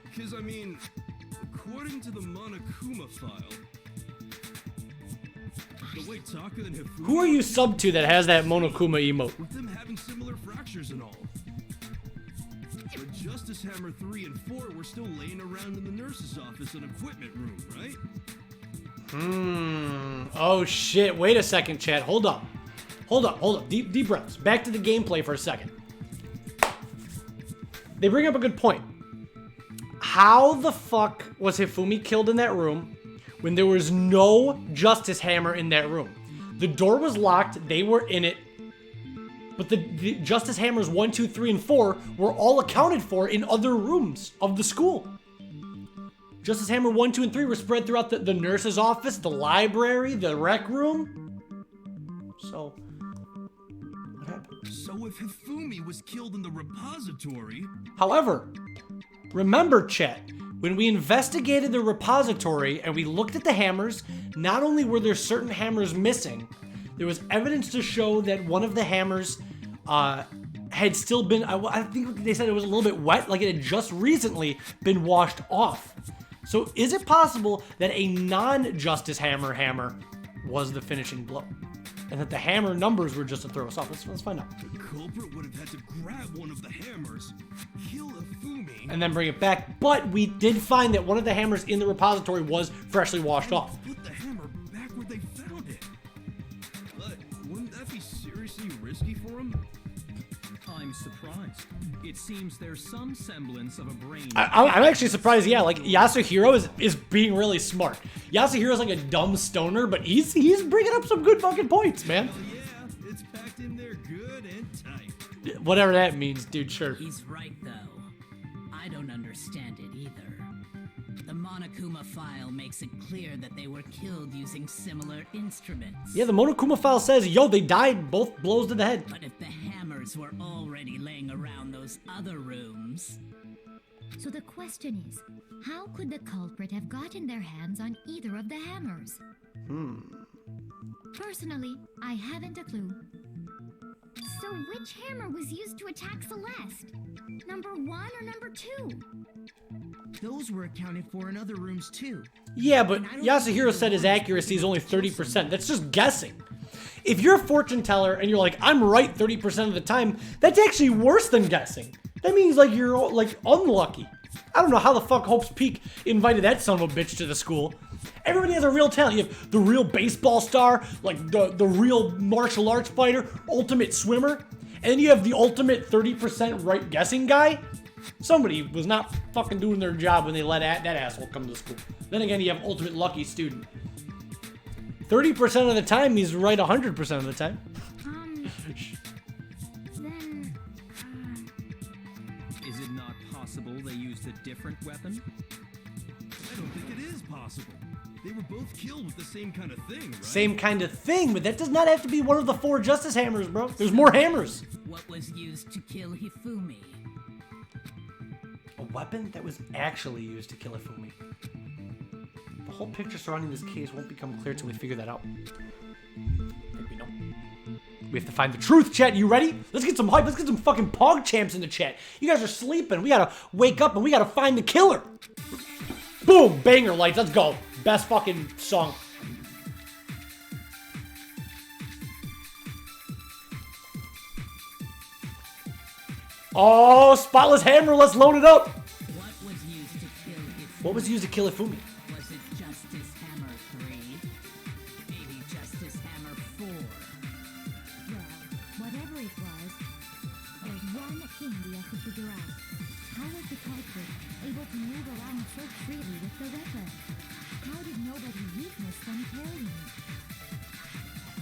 because I mean, according to the Monokuma file, the way Taka and Hifumi, Who are you sub to that has that Monokuma emote? with them having similar fractures and all. But Justice Hammer 3 and 4 were still laying around in the nurse's office and equipment room, right? Oh shit. Wait a second, chat. Hold up. Deep breaths. Back to the gameplay for a second. They bring up a good point. How the fuck was Hifumi killed in that room when there was no Justice Hammer in that room? The door was locked. They were in it. But the Justice Hammers 1, 2, 3, and 4 were all accounted for in other rooms of the school. Justice Hammer 1, 2, and 3 were spread throughout the nurse's office, the library, the rec room. So, what happened? So if Hifumi was killed in the repository... However, remember, chat, when we investigated the repository and we looked at the hammers, not only were there certain hammers missing, there was evidence to show that one of the hammers had still been, I think they said it was a little bit wet, like it had just recently been washed off. So is it possible that a non-Justice hammer was the finishing blow? And that the hammer numbers were just to throw us off? Let's find out. The culprit would have had to grab one of the hammers, kill Hifumi, And then bring it back. But we did find that one of the hammers in the repository was freshly washed off. put the hammer back where they found it. But wouldn't that be seriously risky for him? I'm surprised. It seems there's some semblance of a brain. I'm actually surprised, yeah, like Yasuhiro is being really smart. Yasuhiro's like a dumb stoner, but he's bringing up some good fucking points, man. Hell yeah, it's packed in there good and tight. Whatever that means, dude, sure. He's right, though. I don't understand it either. The Monokuma file makes it clear that they were killed using similar instruments. Yeah, the Monokuma file says, yo, they died both blows to the head. But if the hammers were already laying around those other rooms... So the question is, how could the culprit have gotten their hands on either of the hammers? Personally, I haven't a clue. So which hammer was used to attack Celeste? Number 1 or number 2? Those were accounted for in other rooms too. Yeah, but Yasuhiro said his accuracy is only 30%. That's just guessing. If you're a fortune teller and you're like, I'm right 30% of the time, that's actually worse than guessing. That means like you're like unlucky. I don't know how the fuck Hope's Peak invited that son of a bitch to the school. Everybody has a real talent. You have the real baseball star, like the real martial arts fighter, ultimate swimmer, and then you have the ultimate 30% right guessing guy. Somebody was not fucking doing their job when they let that asshole come to school. Then again, you have ultimate lucky student. 30% of the time, he's right 100% of the time. Then, Is it not possible they used a different weapon? I don't think it is possible. They were both killed with the same kind of thing, right? Same kind of thing, but that does not have to be one of the 4 Justice Hammers, bro. There's more hammers. What was used to kill Hifumi? A weapon that was actually used to kill Hifumi. The whole picture surrounding this case won't become clear till we figure that out. I think we know. We have to find the truth, chat. You ready? Let's get some hype. Let's get some fucking pog champs in the chat. You guys are sleeping. We gotta wake up and we gotta find the killer. Boom! Banger lights. Let's go. Best fucking song. Oh, Spotless Hammer. Let's load it up. What was used to kill Hifumi? What was used to kill Hifumi? Was it Justice Hammer 3? Maybe Justice Hammer 4? Well, whatever it was, there's one thing we have to figure out. How was the culprit able to move around so freely with the weapon? How did nobody witness them carrying it?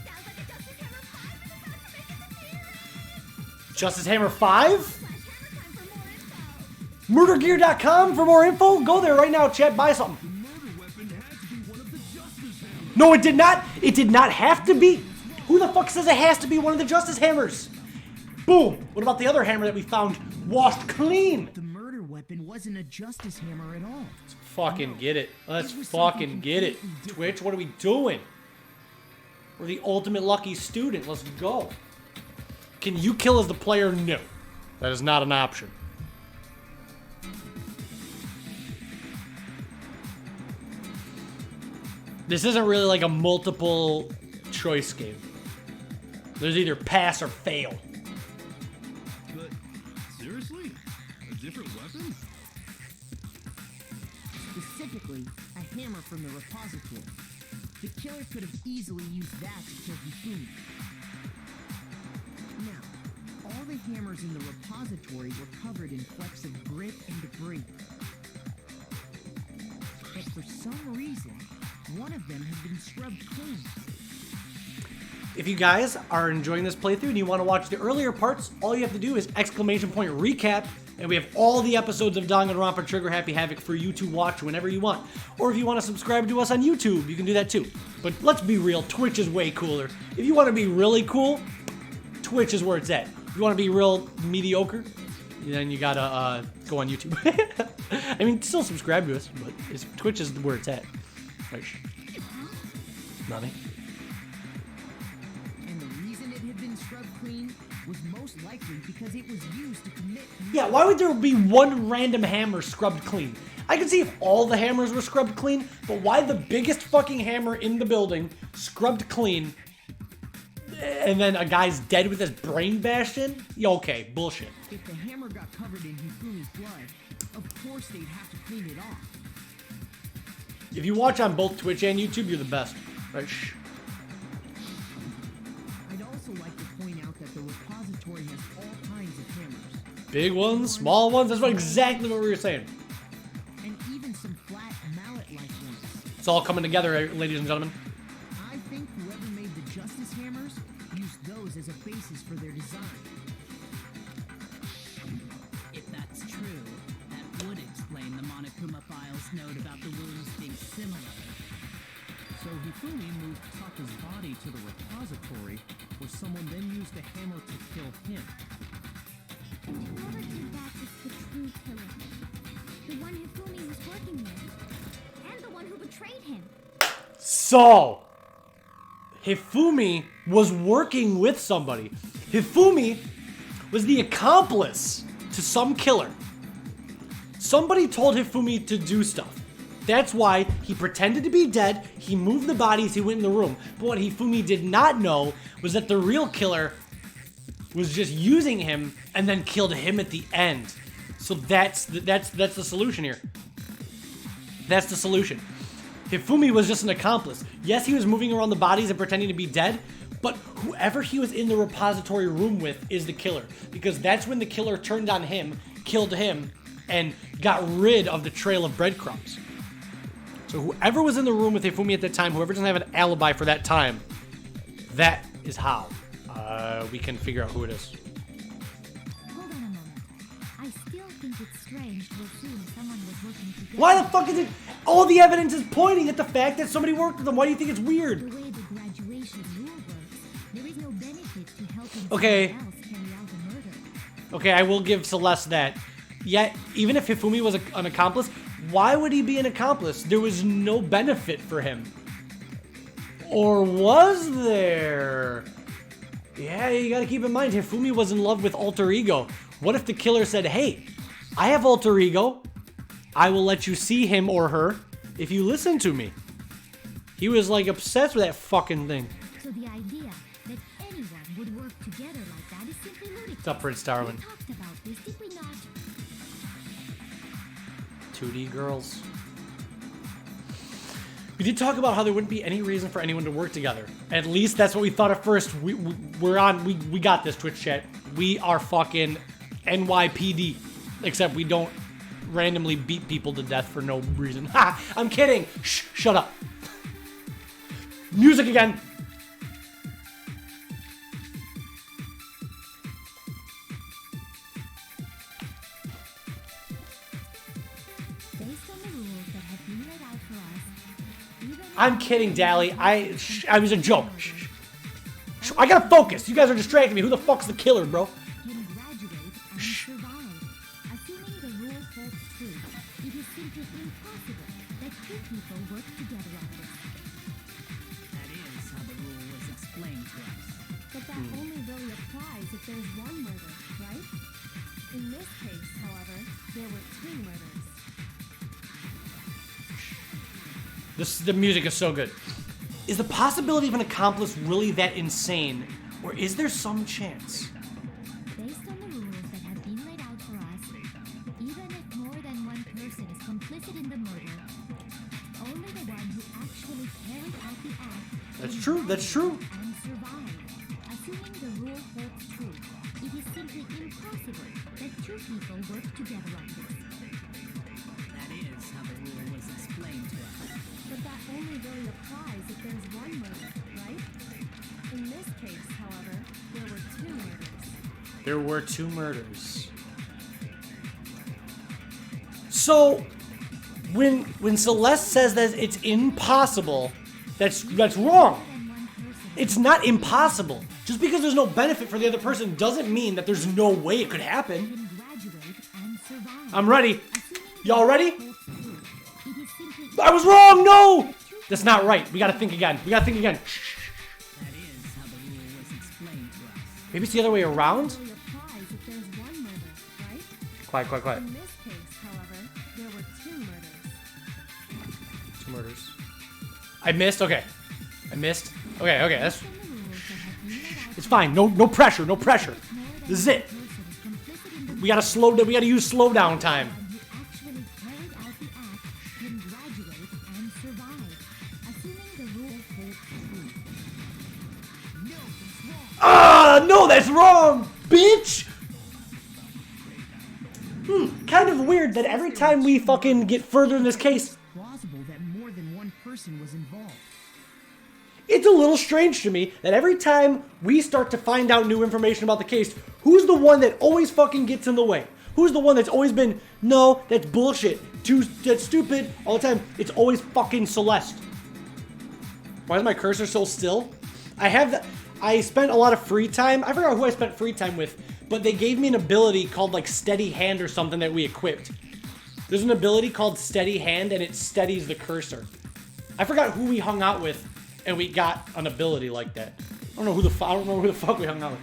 sounds like a Justice Hammer 5 is about to make its appearance! Justice Hammer 5? Flash Hammer time for more info! Murdergear.com for more info. Go there right now, chat. Buy something. The murder weapon had to be one of the Justice Hammers. No, it did not. It did not have to be. Who the fuck says it has to be one of the Justice Hammers? Boom. What about the other hammer that we found washed clean? The murder weapon wasn't a justice hammer at all. Let's fucking get it. Let's It was fucking something get it. completely different. Twitch, what are we doing? We're the ultimate lucky student. Let's go. Can you kill as the player? No. That is not an option. This isn't really like a multiple choice game. There's either pass or fail. But seriously? A different weapon? Specifically, a hammer from the repository. The killer could have easily used that to kill Hifumi. Now, all the hammers in the repository were covered in flecks of grit and debris. But for some reason, one of them had been scrubbed clean. If you guys are enjoying this playthrough and you want to watch the earlier parts, all you have to do is exclamation point recap, and we have all the episodes of Danganronpa Trigger Happy Havoc for you to watch whenever you want. Or if you want to subscribe to us on YouTube, you can do that too. But let's be real, Twitch is way cooler. If you want to be really cool, Twitch is where it's at. If you want to be real mediocre, then you gotta go on YouTube. I mean, still subscribe to us, but Twitch is where it's at. Right. Nothing. And the reason it had been scrubbed clean was most likely because it was used to commit. Yeah, why would there be one random hammer scrubbed clean? I can see if all the hammers were scrubbed clean, but why the biggest fucking hammer in the building scrubbed clean and then a guy's dead with his brain bashed in? Yeah, okay, bullshit. If the hammer got covered in Hifumi's blood, of course they'd have to clean it off. If you watch on both Twitch and YouTube, you're the best. Right? Shh. I'd also like to point out that the repository has all kinds of hammers. Big ones, small ones, that's exactly what we were saying. And even some flat mallet-like ones. It's all coming together, ladies and gentlemen. I think whoever made the Justice Hammers used those as a basis for their design. If that's true, that would explain the Monokuma Files note about the wounds being similar. So Hifumi moved Taka's body to the repository, where someone then used a hammer to kill him. Whoever did that is the true killer. The one Hifumi was working with. And the one who betrayed him. So, Hifumi was working with somebody. Hifumi was the accomplice to some killer. Somebody told Hifumi to do stuff. That's why he pretended to be dead, he moved the bodies, he went in the room. But what Hifumi did not know was that the real killer was just using him and then killed him at the end. So that's the solution here. That's the solution. Hifumi was just an accomplice. Yes, he was moving around the bodies and pretending to be dead, but whoever he was in the repository room with is the killer. Because that's when the killer turned on him, killed him, and got rid of the trail of breadcrumbs. So whoever was in the room with Hifumi at that time, whoever doesn't have an alibi for that time, that is how we can figure out who it is. Hold on a moment. I still think it's strange to assume someone was working together. Why the fuck is it? All the evidence is pointing at the fact that somebody worked with them. Why do you think it's weird? The way the graduation rule works, there is no benefit to helping Okay. someone else carry out a murder. Okay, I will give Celeste that. Yet, even if Hifumi was an accomplice, why would he be an accomplice? There was no benefit for him. Or was there? Yeah, you gotta keep in mind, Hifumi was in love with Alter Ego. What if the killer said, hey, I have Alter Ego. I will let you see him or her if you listen to me. He was like obsessed with that fucking thing. So the idea that anyone would work together like that is simply ludicrous. What's up, Prince Darwin? We talked about this, did we not? 2D girls. We did talk about how there wouldn't be any reason for anyone to work together. At least that's what we thought at first. We got this, Twitch chat. We are fucking NYPD. Except we don't randomly beat people to death for no reason. Ha! I'm kidding! Shh! Shut up. Music again! Based on the rules that have been laid out for us, even I'm kidding, Dally. I was a joke. I gotta focus. You guys are distracting me. Who the fuck's the killer, bro? can graduate and survive. Assuming the rule holds true, it is simply impossible that two people work together on this. That is how the rule was explained to us. But that only really applies if there's one murder, right? In this case, however, there were two murders. The music is so good. Is the possibility of an accomplice really that insane, or is there some chance? Based on the rules that have been laid out for us, even if more than one person is complicit in the murder, only the one who actually carried out the act That's can true, that's true. graduate and survive. Assuming the rule holds true, it is simply impossible that two people work together on this. That is how the rule was explained to us. But that only really applies if there's one murder, right? In this case, however, there were two murders. There were two murders. So, when Celeste says that it's impossible, that's wrong. It's not impossible. Just because there's no benefit for the other person doesn't mean that there's no way it could happen. Can graduate and survive. I'm ready. Assuming Y'all ready? the rule holds true, it is simply I was wrong, no! That's not right. We gotta think again. We gotta think again. That is how the rule was explained to us. Maybe it's the other way around? Only applies if there's one murder, right? Quiet, quiet, quiet. In this case, however, there were two murders. Two murders. I missed? Okay. I missed. Okay, okay. That's... on the rules that have been laid out It's fine. No pressure. No pressure. This is it. person is complicit in the We gotta slow down. We gotta use slow down time. one who actually carried out the act can graduate and survive. Assuming the rule holds true. Ah, no, that's wrong, bitch. Kind of weird that every time we fucking get further in this case, Plausible that more than one person was involved. it's a little strange to me that every time we start to find out new information about the case, who's the one that always fucking gets in the way? Who's the one that's always been, no, that's bullshit, that's stupid, all the time? It's always fucking Celeste. Why is my cursor so still? I spent a lot of free time. I forgot who I spent free time with, but they gave me an ability called like Steady Hand or something that we equipped. There's an ability called Steady Hand and it steadies the cursor. I forgot who we hung out with and we got an ability like that. I don't know who the fuck we hung out with.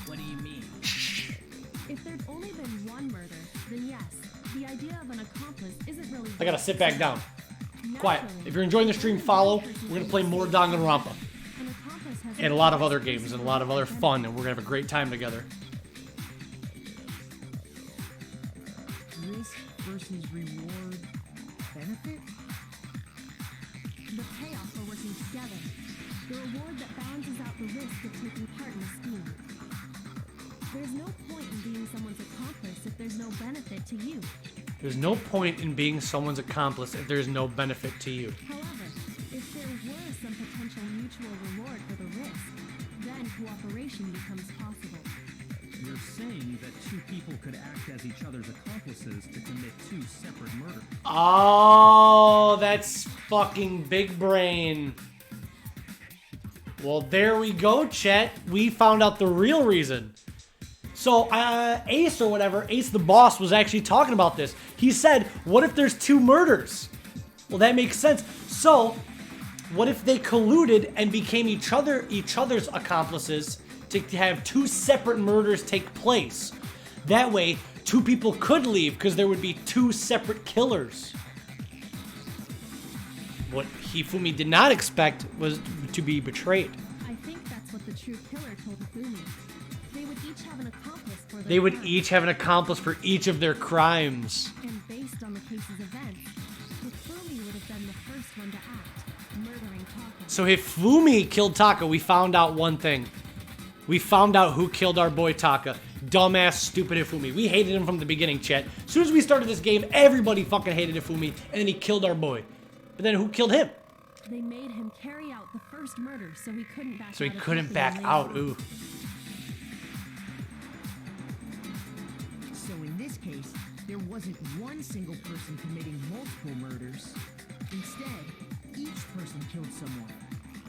What do you mean? If there'd only been one murder, then yes, the idea of an accomplice isn't really. I gotta sit back down. Quiet. Naturally, If you're enjoying the stream, follow. We're gonna play more Danganronpa an accomplice has and a lot of other games and a lot of other fun, and we're gonna have a great time together. Risk versus reward benefit? the payoff for working together. The reward that balances out the risk of taking part in a scheme. There's no point in being someone's accomplice if there's no benefit to you. There's no point in being someone's accomplice if there's no benefit to you. However, if there were some potential mutual reward for the risk, then cooperation becomes possible. You're saying that two people could act as each other's accomplices to commit two separate murders. Oh, that's fucking big brain. Well, there we go, Chet. We found out the real reason. So, Ace or whatever, Ace the boss, was actually talking about this. He said, what if there's two murders? Well, that makes sense. So, what if they colluded and became each other's accomplices to have two separate murders take place? That way, two people could leave because there would be two separate killers. What Hifumi did not expect was to be betrayed. I think that's what the true killer told Hifumi. They would each have an accomplice for their They would crime. each have an accomplice for each of their crimes. And based on the case's events, Hifumi would have been the first one to act, murdering Taka. So if Fumi killed Taka, we found out one thing. We found out who killed our boy Taka. Dumbass, stupid Hifumi. We hated him from the beginning, Chet. As soon as we started this game, everybody fucking hated Hifumi, and then he killed our boy. But then who killed him? They made him carry out the first murder so he couldn't back out. So he of couldn't helping back later out. on. Ooh. So in this case, there wasn't one single person committing multiple murders. Instead, each person killed someone,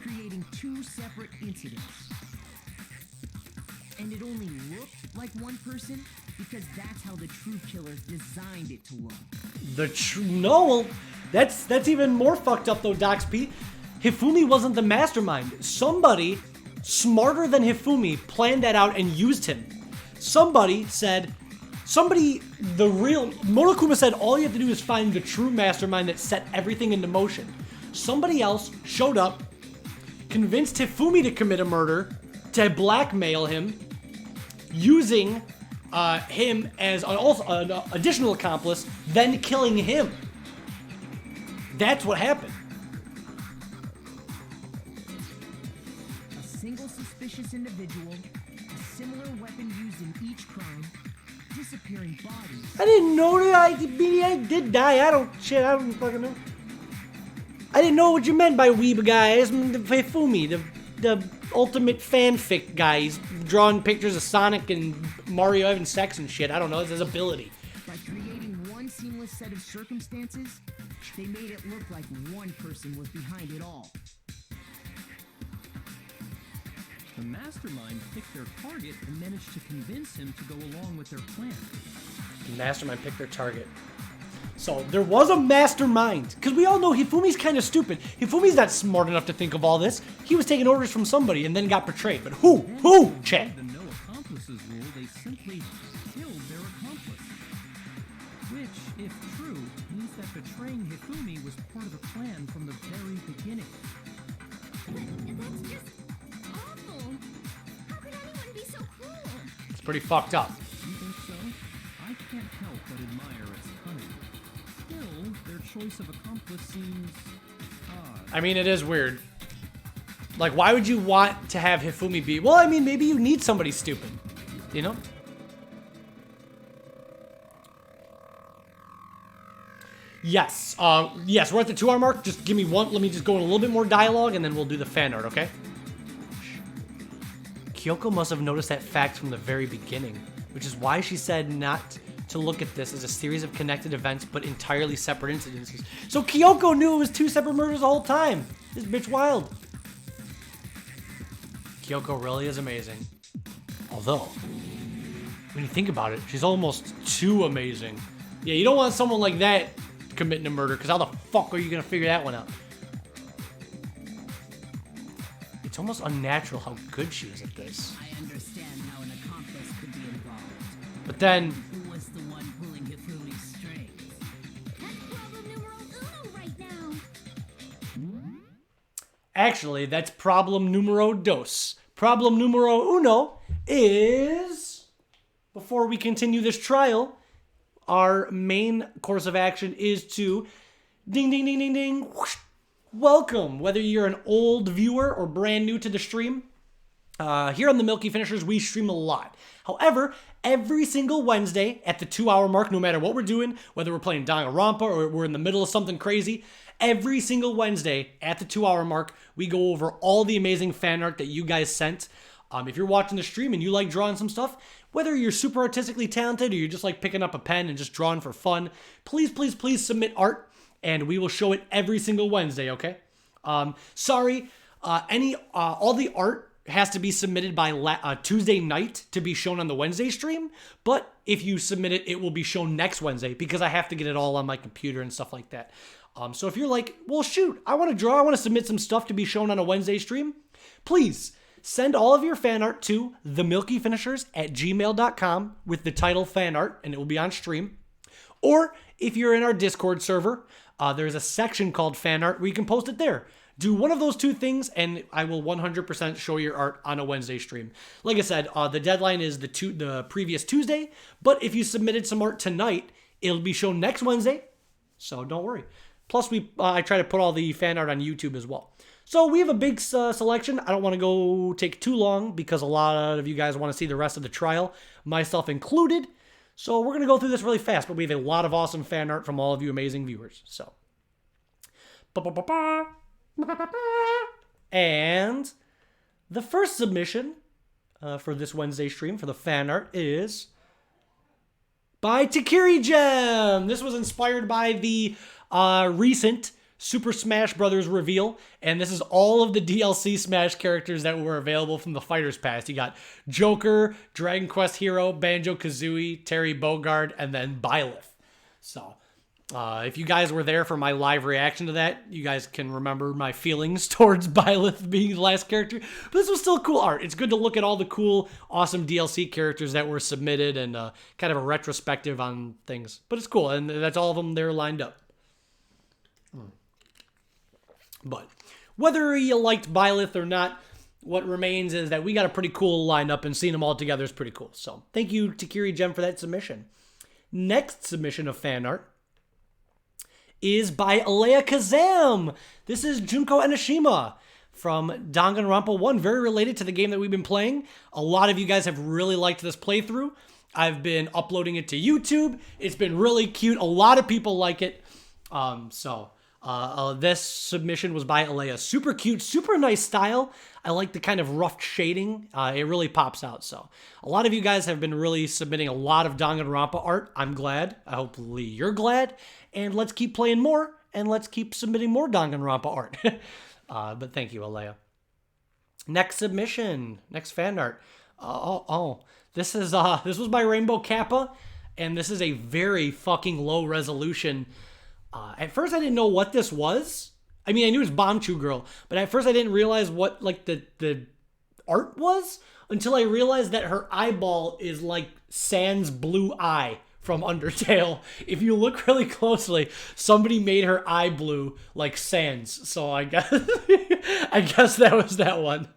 creating two separate incidents. And it only looked like one person because that's how the true killer designed it to look. No, well, that's even more fucked up though, Dox P. Hifumi wasn't the mastermind. Somebody smarter than Hifumi planned that out and used him. The real Monokuma said all you have to do is find the true mastermind that set everything into motion. Somebody else showed up, convinced Hifumi to commit a murder, to blackmail him, using him as an additional accomplice, then killing him. That's what happened. A single suspicious individual, a similar weapon used in each crime, disappearing bodies. I didn't know that. I did die. I don't fucking know. I didn't know what you meant by weeb guys. The Hifumi, the ultimate fanfic guys drawing pictures of Sonic and Mario having sex and shit. I don't know. It's his ability. By creating one seamless set of circumstances, they made it look like one person was behind it all. The mastermind picked their target and managed to convince him to go along with their plan. The mastermind picked their target. So there was a mastermind, because we all know Hifumi's kind of stupid. Hifumi's not smart enough to think of all this. He was taking orders from somebody and then got betrayed. But who? Chet? The no accomplices rule, they simply killed their accomplice. Which, if true, means that betraying Hifumi was part of the plan from the very beginning. That's just awful. How could anyone be so cruel? It's pretty fucked up. You think so? I can't help but admire its cunning. Still, their choice of accomplice seems odd. I mean, it is weird. Like, why would you want to have Hifumi be? Well, I mean, maybe you need somebody stupid. You know? Yes. Yes, we're at the 2-hour mark. Just give me one. Let me just go in a little bit more dialogue, and then we'll do the fan art, okay? Kyoko must have noticed that fact from the very beginning, which is why she said not to look at this as a series of connected events, but entirely separate incidences. So Kyoko knew it was 2 separate murders the whole time. This bitch wild. Kyoko really is amazing. Although, when you think about it, she's almost too amazing. Yeah, you don't want someone like that committing a murder, because how the fuck are you going to figure that one out? It's almost unnatural how good she is at this. I understand how an accomplice could be involved. But then, Who was the one pulling Hifumi's strings? That's problem numero uno right now. actually, that's problem numero dos. Problem numero uno is, before we continue this trial, our main course of action is to ding, ding, ding, ding, ding, whoosh, welcome, whether you're an old viewer or brand new to the stream. Here on the Milky Finishers, we stream a lot. However, every single Wednesday at the 2-hour mark, no matter what we're doing, whether we're playing Danganronpa or we're in the middle of something crazy, every single Wednesday at the 2-hour mark, we go over all the amazing fan art that you guys sent. If you're watching the stream and you like drawing some stuff, whether you're super artistically talented or you're just like picking up a pen and just drawing for fun, please, please, please submit art, and we will show it every single Wednesday, okay? Sorry, all the art has to be submitted by Tuesday night to be shown on the Wednesday stream, but if you submit it, it will be shown next Wednesday because I have to get it all on my computer and stuff like that. So if you're like, well, shoot, I want to draw, I want to submit some stuff to be shown on a Wednesday stream, please send all of your fan art to themilkyfinishers@gmail.com with the title fan art, and it will be on stream. Or if you're in our Discord server, there's a section called fan art where you can post it there. Do one of those two things, and I will 100% show your art on a Wednesday stream. Like I said, the deadline is the previous Tuesday, but if you submitted some art tonight, it'll be shown next Wednesday, so don't worry. Plus, I try to put all the fan art on YouTube as well. So we have a big selection. I don't want to go take too long because a lot of you guys want to see the rest of the trial, myself included. So we're going to go through this really fast, but we have a lot of awesome fan art from all of you amazing viewers. So, and the first submission for this Wednesday stream for the fan art is by Takiri Gem. This was inspired by the recent Super Smash Bros. Reveal, and this is all of the DLC Smash characters that were available from the Fighters Pass. You got Joker, Dragon Quest Hero, Banjo-Kazooie, Terry Bogard, and then Byleth. So, if you guys were there for my live reaction to that, you guys can remember my feelings towards Byleth being the last character. But this was still cool art. It's good to look at all the cool, awesome DLC characters that were submitted and kind of a retrospective on things. But it's cool, and that's all of them there lined up. But whether you liked Byleth or not, what remains is that we got a pretty cool lineup, and seeing them all together is pretty cool. So thank you, Takiri Gem, for that submission. Next submission of fan art is by Alea Kazam. This is Junko Enoshima from Danganronpa 1, very related to the game that we've been playing. A lot of you guys have really liked this playthrough. I've been uploading it to YouTube. It's been really cute. A lot of people like it. This submission was by Alea. Super cute, super nice style. I like the kind of rough shading. It really pops out. So a lot of you guys have been really submitting a lot of Danganronpa art. I'm glad. Hopefully you're glad. And let's keep playing more, and let's keep submitting more Danganronpa art. But thank you, Alea. Next submission, next fan art. This was by Rainbow Kappa, and this is a very fucking low resolution. At first, I didn't know what this was. I mean, I knew it was Bomb Chew Girl, but at first I didn't realize what like the art was until I realized that her eyeball is like Sans blue eye from Undertale. If you look really closely, somebody made her eye blue like Sans. So I guess I guess that was that one.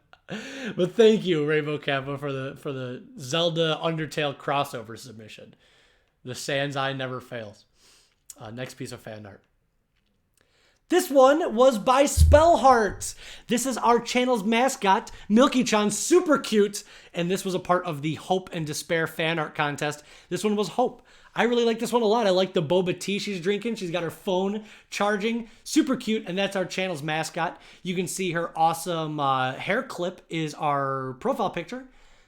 But thank you, Rainbow Kappa, for the Zelda Undertale crossover submission. The Sans eye never fails. Next piece of fan art. This one was by Spellheart. This is our channel's mascot, Milky-chan, super cute. And this was a part of the Hope and Despair fan art contest. This one was Hope. I really like this one a lot. I like the boba tea she's drinking. She's got her phone charging. Super cute. And that's our channel's mascot. You can see her awesome hair clip is our profile picture.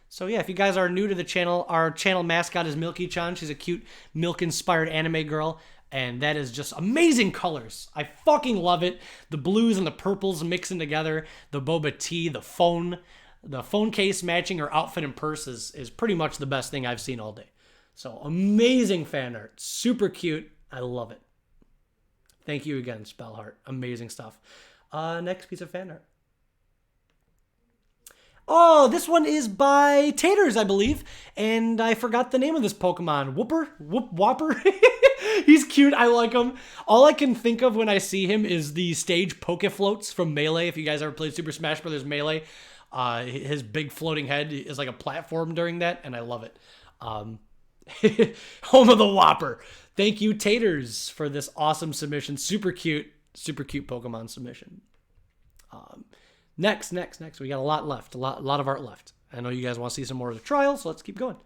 So yeah, if you guys are new to the channel, our channel mascot is Milky-chan. She's a cute milk-inspired anime girl. And that is just amazing colors. I fucking love it. The blues and the purples mixing together. The boba tea, the phone case matching her outfit and purse is pretty much the best thing I've seen all day. So amazing fan art. Super cute. I love it. Thank you again, Spellheart. Amazing stuff. Next piece of fan art. Oh, this one is by Taters, I believe. And I forgot the name of this Pokemon. Whopper? He's cute. I like him. All I can think of when I see him is the stage Pokefloats from Melee. If you guys ever played Super Smash Bros. Melee, his big floating head is like a platform during that, and I love it. Home of the Whopper. Thank you, Taters, for this awesome submission. Super cute Pokemon submission. Next. We got a lot left. A lot of art left. I know you guys want to see some more of the trial, so let's keep going.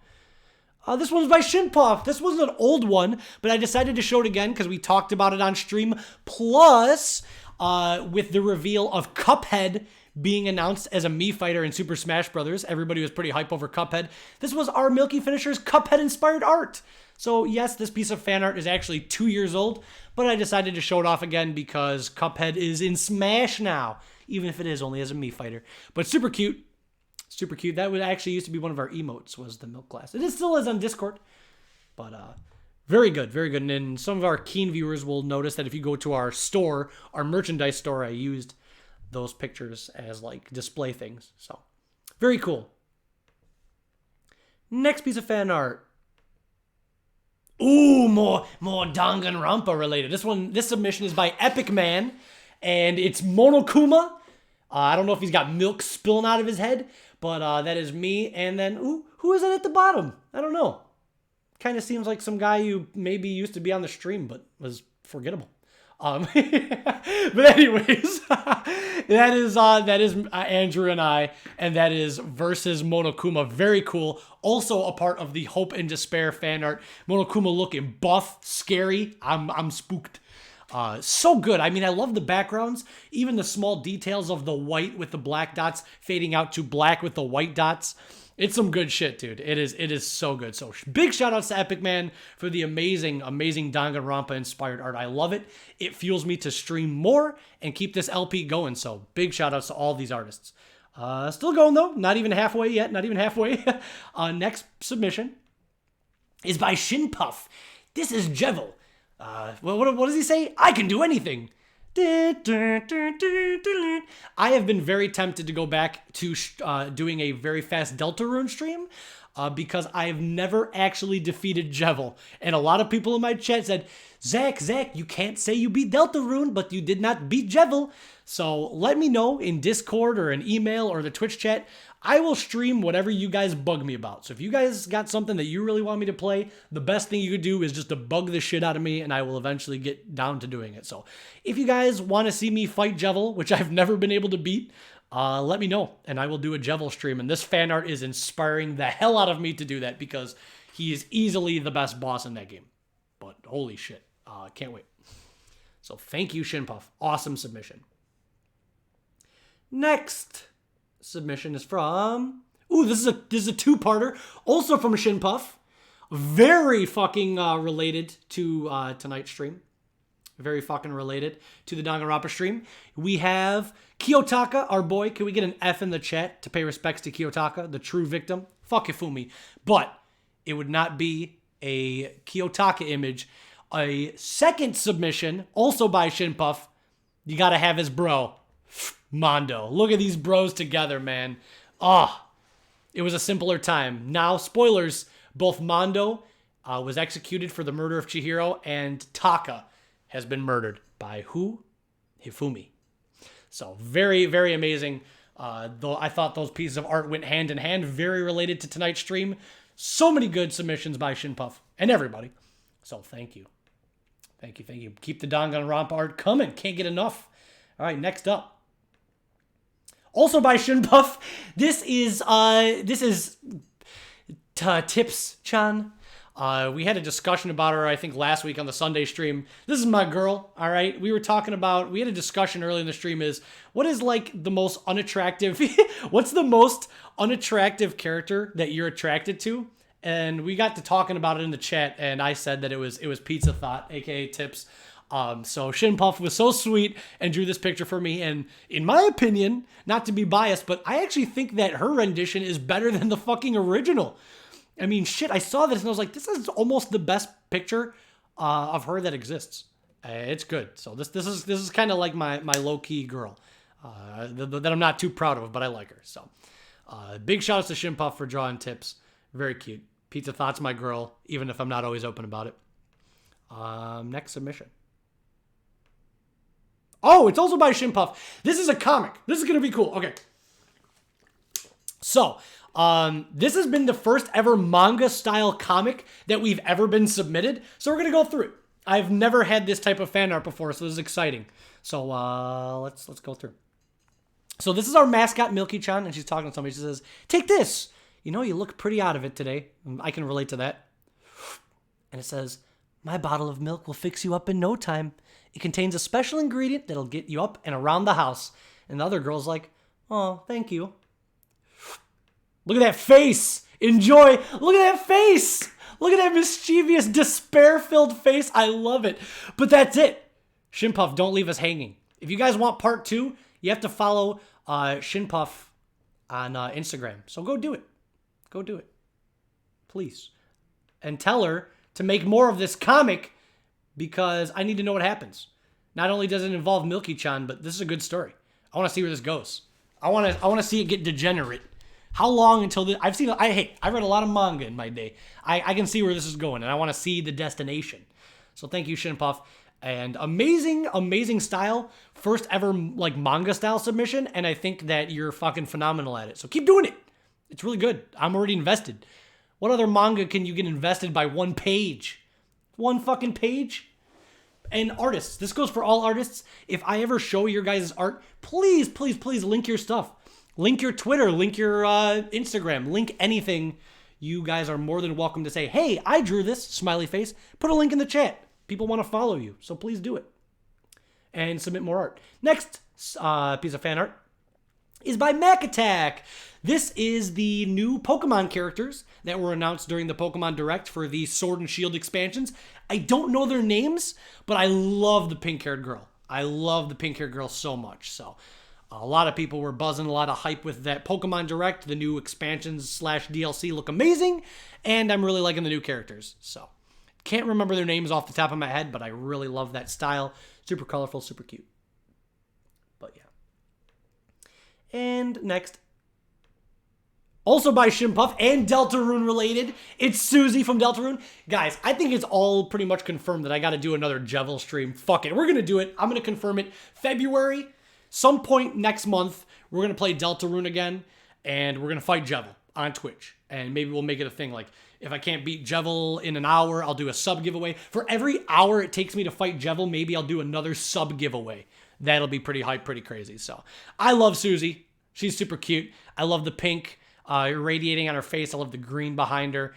This one's by Shinpuff. This was an old one, but I decided to show it again because we talked about it on stream. Plus, with the reveal of Cuphead being announced as a Mii fighter in Super Smash Bros., everybody was pretty hype over Cuphead. This was our Milky Finisher's Cuphead-inspired art. So yes, this piece of fan art is actually 2 years old, but I decided to show it off again because Cuphead is in Smash now, even if it is only as a Mii fighter. But super cute. Super cute. That would actually used to be one of our emotes, was the milk glass. It still is on Discord. But very good, very good. And then some of our keen viewers will notice that if you go to our store, our merchandise store, I used those pictures as like display things. So very cool. Next piece of fan art. Ooh, more Danganronpa related. This submission is by Epic Man, and it's Monokuma. I don't know if he's got milk spilling out of his head, but that is me. And then, who is it at the bottom? I don't know. Kind of seems like some guy who maybe used to be on the stream, but was forgettable. But anyways, that is Andrew and I, and that is versus Monokuma. Very cool. Also a part of the Hope and Despair fan art. Monokuma looking buff, scary. I'm spooked. So good. I mean, I love the backgrounds, even the small details of the white with the black dots fading out to black with the white dots. It's some good shit, dude. It is so good. So big shout outs to Epic Man for the amazing Danganronpa inspired art. I love it. It fuels me to stream more and keep this LP going. So big shout outs to all these artists. Still going though. Not even halfway yet. Not even halfway. Next submission is by Shinpuff. This is Jevil. What does he say? I can do anything. I have been very tempted to go back to doing a very fast Deltarune stream because I have never actually defeated Jevil. And a lot of people in my chat said, Zach, you can't say you beat Deltarune, but you did not beat Jevil. So let me know in Discord or an email or the Twitch chat. I will stream whatever you guys bug me about. So if you guys got something that you really want me to play, the best thing you could do is just to bug the shit out of me, and I will eventually get down to doing it. So if you guys want to see me fight Jevil, which I've never been able to beat, let me know, and I will do a Jevil stream. And this fan art is inspiring the hell out of me to do that because he is easily the best boss in that game. But holy shit, can't wait. So thank you, Shinpuff. Awesome submission. Next submission is from... Ooh, this is a two-parter. Also from Shinpuff. Very fucking related to tonight's stream. Very fucking related to the Danganronpa stream. We have Kiyotaka, our boy. Can we get an F in the chat to pay respects to Kiyotaka, the true victim? Fuck Hifumi. But it would not be a Kiyotaka image. A second submission, also by Shinpuff. You gotta have his bro, Mondo. Look at these bros together, man. It was a simpler time. Now, spoilers, both Mondo was executed for the murder of Chihiro, and Taka has been murdered by who? Hifumi. So very, very amazing. Though I thought those pieces of art went hand in hand, very related to tonight's stream. So many good submissions by Shinpuff and everybody. So thank you. Thank you. Keep the Danganronpa art coming. Can't get enough. All right, next up. Also by Shinpuff. This is Tips-chan. We had a discussion about her, I think, last week on the Sunday stream. This is my girl, all right? We had a discussion early in the stream what is, like, the most unattractive... what's the most unattractive character that you're attracted to? And we got to talking about it in the chat, and I said that it was Pizza Thought, a.k.a. Tips. So Shinpuff was so sweet and drew this picture for me, and in my opinion, not to be biased, but I actually think that her rendition is better than the fucking original. I mean, shit, I saw this and I was like, this is almost the best picture of her that exists. It's good. So this is kind of like my low-key girl that I'm not too proud of, but I like her. So big shout outs to Shinpuff for drawing Tips. Very cute. Pizza Thought's my girl, even if I'm not always open about it. Next submission. Oh, it's also by Shinpuff. This is a comic. This is going to be cool. Okay. So, this has been the first ever manga-style comic that we've ever been submitted. So we're going to go through it. I've never had this type of fan art before, so this is exciting. So, let's go through. So this is our mascot, Milky-chan, and she's talking to somebody. She says, "Take this. You know, you look pretty out of it today." I can relate to that. And it says, "My bottle of milk will fix you up in no time. It contains a special ingredient that'll get you up and around the house." And the other girl's like, "Oh, thank you." Look at that face. Enjoy. Look at that face. Look at that mischievous, despair-filled face. I love it. But that's it. Shinpuff, don't leave us hanging. If you guys want part 2, you have to follow Shinpuff on Instagram. So go do it. Go do it. Please. And tell her to make more of this comic because I need to know what happens. Not only does it involve Milky-chan, but this is a good story. I want to see where this goes. I want to see it get degenerate. How long until I read a lot of manga in my day. I can see where this is going, and I want to see the destination. So thank you, Shinpuff. And amazing style. First ever like manga style submission, and I think that you're fucking phenomenal at it. So keep doing it. It's really good. I'm already invested. What other manga can you get invested by one page? One fucking page? And artists. This goes for all artists. If I ever show your guys' art, please link your stuff. Link your Twitter, link your Instagram, link anything. You guys are more than welcome to say, "Hey, I drew this," smiley face. Put a link in the chat. People want to follow you, so please do it. And submit more art. Next piece of fan art is by Mac Attack. This is the new Pokemon characters that were announced during the Pokemon Direct for the Sword and Shield expansions. I don't know their names, but I love the pink-haired girl. I love the pink-haired girl so much. So a lot of people were buzzing, a lot of hype with that Pokemon Direct. The new expansions / DLC look amazing, and I'm really liking the new characters. So can't remember their names off the top of my head, but I really love that style. Super colorful, super cute. But yeah. And next, also by Shimpuff and Deltarune related, it's Susie from Deltarune. Guys, I think it's all pretty much confirmed that I got to do another Jevil stream. Fuck it. We're going to do it. I'm going to confirm it. February, some point next month, we're going to play Deltarune again, and we're going to fight Jevil on Twitch. And maybe we'll make it a thing. Like, if I can't beat Jevil in an hour, I'll do a sub giveaway. For every hour it takes me to fight Jevil, maybe I'll do another sub giveaway. That'll be pretty hype, pretty crazy. So, I love Susie. She's super cute. I love the pink radiating on her face. I love the green behind her.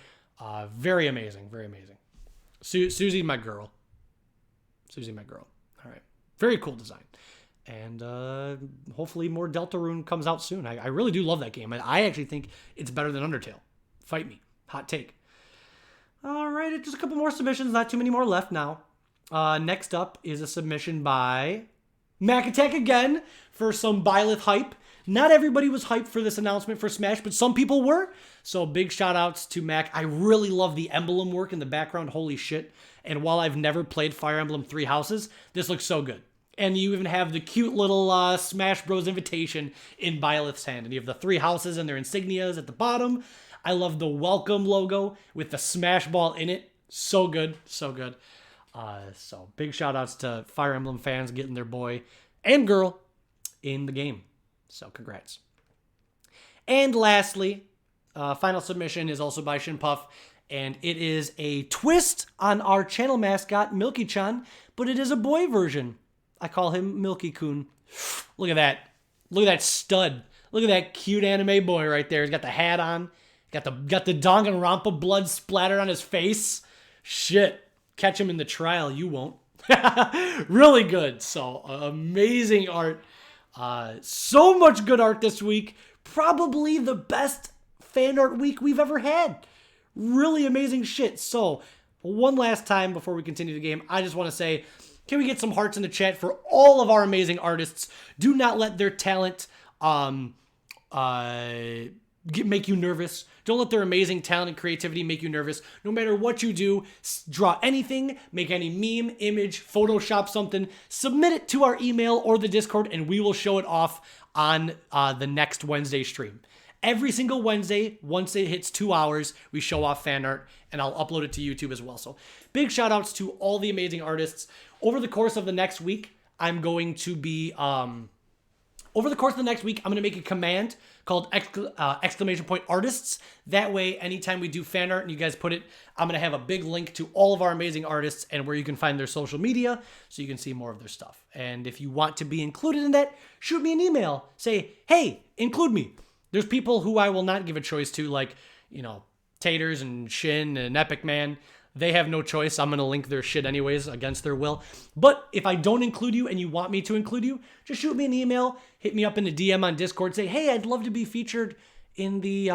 Very amazing. Very amazing. Susie, my girl. Susie, my girl. All right. Very cool design. And hopefully more Deltarune comes out soon. I really do love that game. I actually think it's better than Undertale. Fight me. Hot take. All right. Just a couple more submissions. Not too many more left now. Next up is a submission by Mac Attack again for some Byleth hype. Not everybody was hyped for this announcement for Smash, but some people were. So big shout outs to Mac. I really love the emblem work in the background. Holy shit. And while I've never played Fire Emblem Three Houses, this looks so good. And you even have the cute little Smash Bros. Invitation in Byleth's hand. And you have the three houses and their insignias at the bottom. I love the welcome logo with the Smash Ball in it. So good. So good. So big shout outs to Fire Emblem fans getting their boy and girl in the game. So congrats. And lastly, final submission is also by Shimpuff, and it is a twist on our channel mascot, Milky-chan, but it is a boy version. I call him Milky-kun. Look at that. Look at that stud. Look at that cute anime boy right there. He's got the hat on. Got the Danganronpa blood splattered on his face. Shit. Catch him in the trial. You won't. Really good. So, amazing art. So much good art this week. Probably the best fan art week we've ever had. Really amazing shit. So, one last time before we continue the game, I just want to say, can we get some hearts in the chat for all of our amazing artists? Do not let their talent make you nervous. Don't let their amazing talent and creativity make you nervous. No matter what you do, draw anything, make any meme, image, Photoshop something, submit it to our email or the Discord, and we will show it off on the next Wednesday stream. Every single Wednesday, once it hits 2 hours, we show off fan art, and I'll upload it to YouTube as well. So big shout outs to all the amazing artists. Over the course of the next week, I'm going to be... Over the course of the next week, I'm going to make a command called exclamation point artists. That way, anytime we do fan art and you guys put it, I'm going to have a big link to all of our amazing artists and where you can find their social media so you can see more of their stuff. And if you want to be included in that, shoot me an email. Say, hey, include me. There's people who I will not give a choice to, like, you know, Taters and Shin and Epic Man. They have no choice. I'm going to link their shit anyways against their will. But if I don't include you and you want me to include you, just shoot me an email, hit me up in a DM on Discord, say, hey, I'd love to be featured in the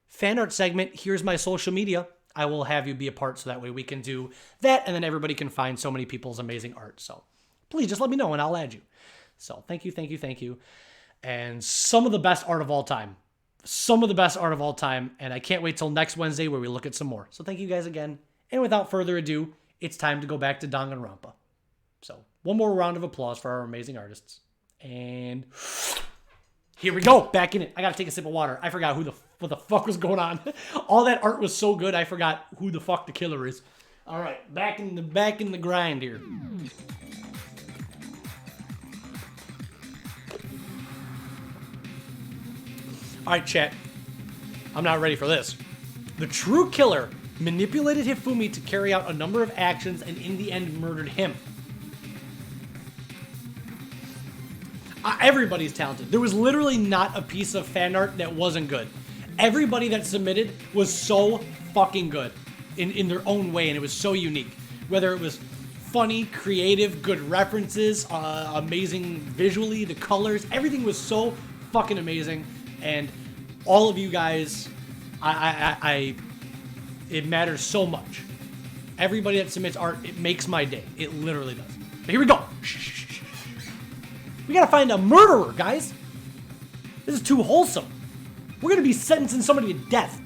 fan art segment. Here's my social media. I will have you be a part so that way we can do that and then everybody can find so many people's amazing art. So please just let me know and I'll add you. So thank you, thank you, thank you. And some of the best art of all time. Some of the best art of all time. And I can't wait till next Wednesday where we look at some more. So thank you guys again. And without further ado, it's time to go back to Danganronpa. So, one more round of applause for our amazing artists. And here we go, back in it. I gotta take a sip of water. I forgot what the fuck was going on. All that art was so good, I forgot who the fuck the killer is. All right, back in the grind here. All right, chat. I'm not ready for this. The true killer manipulated Hifumi to carry out a number of actions and in the end murdered him. Everybody's talented. There was literally not a piece of fan art that wasn't good. Everybody that submitted was so fucking good in their own way, and it was so unique. Whether it was funny, creative, good references, amazing visually, the colors, everything was so fucking amazing. And all of you guys, it matters so much. Everybody that submits art, it makes my day. It literally does. But here we go. We gotta find a murderer, guys. This is too wholesome. We're gonna be sentencing somebody to death.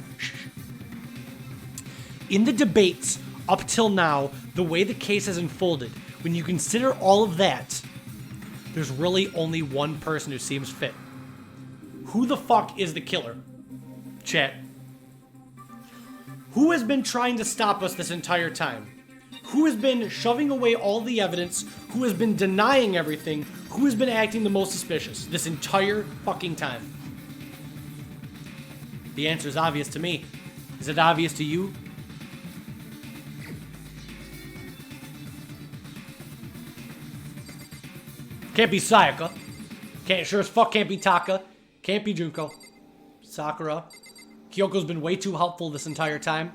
In the debates up till now, the way the case has unfolded, when you consider all of that, there's really only one person who seems fit. Who the fuck is the killer? Chat. Who has been trying to stop us this entire time? Who has been shoving away all the evidence? Who has been denying everything? Who has been acting the most suspicious this entire fucking time? The answer is obvious to me. Is it obvious to you? Can't be Sayaka. Sure as fuck can't be Taka. Can't be Junko. Sakura. Kyoko's been way too helpful this entire time.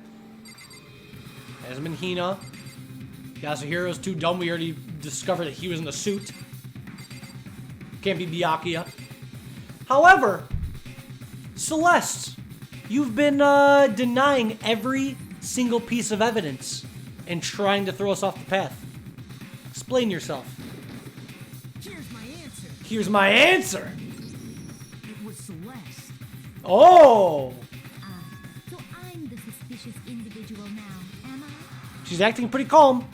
Hasn't been Hina. Yasuhiro's too dumb. We already discovered that he was in the suit. Can't be Byakuya. However, Celeste, you've been denying every single piece of evidence and trying to throw us off the path. Explain yourself. Here's my answer. Here's my answer. It was Celeste. Oh! So I'm the suspicious individual now, am I? She's acting pretty calm.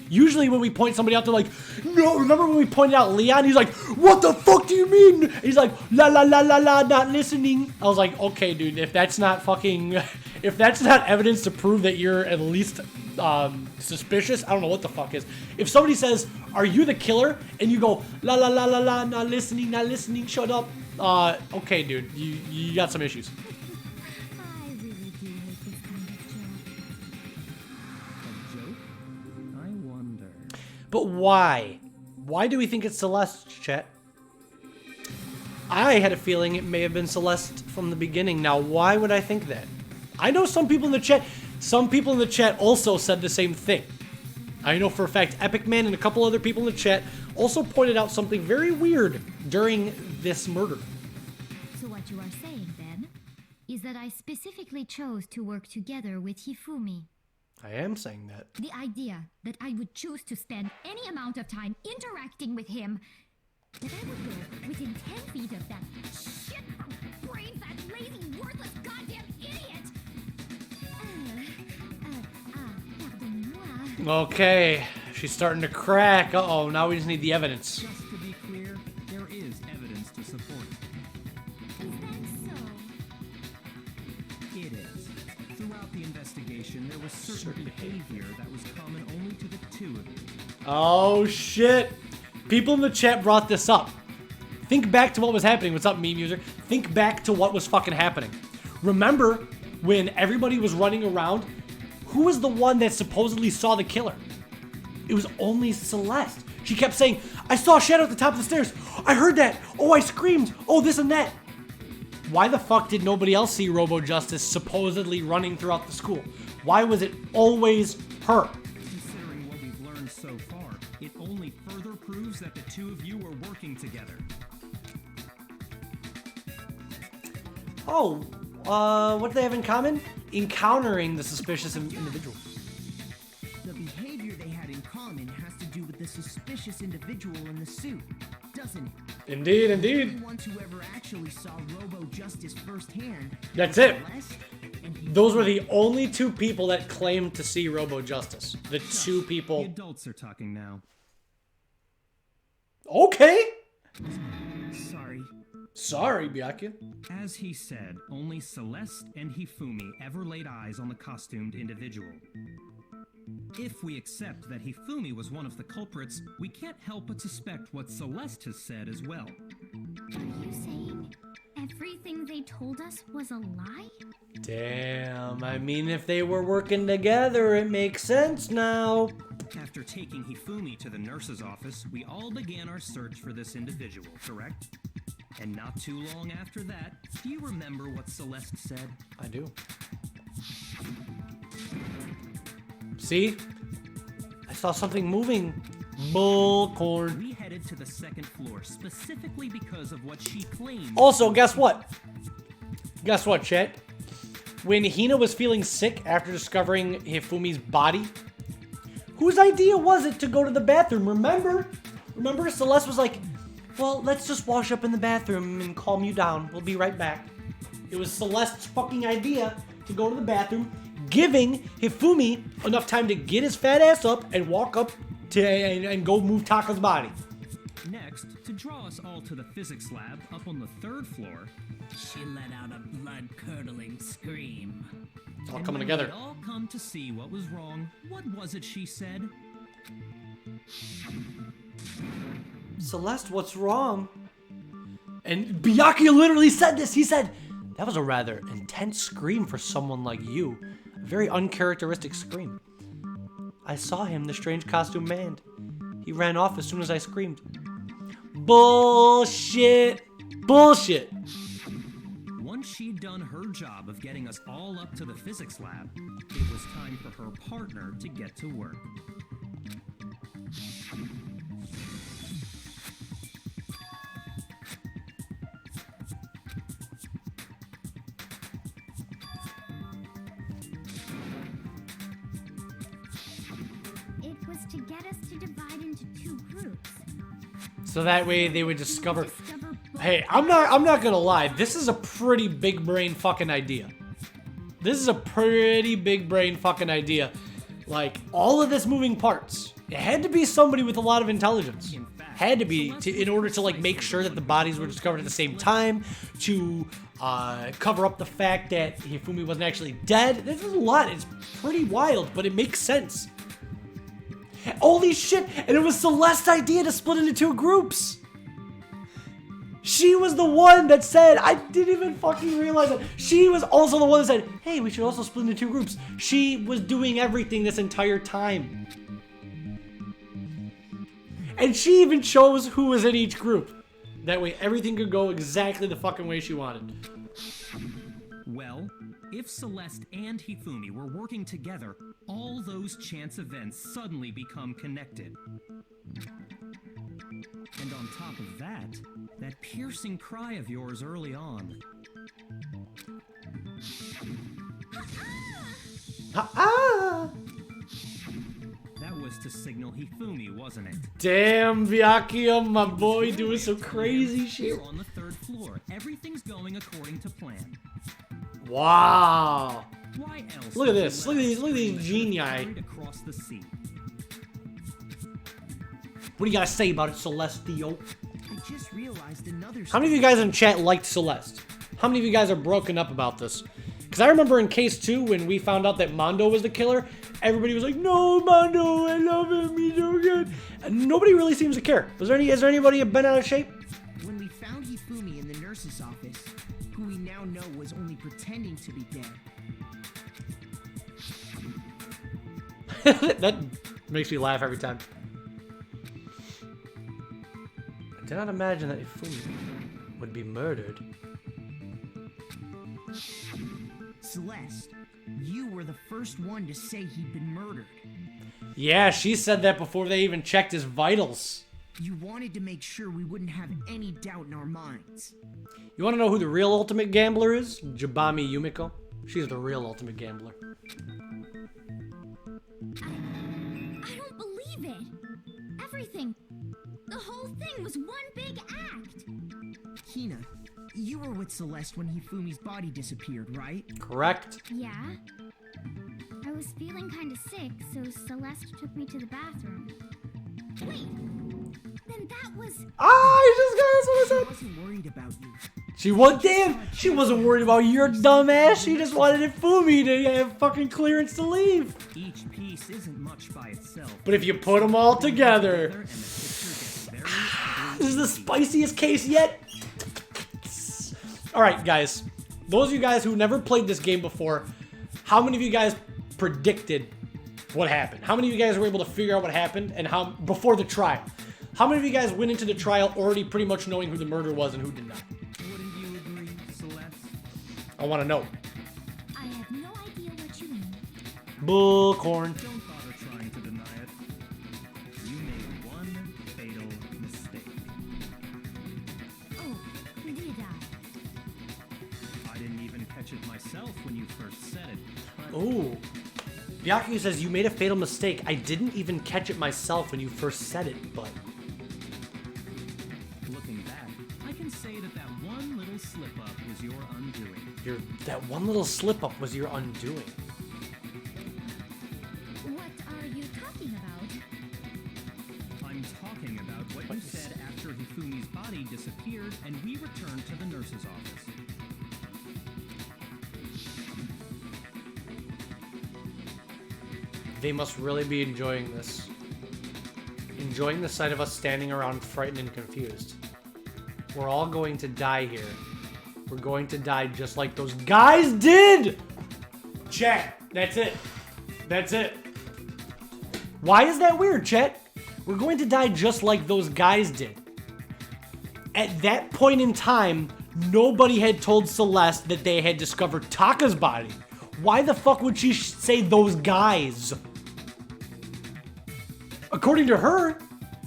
Usually when we point somebody out, they're like, no, remember when we pointed out Leon? He's like, what the fuck do you mean? He's like, la la la la la, not listening. I was like, okay, dude, if that's not fucking, if that's not evidence to prove that you're at least suspicious, I don't know what the fuck is. If somebody says, are you the killer? And you go, la la la la la, not listening, shut up. Okay, dude, you got some issues. I really do hate this kind of job. A joke? I wonder. But why? Why do we think it's Celeste, chat? I had a feeling it may have been Celeste from the beginning. Now, why would I think that? I know some people in the chat. Some people in the chat also said the same thing. I know for a fact Epic Man and a couple other people in the chat also pointed out something very weird during this murder. So what you are saying, then, is that I specifically chose to work together with Hifumi. I am saying that. The idea that I would choose to spend any amount of time interacting with him, that I would go within 10 feet of that shit brains, that lazy, worthless, goddamn idiot! Pardonnez-moi. Okay, she's starting to crack. Uh-oh, now we just need the evidence. Just to be clear, there is evidence to support it. Is that so? It is. Throughout the investigation, there was certain behavior that was common only to the two of you. Oh, shit. People in the chat brought this up. Think back to what was happening. What's up, meme user? Think back to what was fucking happening. Remember when everybody was running around? Who was the one that supposedly saw the killer? It was only Celeste. She kept saying, I saw a shadow at the top of the stairs. I heard that. Oh, I screamed. Oh, this and that. Why the fuck did nobody else see Robo Justice supposedly running throughout the school? Why was it always her? Considering what we've learned so far, it only further proves that the two of you were working together. Oh, what do they have in common? Encountering the suspicious individual. The behavior they had in common has to do with the suspicious individual in the suit, doesn't it? Indeed, The indeed. only ones who ever actually saw Robo Justice firsthand. That's was it. Celeste and he- Those were the only two people that claimed to see Robo Justice. The two The people. adults are talking now. Okay. Sorry. Sorry, Byakuya. As he said, only Celeste and Hifumi ever laid eyes on the costumed individual. If we accept that Hifumi was one of the culprits, we can't help but suspect what Celeste has said as well. Are you saying everything they told us was a lie? Damn, I mean, if they were working together, it makes sense now. After taking Hifumi to the nurse's office, we all began our search for this individual, correct? And not too long after that, do you remember what Celeste said? I do. See? I saw something moving. Bullcorn. We headed headed to the second floor specifically because of what she claimed. Also, guess what? Guess what, chat? When Hina was feeling sick after discovering Hifumi's body, whose idea was it to go to the bathroom? Remember, Celeste was like, well, let's just wash up in the bathroom and calm you down. We'll be right back. It was Celeste's fucking idea to go to the bathroom, giving Hifumi enough time to get his fat ass up and walk up to and go move Taka's body. Next, to draw us all to the physics lab up on the 3rd floor, She let out a blood-curdling scream. It's all and coming when together. we'd all come to see what was wrong, what was it she said? Celeste, what's wrong? And Byakuya literally said this. He said, that was a rather intense scream for someone like you. A very uncharacteristic scream. I saw him, the strange costume man. He ran off as soon as I screamed. Bullshit. Bullshit. Once she'd done her job of getting us all up to the physics lab, it was time for her partner to get to work. It was to get us to divide into 2 groups. So that way they would discover. Hey, I'm not gonna lie. This is a pretty big brain fucking idea. This is a pretty big brain fucking idea. Like, all of this moving parts. It had to be somebody with a lot of intelligence. Had to be in order to like make sure that the bodies were discovered at the same time, to cover up the fact that Hifumi wasn't actually dead. This is a lot. It's pretty wild, but it makes sense. Holy shit! And it was Celeste's idea to split into 2 groups. She was the one that said, I didn't even fucking realize it. She was also the one that said, hey, we should also split into 2 groups. She was doing everything this entire time. And she even chose who was in each group. That way everything could go exactly the fucking way she wanted. Well, if Celeste and Hifumi were working together, all those chance events suddenly become connected. And on top of that, that piercing cry of yours early on. Ah! That was to signal Hifumi, wasn't it? Damn, Byakuya, my boy, doing some crazy shit. We're on the 3rd floor. Everything's going according to plan. Wow. Why else? Look at would you this. let Look at us these. Look at these carried genii. across the sea? What do you gotta say about it, Celestio? I just realized another. How many of you guys in chat liked Celeste? How many of you guys are broken up about this? Because I remember in case 2, when we found out that Mondo was the killer, everybody was like, no, Mondo, I love him, he's so good. And nobody really seems to care. Is there anybody been out of shape? When we found Hifumi in the nurse's office, who we now know was only pretending to be dead. That makes me laugh every time. I did not imagine that Ifumi would be murdered. Celeste, you were the first one to say he'd been murdered. Yeah, she said that before they even checked his vitals. You wanted to make sure we wouldn't have any doubt in our minds. You want to know who the real ultimate gambler is? Jabami Yumiko. She's the real ultimate gambler. I don't believe it. Everything, the whole thing was one big act. Hina, you were with Celeste when Hifumi's body disappeared, right? Correct. Yeah. I was feeling kind of sick, so Celeste took me to the bathroom. Wait, then that was... I just got that's what I She said. wasn't worried about you. She wasn't worried about your dumb ass. She just wanted Ifumi to have fucking clearance to leave. Each piece isn't much by itself. But if you put them all together, And the picture gets very ugly. this is the spiciest case yet. All right, guys. Those of you guys who never played this game before, how many of you guys predicted what happened? How many of you guys were able to figure out what happened and how before the trial? How many of you guys went into the trial already pretty much knowing who the murderer was and who did not? Wouldn't you agree, Celeste? I want to know. I have no idea what you mean. Bullcorn. Don't bother trying to deny it. You made one fatal mistake. Ooh. Byakuya says, you made a fatal mistake. I didn't even catch it myself when you first said it, but... Looking back, I can say that that one little slip-up was your undoing. That one little slip-up was your undoing. What are you talking about? I'm talking about what you said after Hifumi's body disappeared and we returned to the nurse's office. They must really be enjoying this. Enjoying the sight of us standing around frightened and confused. We're all going to die here. We're going to die just like those guys did! Chat, that's it. That's it. Why is that weird, chat? We're going to die just like those guys did. At that point in time, nobody had told Celeste that they had discovered Taka's body. Why the fuck would she say those guys? According to her,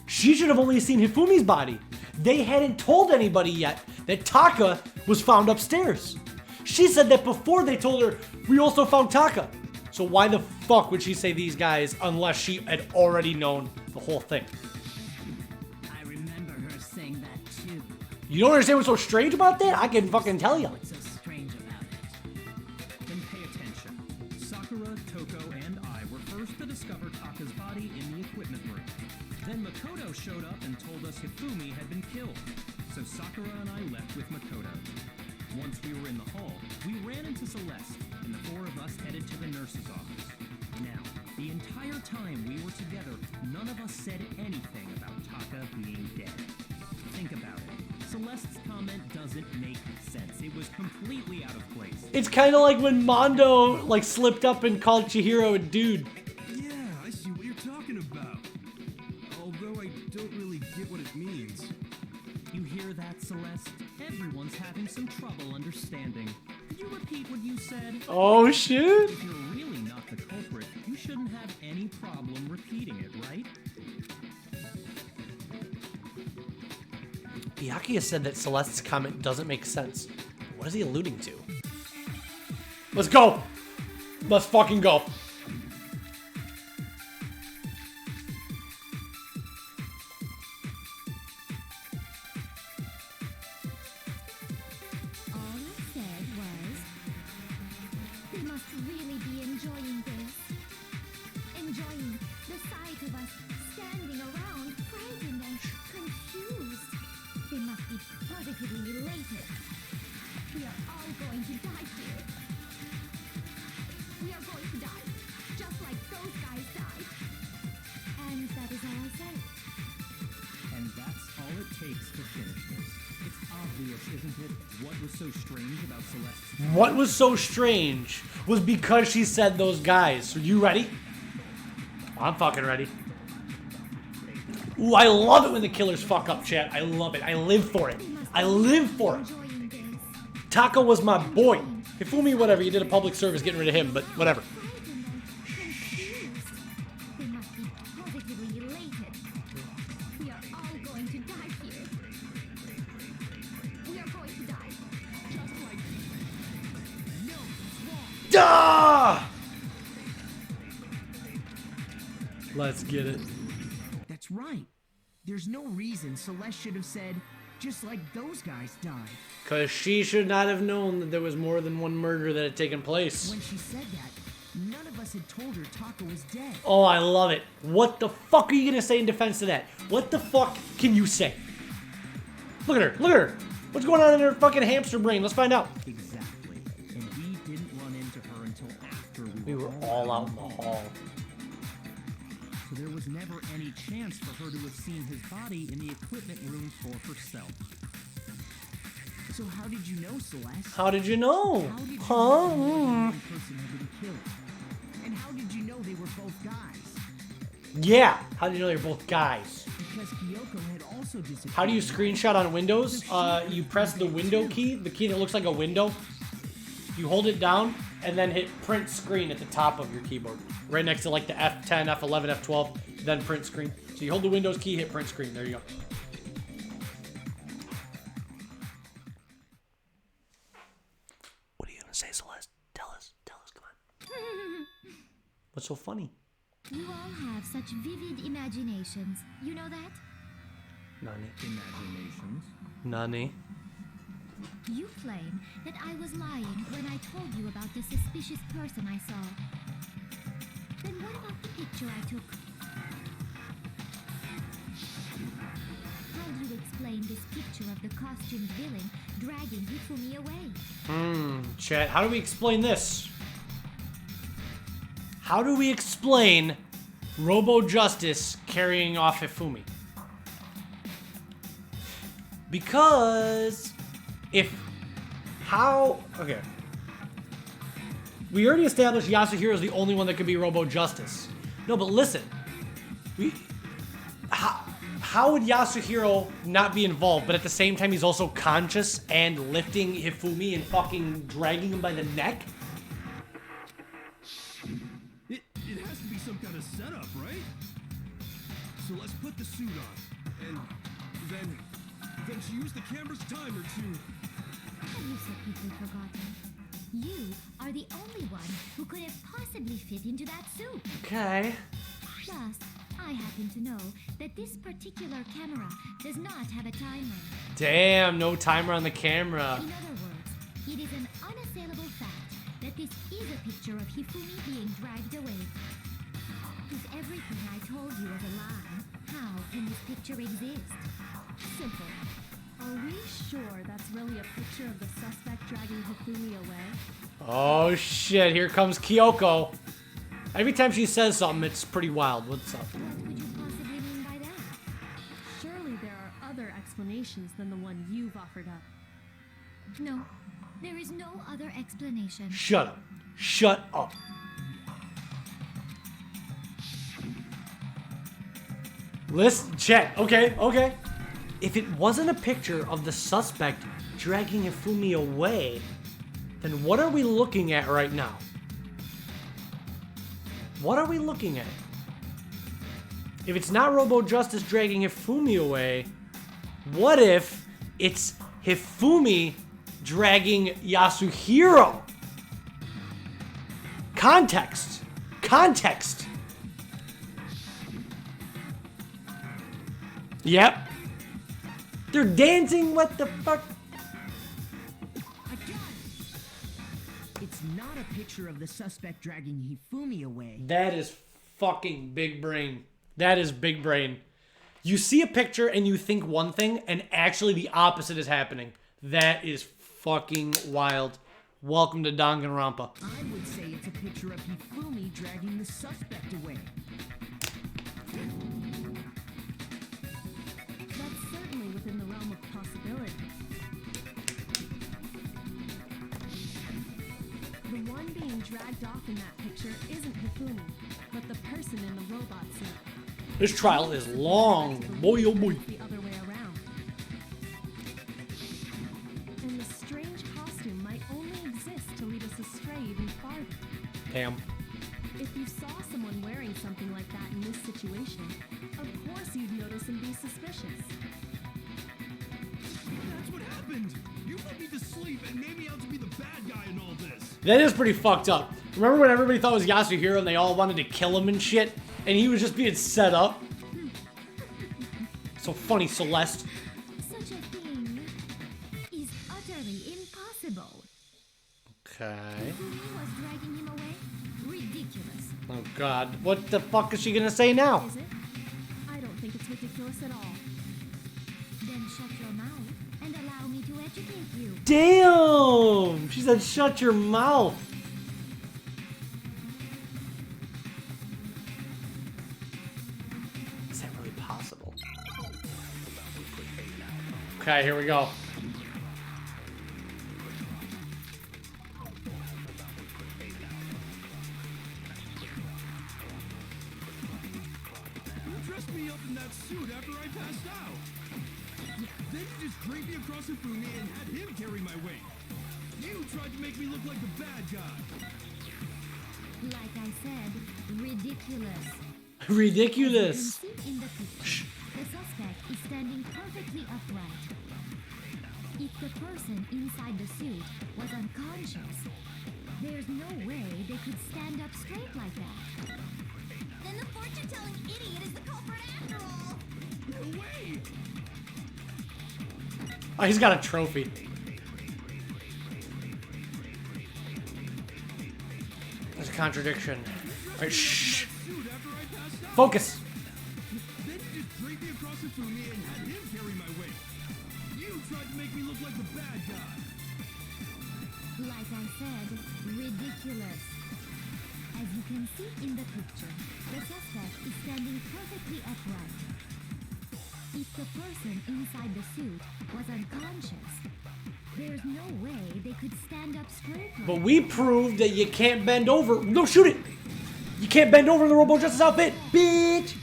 she should have only seen Hifumi's body. They hadn't told anybody yet that Taka was found upstairs. She said that before they told her, we also found Taka. So why the fuck would she say these guys unless she had already known the whole thing? I remember her saying that too. You don't understand what's so strange about that? I can fucking tell you. What's so strange about it? Then pay attention. Sakura, Toko, and I were first to discover Taka's body in the equipment room. Then Makoto showed up and told us Hifumi had been killed. So Sakura and I left with Makoto. Once we were in the hall, we ran into Celeste, and the four of us headed to the nurse's office. Now, the entire time we were together, none of us said anything about Taka being dead. Think about it. Celeste's comment doesn't make sense. It was completely out of place. It's kind of like when Mondo like slipped up and called Chihiro a dude. Yeah, I see what you're talking about. Although I don't really get what it means. You hear that, Celeste? Everyone's having some trouble understanding. Could you repeat what you said? Oh shit. If you're really not the culprit, you shouldn't have any problem repeating it, right? Byakuya said that Celeste's comment doesn't make sense. What is he alluding to? Let's go. Let's fucking go. All I said was, they must really be enjoying this. Enjoying the sight of us standing around, frightened and confused. They must be positively elated. We are all going to die here. We are going to die, just like those guys died. And that is all I said. And that's all it takes to finish this. It's obvious, isn't it? What was so strange about Celeste? What was so strange was because she said those guys. Are you ready? I'm fucking ready. Ooh, I love it when the killers fuck up, chat. I love it. I live for it. I live for it. Enjoying this. Taka was my boy. Hifumi, whatever. You did a public service getting rid of him, but whatever. Frightened and confused. They must be positively elated. We are all going to die here. We are going to die. Just like Duh! Let's get it. That's right. There's no reason Celeste should have said, just like those guys died. Because she should not have known that there was more than one murder that had taken place. When she said that, none of us had told her Taka was dead. Oh, I love it. What the fuck are you going to say in defense of that? What the fuck can you say? Look at her. Look at her. What's going on in her fucking hamster brain? Let's find out. Exactly. And we didn't run into her until after We were all out in the hall. So there was never any chance for her to have seen his body in the equipment room for herself. So how did you know, Celeste? How did you know? How did you Huh? know one person had been killed? And how did you know they were both guys? Yeah. How did you know they're both guys? Because Kyoko had also disappeared. How do you screenshot on Windows? You press the window key, the key that looks like a window. You hold it down and then hit print screen at the top of your keyboard. Right next to like the F10, F11, F12, then print screen. So you hold the Windows key, hit print screen. There you go. What are you going to say, Celeste? Tell us, come on. What's so funny? You all have such vivid imaginations. You know that? Nani. Imaginations. Nani. You claim that I was lying when I told you about the suspicious person I saw. Then what about the picture I took? How do you explain this picture of the costumed villain dragging Hifumi away? Chat, how do we explain this? How do we explain Robo Justice carrying off Hifumi? Because okay. We already established Yasuhiro is the only one that could be Robo Justice. No, but listen. How would Yasuhiro not be involved, but at the same time he's also conscious and lifting Hifumi and fucking dragging him by the neck? It has to be some kind of setup, right? So let's put the suit on, and then she used the camera's timer to... Have you so quickly forgotten? You are the only one who could have possibly fit into that suit. Okay. Plus, I happen to know that this particular camera does not have a timer. Damn, no timer on the camera. In other words, it is an unassailable fact that this is a picture of Hifumi being dragged away. If everything I told you is a lie, how can this picture exist? Simple. Are we sure that's really a picture of the suspect dragging Hifumi away? Oh shit, here comes Kyoko. Every time she says something, it's pretty wild. What's up? What would you possibly mean by that? Surely there are other explanations than the one you've offered up. No, there is no other explanation. Shut up. Shut up. Listen, chat. Okay. If it wasn't a picture of the suspect dragging Hifumi away, then what are we looking at right now? What are we looking at? If it's not Robo Justice dragging Hifumi away, what if it's Hifumi dragging Yasuhiro? Context. Yep. They're dancing, what the fuck? It's not a picture of the suspect dragging Hifumi away. That is fucking big brain. That is big brain. You see a picture and you think one thing, and actually the opposite is happening. That is fucking wild. Welcome to Danganronpa. I would say it's a picture of Hifumi dragging the suspect away. That's certainly within the realm of possibility. The one being dragged off in that picture isn't Hifumi, but the person in the robot suit. This trial is long. Boy, oh boy. The other way around. And the strange costume might only exist to lead us astray even farther. Damn. If you saw someone wearing something like that in this situation, of course you'd notice and be suspicious. That's what happened! You put me to sleep and made me out to be the bad guy in all this! That is pretty fucked up. Remember when everybody thought it was Yasuhiro and they all wanted to kill him and shit? And he was just being set up? So funny, Celeste. Such a thing is utterly impossible. Okay. Hifumi was dragging him away? Ridiculous. Oh god. What the fuck is she gonna say now? Is it? I don't think it's ridiculous at all. Then shut your mouth and allow me to educate you. Damn! She said shut your mouth. Is that really possible? Okay, here we go. You dressed me up in that suit after I passed out! Then you just dragged me across Hifumi and had him carry my weight! You tried to make me look like the bad guy! Like I said, ridiculous. Ridiculous. As you can see in the picture, the suspect is standing perfectly upright. If the person inside the suit was unconscious, There's no way they could stand up straight like that. Then the fortune-telling idiot is the culprit after all. No way! Oh, he's got a trophy. There's a contradiction. All right, shh. Suit after I passed out. Focus. Then you just dragged me across the Fumi and had him carry my weight. You tried to make me look like the bad guy. Like I said, ridiculous. As you can see in the picture, the suspect is standing perfectly upright. If the person inside the suit was unconscious, there's no way they could stand up straight. But we proved that you can't bend over. No, shoot it. You can't bend over in the Robo Justice outfit, bitch.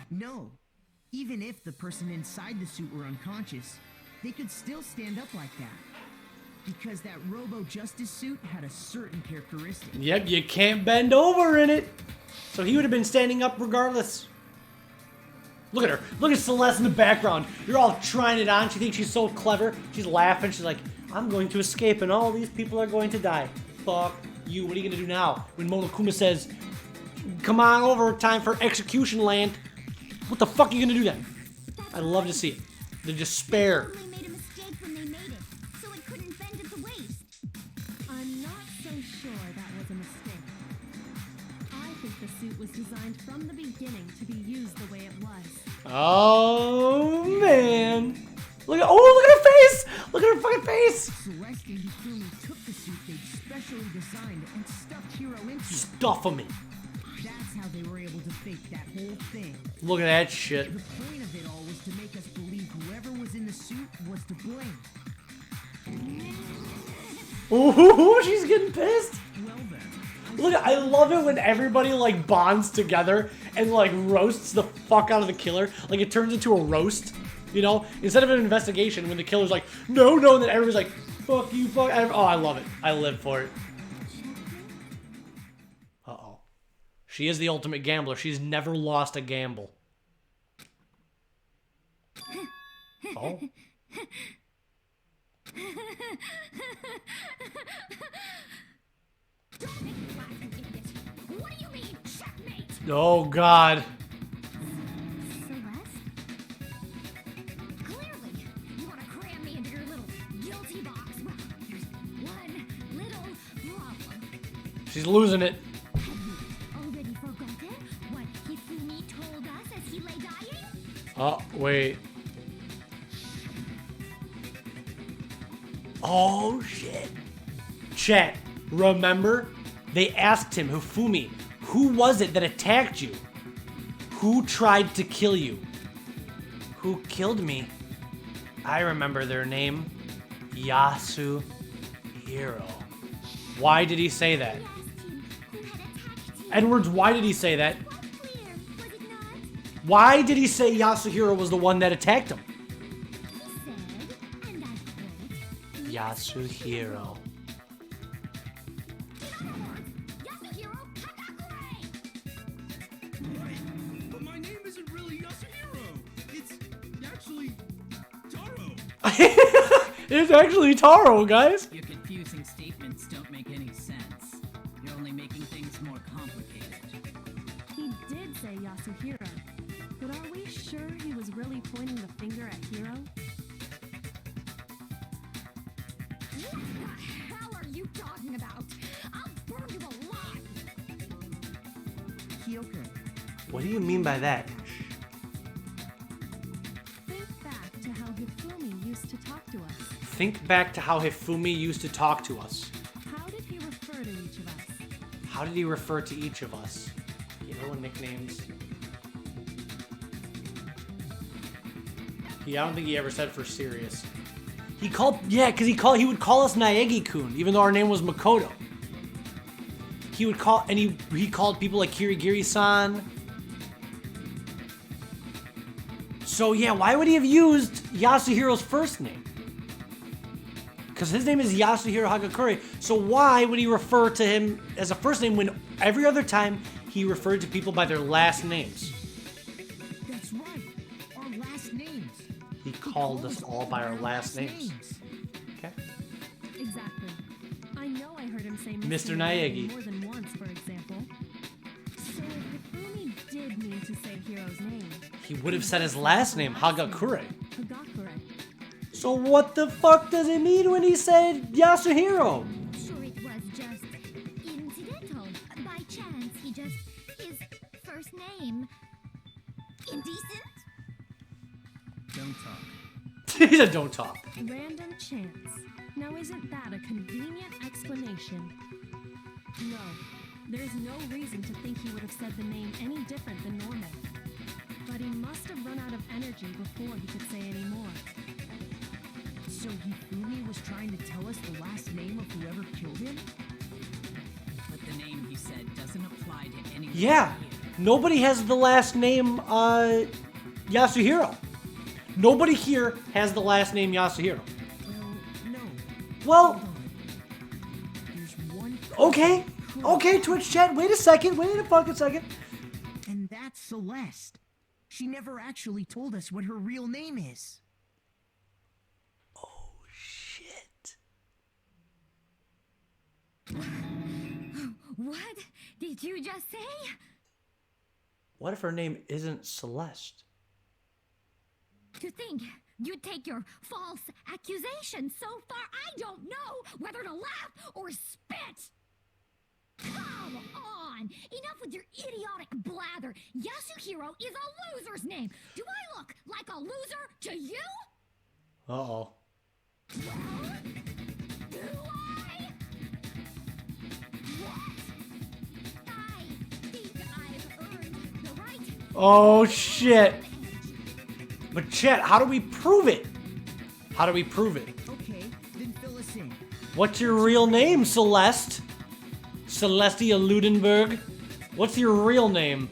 No. Even if the person inside the suit were unconscious, they could still stand up like that. Because that Robo Justice suit had a certain characteristic. Yep, you can't bend over in it. So he would have been standing up regardless. Look at her. Look at Celeste in the background. You're all trying it on. She thinks she's so clever. She's laughing. She's like, I'm going to escape and all these people are going to die. Fuck you. What are you going to do now? When Monokuma says, come on over, time for execution land. What the fuck are you going to do then? I love to see it. The despair. They made a mistake when they made it, so it couldn't bend at the waist. I'm not so sure that was a mistake. I think the suit was designed from the beginning to be used the way it was. Oh, man. Look at her face. Look at her fucking face. Celeste and Hifumi took the suit they'd specially designed and stuffed Hiro into it. Stuff him in. That's how they were able to fake that whole thing. Look at that shit. The point of it all was to make us believe whoever was in the suit was to blame. Ooh, she's getting pissed. Well then, Look, I love it when everybody like bonds together and like roasts the fuck out of the killer. Like it turns into a roast, you know? Instead of an investigation when the killer's like, no, no, and then everybody's like, fuck you, fuck. Oh, I love it. I live for it. Uh-oh. She is the ultimate gambler. She's never lost a gamble. Oh. What do you mean, checkmate? Oh, God. Celeste? Clearly, you want to cram me into your little guilty box. Well, there's one little problem. She's losing it. Have you already forgotten what Hifumi told us as he lay dying? Oh, wait. Oh, shit. Chat, remember? They asked him, Hifumi, who was it that attacked you? Who tried to kill you? Who killed me? I remember their name. Yasuhiro. Why did he say that? Edwards, why did he say that? Why did he say Yasuhiro was the one that attacked him? Yasuhiro. Right, but my name isn't really Yasuhiro. It's actually Taro. It's actually Taro, guys. Your confusing statements don't make any sense. You're only making things more complicated. He did say Yasuhiro, but are we sure he was really pointing the finger at Hiro? What the hell are you talking about? I'll burn you alive! Kyoka, What do you mean by that? Think back to how Hifumi used to talk to us. Think back to how Hifumi used to talk to us. How did he refer to each of us? How did he refer to each of us? You know, nicknames. I don't think he ever said for serious. He called, yeah, because he would call us Naegi-kun, even though our name was Makoto. He would call, and he called people like Kirigiri-san. So yeah, why would he have used Yasuhiro's first name? Because his name is Yasuhiro Hagakure. So why would he refer to him as a first name when every other time he referred to people by their last names? that's right. Our last names. He Because called us all by our last names. Okay. Exactly. I know I heard him say Mr. Mr. Naegi. more than once, for example. So if Hifumi did mean to say Hiro's name, He would have said his last name, Hagakure. Hagakure. So what the fuck does it mean when he said Yasuhiro? Sure, it was just incidental. By chance, his first name. Indecent? Don't talk. He said don't talk. Random chance. Now isn't that a convenient explanation? No. There's no reason to think he would have said the name any different than normal. But he must have run out of energy before he could say any more. So Hifumi was trying to tell us the last name of whoever killed him? But the name he said doesn't apply to anyone Yeah. here. Nobody has the last name Yasuhiro. Nobody here has the last name Yasuhiro. Well, no. Well, Hold on. There's one. okay. Okay, Twitch chat, wait a second. Wait a fucking second. And that's Celeste. She never actually told us what her real name is. Oh, shit. What did you just say? What if her name isn't Celeste? To think you'd take your false accusation so far, I don't know whether to laugh or spit. Come on! Enough with your idiotic blather. Yasuhiro is a loser's name. Do I look like a loser to you? Uh-oh. Well, do I? What? I think I've earned the right. Oh, shit. But chat, how do we prove it? How do we prove it? Okay, then fill us in. What's your real name, Celeste? Celestia Ludenberg? What's your real name?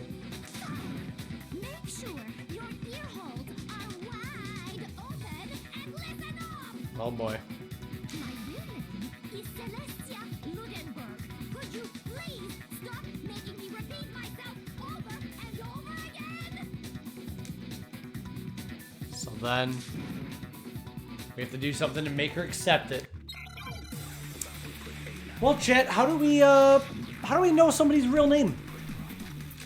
Make sure your ear holes are wide open and listen up. Oh boy. My real name is Celestia Ludenberg. Could you please stop making me repeat myself over and over again? So then, we have to do something to make her accept it. Well, chat, how do we know somebody's real name?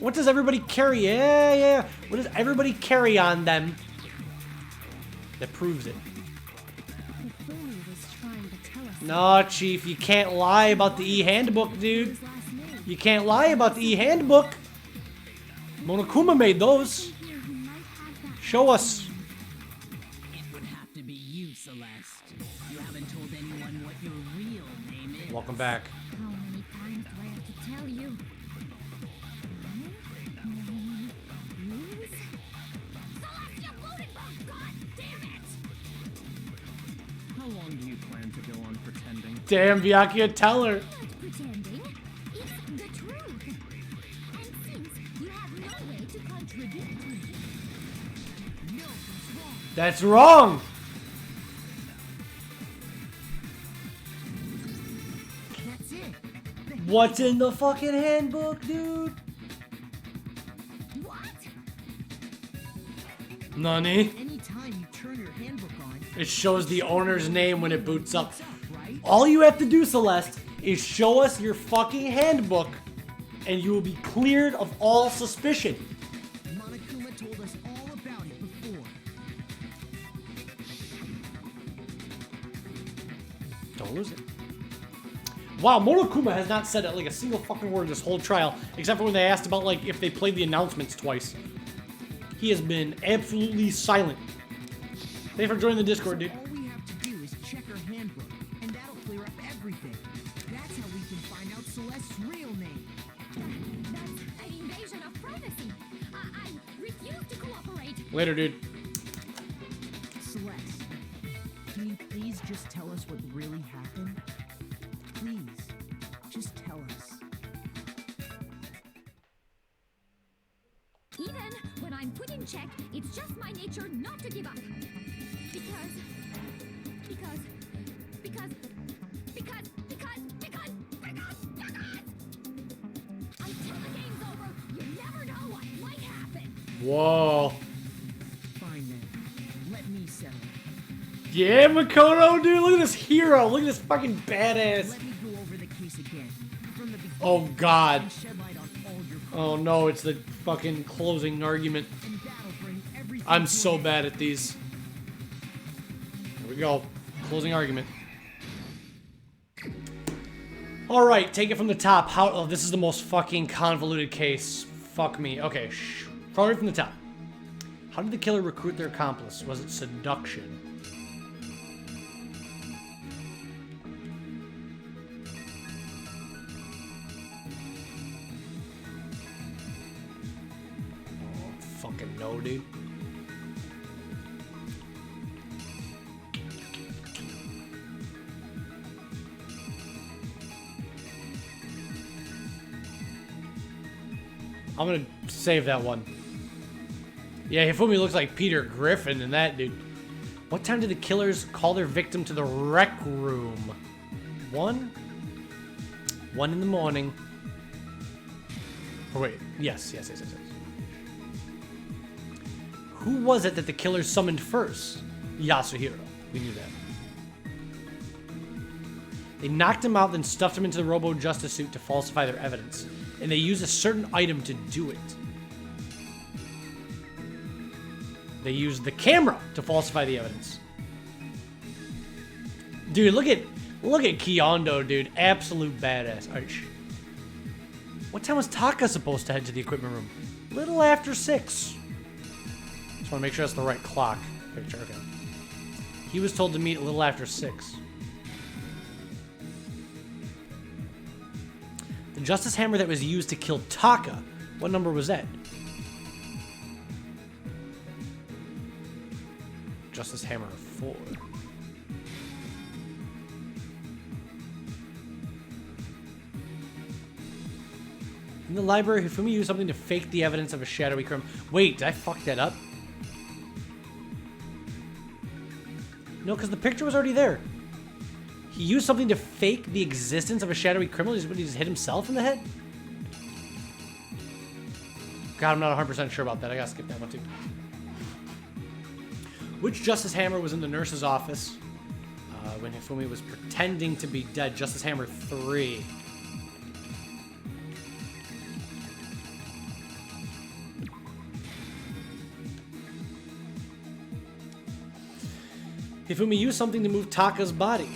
What does everybody carry? Yeah. What does everybody carry on them that proves it? Hifumi was trying to tell us No, Chief, you can't lie about the e-handbook, dude. his last name. You can't lie about the e-handbook. Monokuma made those. Here, you might have that. Show us. It would have to be you, Celeste. You haven't told anyone what your real name is. Welcome back. How many times do I have to tell you? Celestia Ludenberg, God damn it! How long do you plan to go on pretending? Damn, Vyakia, tell her. Not pretending. It's the truth. And since you have no way to contradict me, no, it's wrong. That's wrong. That's it. What's in the fucking handbook, dude? What? Nani? Anytime you turn your handbook on, It shows the owner's name when it boots up. it's up, right? All you have to do, Celeste, is show us your fucking handbook, and you will be cleared of all suspicion. Monokuma told us all about it before. Don't lose it. Wow, Monokuma has not said like a single fucking word this whole trial, except for when they asked about like if they played the announcements twice. He has been absolutely silent. Thanks for joining the Discord, dude. All we have to do is check our handbook, and that'll clear up everything. That's how we can find out Celeste's real name. That's an invasion of privacy. I refuse to cooperate. Later, dude. Celeste, can you please just tell us what really happened? Please, just tell us. Even when I'm put in check, it's just my nature not to give up. Because until the game's over, you never know what might happen. Whoa. Fine then. Let me settle it. Yeah, Makoto, dude, look at this hero. Look at this fucking badass. Let me go over the case again. From the beginning, Oh, God. and shed light on all your Oh, no, it's the fucking closing argument. and that'll bring everything I'm to so an end. bad at these. Here we go. Closing argument. All right, take it from the top. How? Oh, this is the most fucking convoluted case. Fuck me. Okay, start from the top. How did the killer recruit their accomplice? Was it seduction? Oh, fucking no, dude. I'm gonna save that one. Yeah, Hifumi looks like Peter Griffin in that, dude. What time did the killers call their victim to the rec room? 1 in the morning. Oh, wait. Yes. Who was it that the killers summoned first? Yasuhiro. We knew that. They knocked him out, then stuffed him into the Robo Justice suit to falsify their evidence. And they used a certain item to do it. They used the camera to falsify the evidence. Dude, look at Kyondo, dude. Absolute badass. All right, what time was Taka supposed to head to the equipment room? Little after 6. Just want to make sure that's the right clock picture. Okay. He was told to meet a little after 6. The Justice Hammer that was used to kill Taka, what number was that? Justice Hammer 4. In the library, Hifumi used something to fake the evidence of a shadowy criminal. Wait, did I fuck that up? No, because the picture was already there. He used something to fake the existence of a shadowy criminal. He just hit himself in the head? God, I'm not 100% sure about that. I gotta skip that one too. Which Justice Hammer was in the nurse's office when Hifumi was pretending to be dead? Justice Hammer 3. Hifumi used something to move Taka's body.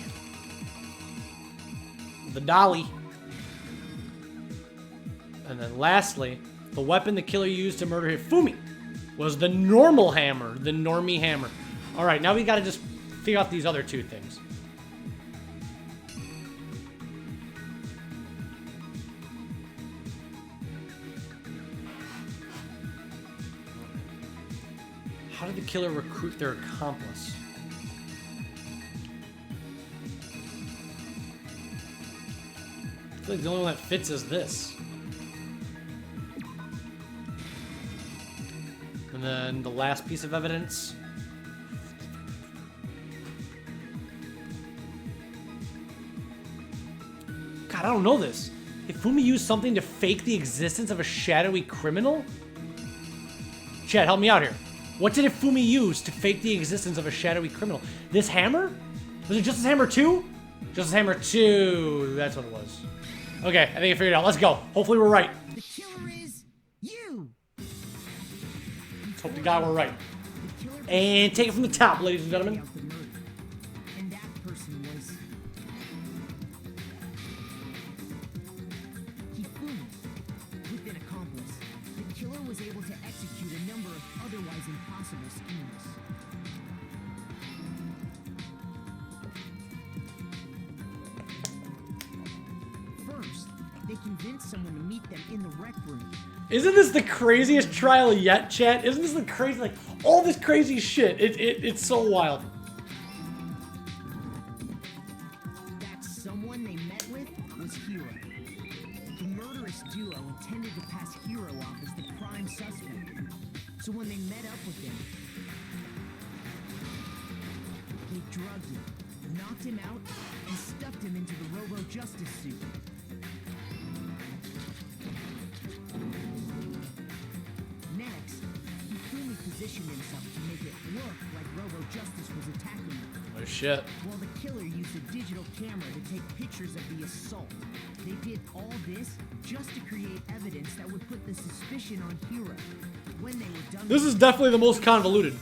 The dolly. And then lastly, the weapon the killer used to murder Hifumi was the normal hammer, the normie hammer. All right, now we got to just figure out these other two things. How did the killer recruit their accomplice? I feel like the only one that fits is this. And then the last piece of evidence. God, I don't know this. Hifumi used something to fake the existence of a shadowy criminal? Chad, help me out here. What did Hifumi use to fake the existence of a shadowy criminal? This hammer? Was it Justice Hammer 2? Justice Hammer 2. That's what it was. Okay, I think I figured it out. Let's go. Hopefully we're right. The killer is you. Let's hope to God we're right. And take it from the top, ladies and gentlemen. Out the murder. And that person was Hifumi. With an accomplice, the killer was able to execute a number of otherwise impossible schemes. First, they convinced someone to meet them in the rec room. Isn't this the craziest trial yet, chat? Isn't this the crazy, like, all this crazy shit? It's so wild. That someone they met with was Hero. The murderous duo intended to pass Hero off as the prime suspect. So when they met up with him, they drugged him, knocked him out, and stuffed him into the Robo Justice suit. Next, Hifumi positioned himself to make it look like Robo Justice was attacking him. Oh shit. While the killer used a digital camera to take pictures of the assault. They did all this just to create evidence that would put the suspicion on Hero. When they were done, This is definitely the most convoluted.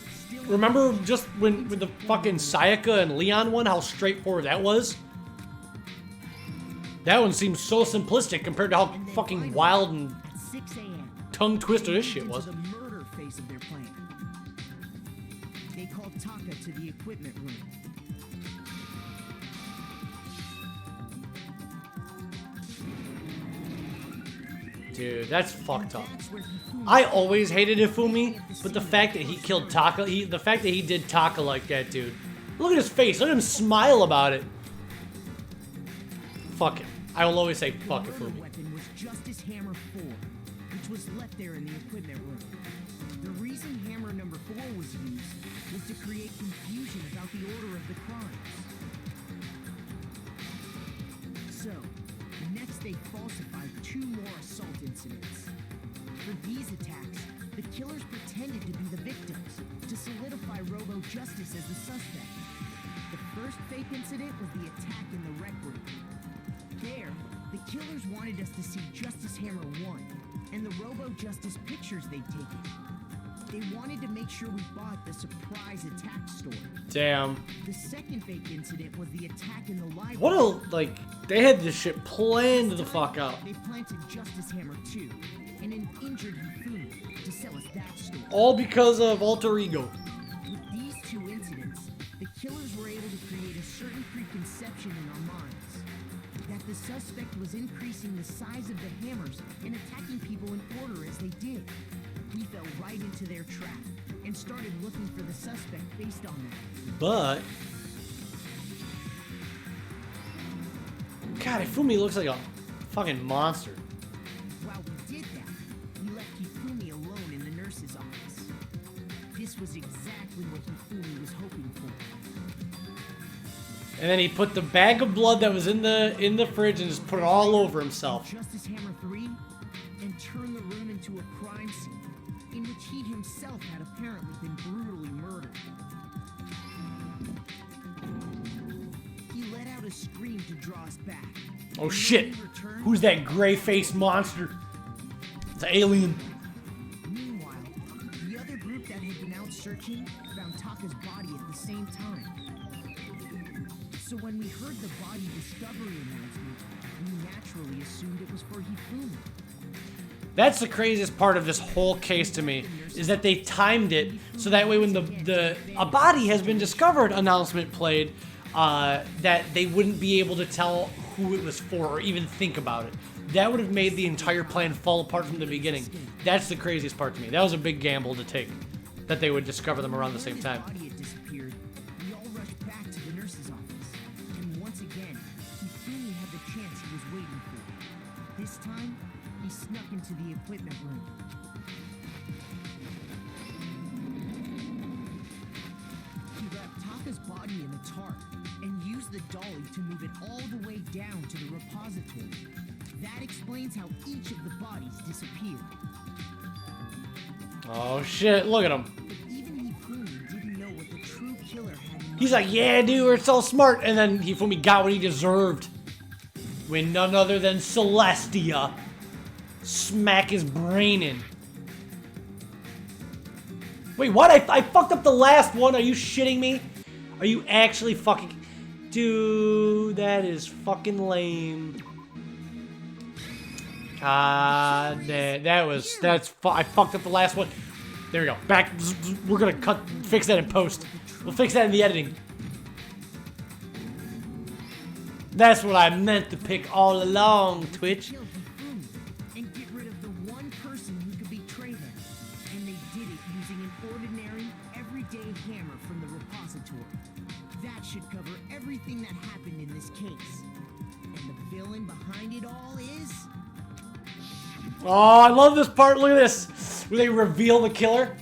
Remember just when with the fucking Sayaka and Leon one, how straightforward that was? That one seems so simplistic compared to how fucking wild and 6 a.m. tongue twister this shit was. The murder phase of their plan. They called Taka to the equipment room. Dude, that's fucked up. I always hated Ifumi, but the fact that he killed Taka, the fact that he did Taka like that, dude. Look at his face. Look at him smile about it. Fuck it. I will always say fuck Ifumi. The weapon was Justice Hammer 4, which was left there in the equipment room. The reason Hammer number 4 was used was to create confusion about the order of the crimes. So, next they falsified 2 more assault incidents. For these attacks, the killers pretended to be the victims to solidify Robo Justice as the suspect. The first fake incident was the attack in the rec room. There, the killers wanted us to see Justice Hammer 1 and the Robo Justice pictures they'd taken. They wanted to make sure we bought the surprise attack store. Damn. The second fake incident was the attack in the library. What a, like, they had this shit planned the fuck out. They planted Justice Hammer 2 and an injured Hifumi to sell us that store. All because of Alter Ego. With these 2 incidents, the killers were able to create a certain preconception in our minds that the suspect was increasing the size of the hammers and attacking people in order as they did. We fell right into their trap and started looking for the suspect based on that. But God, Ifumi looks like a fucking monster. While we did that, we left Hifumi alone in the nurse's office. This was exactly what Hifumi was hoping for. And then he put the bag of blood that was in the fridge and just put it all over himself. Justice Hammer 3 and turned the room into a crime scene in which he himself had apparently been brutally murdered. He let out a scream to draw us back. Oh shit! Who's that gray-faced monster? It's an alien. Meanwhile, the other group that had been out searching found Taka's body at the same time. So when we heard the body discovery announcement, we naturally assumed it was for Hifumi. That's the craziest part of this whole case to me, is that they timed it so that way when a body has been discovered announcement played, that they wouldn't be able to tell who it was for or even think about it. That would have made the entire plan fall apart from the beginning. That's the craziest part to me. That was a big gamble to take, that they would discover them around the same time. When his body had disappeared, we all rushed back to the nurse's office. And once again, Hifumi had the chance he was waiting for. This time, he snuck into the equipment room. He wrapped Taka's body in a tarp and used the dolly to move it all the way down to the repository. That explains how each of the bodies disappeared. Oh shit, look at him. But even Hifumi didn't know what the true killer had in mind. He's like, yeah dude, we're so smart. And then Hifumi got what he deserved. When none other than Celestia smack his brain in. Wait, what? I fucked up the last one. Are you shitting me? Are you actually fucking... Dude, that is fucking lame. God damn. I fucked up the last one. There we go. Back. We're gonna fix that in post. We'll fix that in the editing. That's what I meant to pick all along, Twitch. Kill Hifumi and get rid of the one person who could betray them. And they did it using an ordinary, everyday hammer from the repository. That should cover everything that happened in this case. And the villain behind it all is... Oh, I love this part. Look at this. Where they reveal the killer.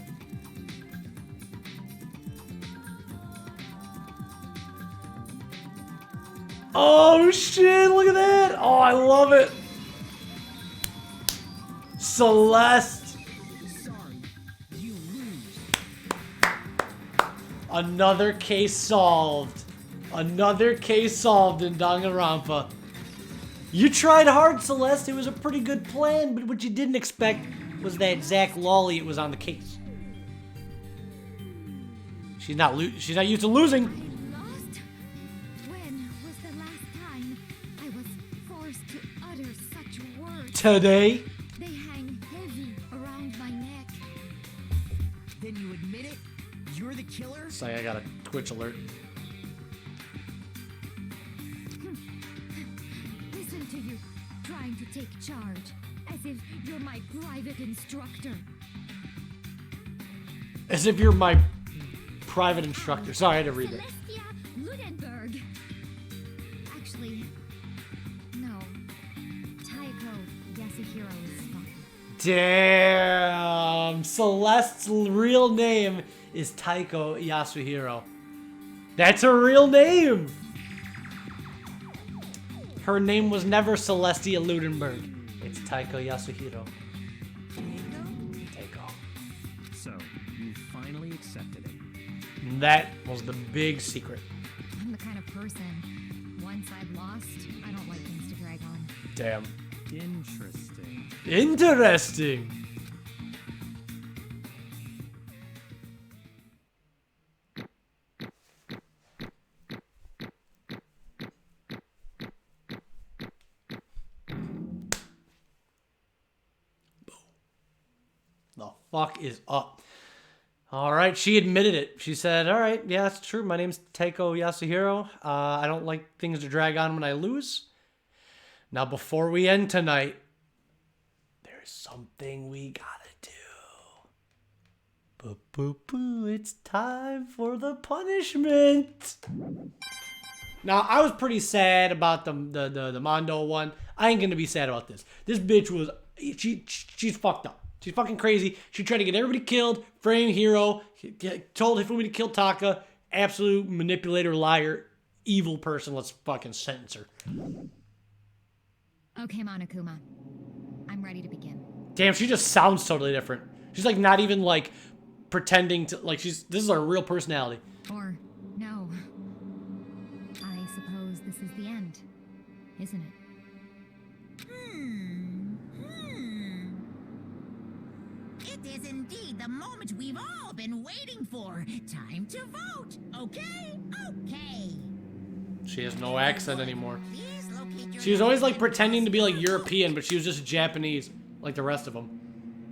Oh, shit. Look at that. Oh, I love it. Celeste. Sorry, you lose. Another case solved. Another case solved in Danganronpa. You tried hard, Celeste. It was a pretty good plan, but what you didn't expect was that Zach Lawley was on the case. She's not used to losing. Lost? When was the last time I was forced to utter such words? Today. They hang heavy around my neck. Then you admit it? You're the killer? Sorry, I got a Twitch alert. Listen to you, trying to take charge, as if you're my private instructor. As if you're my private instructor. Sorry, I had to read that. Celestia Ludenberg. Actually, no. Taiko Yasuhiro is fine. Damn. Celeste's real name is Taiko Yasuhiro. That's her real name. Her name was never Celestia Ludenberg. It's Taiko Yasuhiro. Taiko. So, you finally accepted it. That was the big secret. I'm the kind of person, once I've lost, I don't like things to drag on. Damn. Interesting. Interesting. The fuck is up? All right, she admitted it. She said, all right, yeah, that's true. My name's Taiko Yasuhiro. I don't like things to drag on when I lose. Now, before we end tonight, there's something we gotta do. Boo, boo, boo, it's time for the punishment. Now, I was pretty sad about the Mondo one. I ain't gonna be sad about this. This bitch was, she's fucked up. She's fucking crazy. She tried to get everybody killed. Frame hero. Told Hifumi to kill Taka. Absolute manipulator, liar, evil person. Let's fucking sentence her. Okay, Monokuma. I'm ready to begin. Damn, she just sounds totally different. She's like not even like pretending to like this is her real personality. Or, no. I suppose this is the end, isn't it? It is indeed the moment we've all been waiting for. Time to vote. Okay? Okay. She has no accent anymore. Please locate your She was always like pretending to be like European, but she was just Japanese, like the rest of them.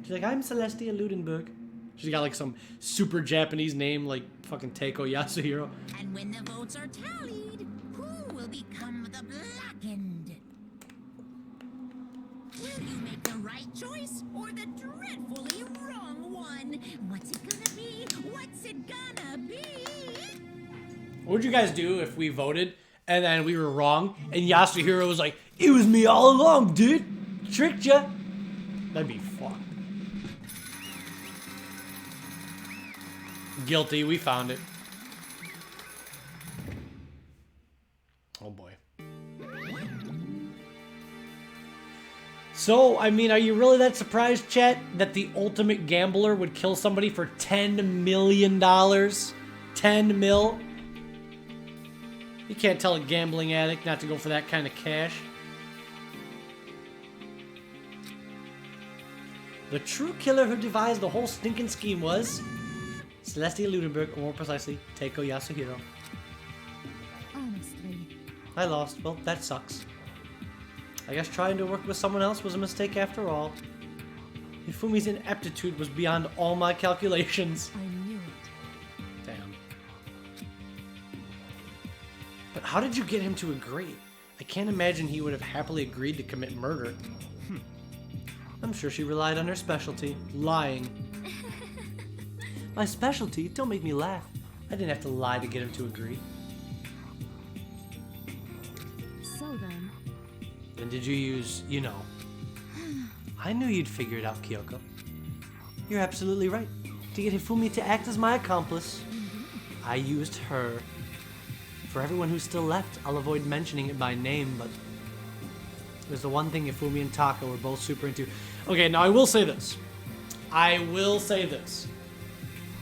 She's like, I'm Celestia Ludenberg. She's got like some super Japanese name, like fucking Taiko Yasuhiro. And when the votes are tallied, who will become the blackened? Will you make the right choice or the dreadfully wrong one? What's it gonna be? What's it gonna be? What would you guys do if we voted and then we were wrong and Yasuhiro was like, it was me all along, dude. Tricked ya. That'd be fun. Guilty, we found it. Oh boy. So, I mean, are you really that surprised, chat, that the ultimate gambler would kill somebody for $10 million? 10 mil? You can't tell a gambling addict not to go for that kind of cash. The true killer who devised the whole stinking scheme was Celestia Ludenberg, or more precisely, Taiko Yasuhiro. Honestly. I lost. Well, that sucks. I guess trying to work with someone else was a mistake after all. Hifumi's ineptitude was beyond all my calculations. I knew it. Damn. But how did you get him to agree? I can't imagine he would have happily agreed to commit murder. I'm sure she relied on her specialty, lying. My specialty? Don't make me laugh. I didn't have to lie to get him to agree. So then, Then did you use, you know? I knew you'd figure it out, Kyoko. You're absolutely right. To get Hifumi to act as my accomplice, I used her. For everyone who's still left, I'll avoid mentioning it by name, but it was the one thing Hifumi and Taka were both super into. Okay, now I will say this.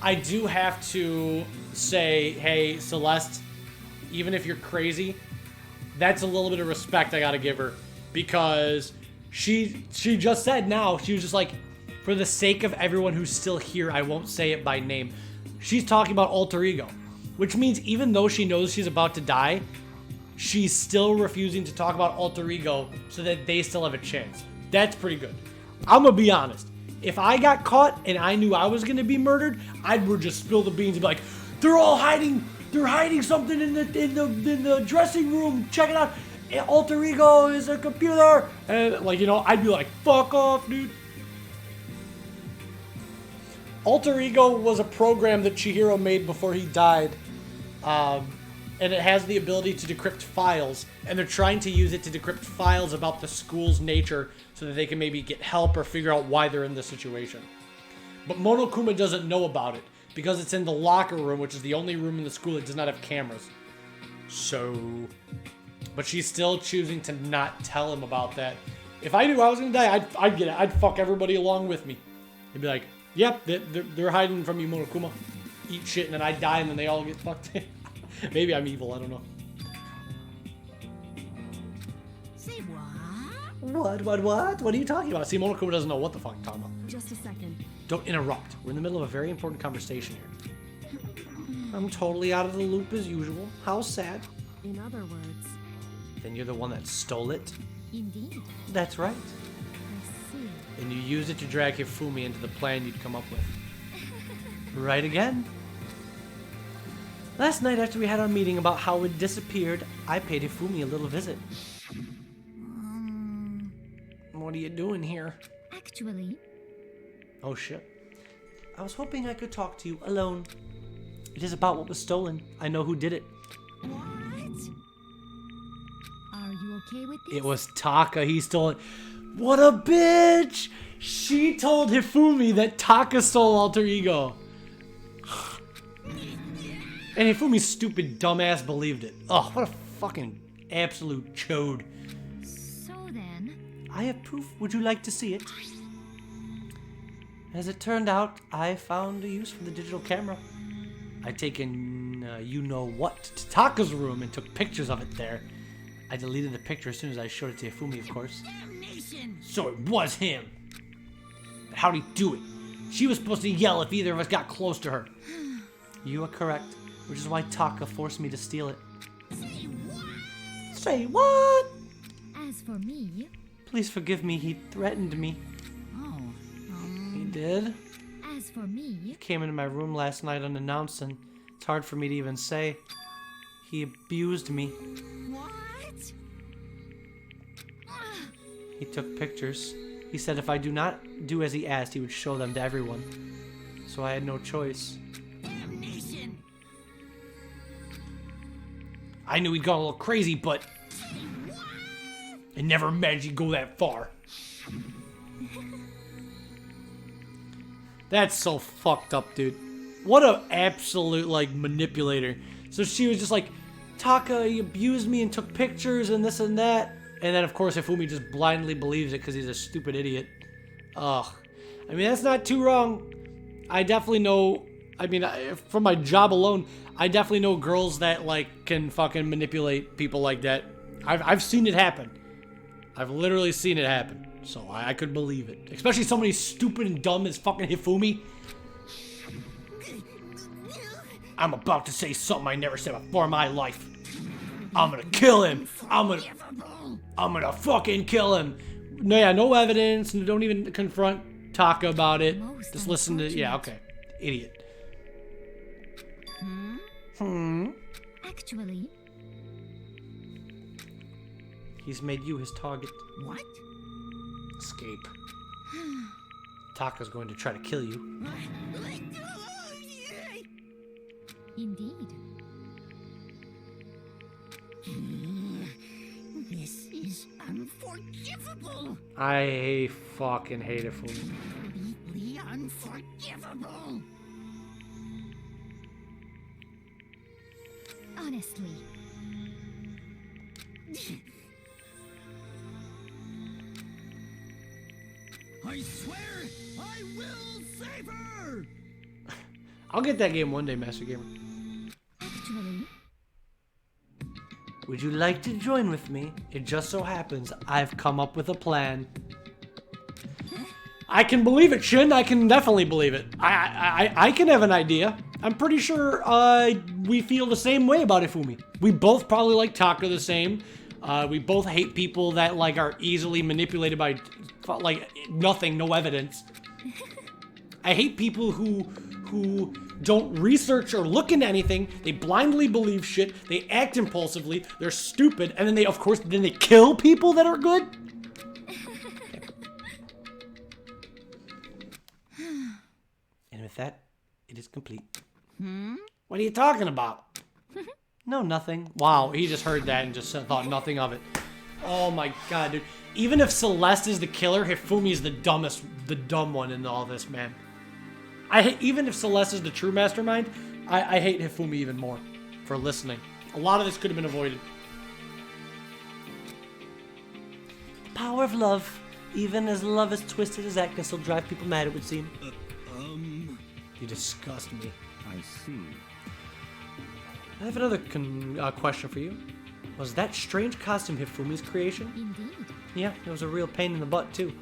I do have to say, hey, Celeste, even if you're crazy, that's a little bit of respect I gotta give her. Because she just said now, she was just like, for the sake of everyone who's still here, I won't say it by name. She's talking about alter ego. Which means even though she knows she's about to die, she's still refusing to talk about alter ego so that they still have a chance. That's pretty good. I'm gonna be honest. If I got caught and I knew I was gonna be murdered, I would just spill the beans and be like, they're all hiding. They're hiding something in the dressing room. Check it out. Alter ego is a computer. And like, you know, I'd be like, fuck off, dude. Alter ego was a program that Chihiro made before he died. And it has the ability to decrypt files, and they're trying to use it to decrypt files about the school's nature so that they can maybe get help or figure out why they're in this situation. But Monokuma doesn't know about it because it's in the locker room, which is the only room in the school that does not have cameras. So, but she's still choosing to not tell him about that. If I knew I was gonna die, I'd get it. I'd fuck everybody along with me. I'd be like, yep, they're hiding from you, Monokuma. Eat shit, and then I die, and then they all get fucked. Maybe I'm evil, I don't know. Say what? What are you talking about? See, Monokuma doesn't know what the fuck I'm talking about. Just a second. Don't interrupt. We're in the middle of a very important conversation here. I'm totally out of the loop as usual. How sad. In other words, Then you're the one that stole it? Indeed. That's right. I see. And you used it to drag Hifumi into the plan you'd come up with. Right again. Last night after we had our meeting about how it disappeared, I paid Hifumi a little visit. What are you doing here? Actually, Oh shit. I was hoping I could talk to you alone. It is about what was stolen. I know who did it. What? are you okay with this? It was Taka. He stole it. What a bitch! She told Hifumi that Taka stole alter ego. And Hifumi's stupid dumbass believed it. Oh, what a fucking absolute chode. So then, I have proof. Would you like to see it? As it turned out, I found a use for the digital camera. I'd taken you-know-what to Taka's room and took pictures of it there. I deleted the picture as soon as I showed it to Hifumi, of course. Damnation! So it was him. But how'd he do it? She was supposed to yell if either of us got close to her. You are correct, which is why Taka forced me to steal it. Say what? Say what? as for me, Please forgive me, he threatened me. Oh, He did? as for me, He came into my room last night unannounced, and it's hard for me to even say. He abused me. what? He took pictures. He said if I do not do as he asked, he would show them to everyone. So I had no choice. Damnation! I knew he'd gone a little crazy, but I never imagined he'd go that far. That's so fucked up, dude. What a absolute, like, manipulator. So she was just like, Taka, he abused me and took pictures and this and that. And then, of course, Hifumi just blindly believes it because he's a stupid idiot. Ugh. I mean, that's not too wrong. I definitely know, I mean, from my job alone, I definitely know girls that, like, can fucking manipulate people like that. I've seen it happen. I've literally seen it happen. So I could believe it. Especially somebody stupid and dumb as fucking Hifumi. I'm about to say something I never said before in my life. I'm gonna kill him. I'm gonna fucking kill him. No, yeah, no evidence. And don't even confront Taka about it. Most Just listen to, yeah, okay. Idiot. actually, He's made you his target. What? Escape. Taka's going to try to kill you. indeed. This is unforgivable! I fucking hate Hifumi. Completely unforgivable! Honestly, I swear I will save her! I'll get that game one day, Master Gamer. actually, Would you like to join with me? It just so happens I've come up with a plan. I can believe it, Shin. I can definitely believe it. I can have an idea. I'm pretty sure we feel the same way about Ifumi. We both probably like Taka the same. We both hate people that like are easily manipulated by like nothing, no evidence. I hate people who don't research or look into anything. They blindly believe shit. They act impulsively. They're stupid, and then they, of course, they kill people that are good. And with that, it is complete. What are you talking about? No, nothing. Wow, he just heard that and just thought nothing of it. Oh my god, dude. Even if Celeste is the killer, Hifumi is the dumb one in all this, man. Even if Celeste is the true mastermind, I hate Hifumi even more for listening. A lot of this could have been avoided. Power of love. Even as love as twisted as that can still drive people mad, it would seem. You disgust me. I see. I have another question for you. Was that strange costume Hifumi's creation? Indeed. Yeah, it was a real pain in the butt, too.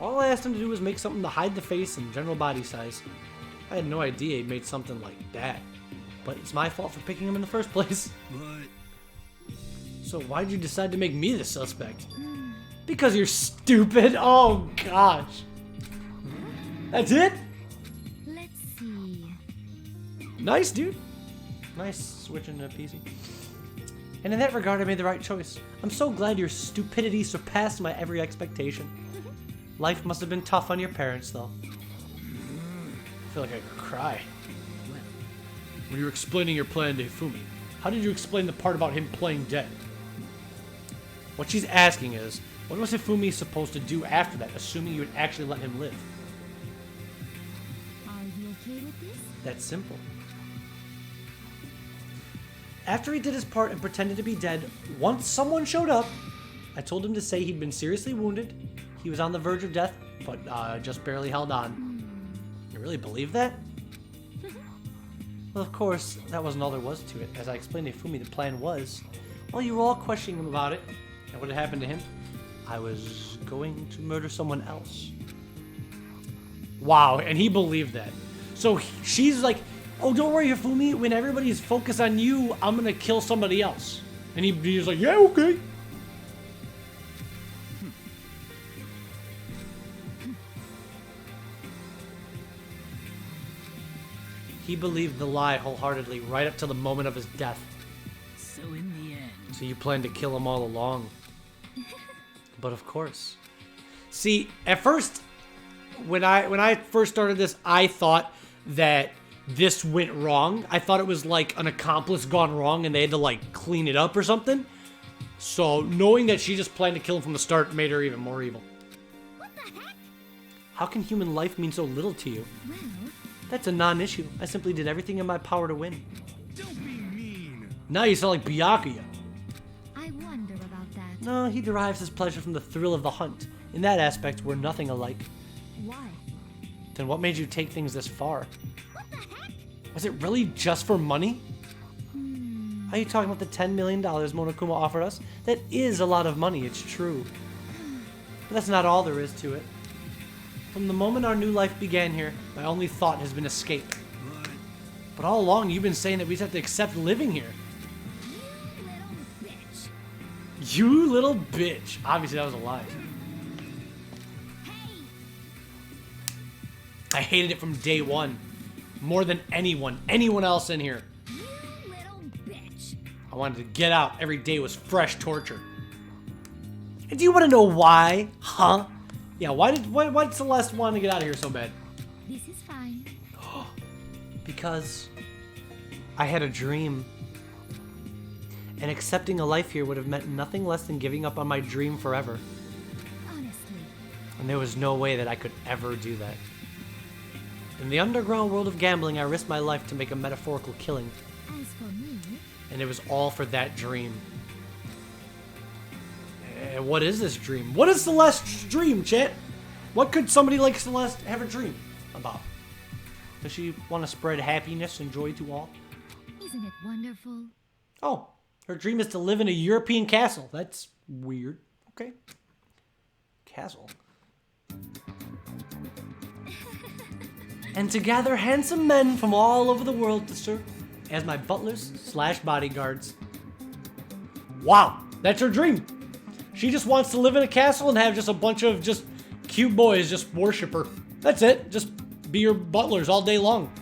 All I asked him to do was make something to hide the face and general body size. I had no idea he made something like that. But it's my fault for picking him in the first place. But So why'd you decide to make me the suspect? Because you're stupid? Oh, gosh. That's it? Let's see. Nice, dude. Nice switching to PC. And in that regard, I made the right choice. I'm so glad your stupidity surpassed my every expectation. Life must have been tough on your parents, though. I feel like I could cry. When you were explaining your plan to Hifumi, how did you explain the part about him playing dead? What she's asking is, what was Hifumi supposed to do after that, assuming you would actually let him live? Are you okay with this? That's simple. After he did his part and pretended to be dead, once someone showed up, I told him to say he'd been seriously wounded. He was on the verge of death, but just barely held on. You really believe that? Well, of course, that wasn't all there was to it. As I explained to Hifumi, the plan was, while you were all questioning him about it, and what had happened to him, I was going to murder someone else. Wow, and he believed that. So she's like, oh, don't worry, Hifumi. When everybody's focused on you, I'm going to kill somebody else. And he was like, yeah, okay. He believed the lie wholeheartedly right up to the moment of his death. So in the end, So you planned to kill them all along. But of course. See, at first, when I first started this, I thought that this went wrong. I thought it was like an accomplice gone wrong and they had to like clean it up or something. So knowing that she just planned to kill him from the start made her even more evil. What the heck? How can human life mean so little to you? Well, That's a non-issue. I simply did everything in my power to win. don't be mean. Now you sound like Byakuya. I wonder about that. No, he derives his pleasure from the thrill of the hunt. In that aspect, we're nothing alike. Why? Then what made you take things this far? What the heck? Was it really just for money? Are you talking about the $10 million Monokuma offered us? That is a lot of money, it's true. But that's not all there is to it. From the moment our new life began here, my only thought has been escape. But all along, you've been saying that we just have to accept living here. You little bitch. Obviously, that was a lie. I hated it from day one. More than anyone else in here. You little bitch. I wanted to get out. Every day was fresh torture. And do you want to know why? Huh? Yeah, why did Celeste want to get out of here so bad? This is fine. Because I had a dream. And accepting a life here would have meant nothing less than giving up on my dream forever. Honestly. And there was no way that I could ever do that. In the underground world of gambling, I risked my life to make a metaphorical killing. As for me, And it was all for that dream. What is this dream? What is Celeste's dream, chat? What could somebody like Celeste have a dream about? Does she want to spread happiness and joy to all? isn't it wonderful? Oh, Her dream is to live in a European castle. That's weird. Okay. Castle. And to gather handsome men from all over the world to serve as my butlers / bodyguards. Wow, that's her dream. She just wants to live in a castle and have just a bunch of just cute boys just worship her. That's it. Just be your butlers all day long.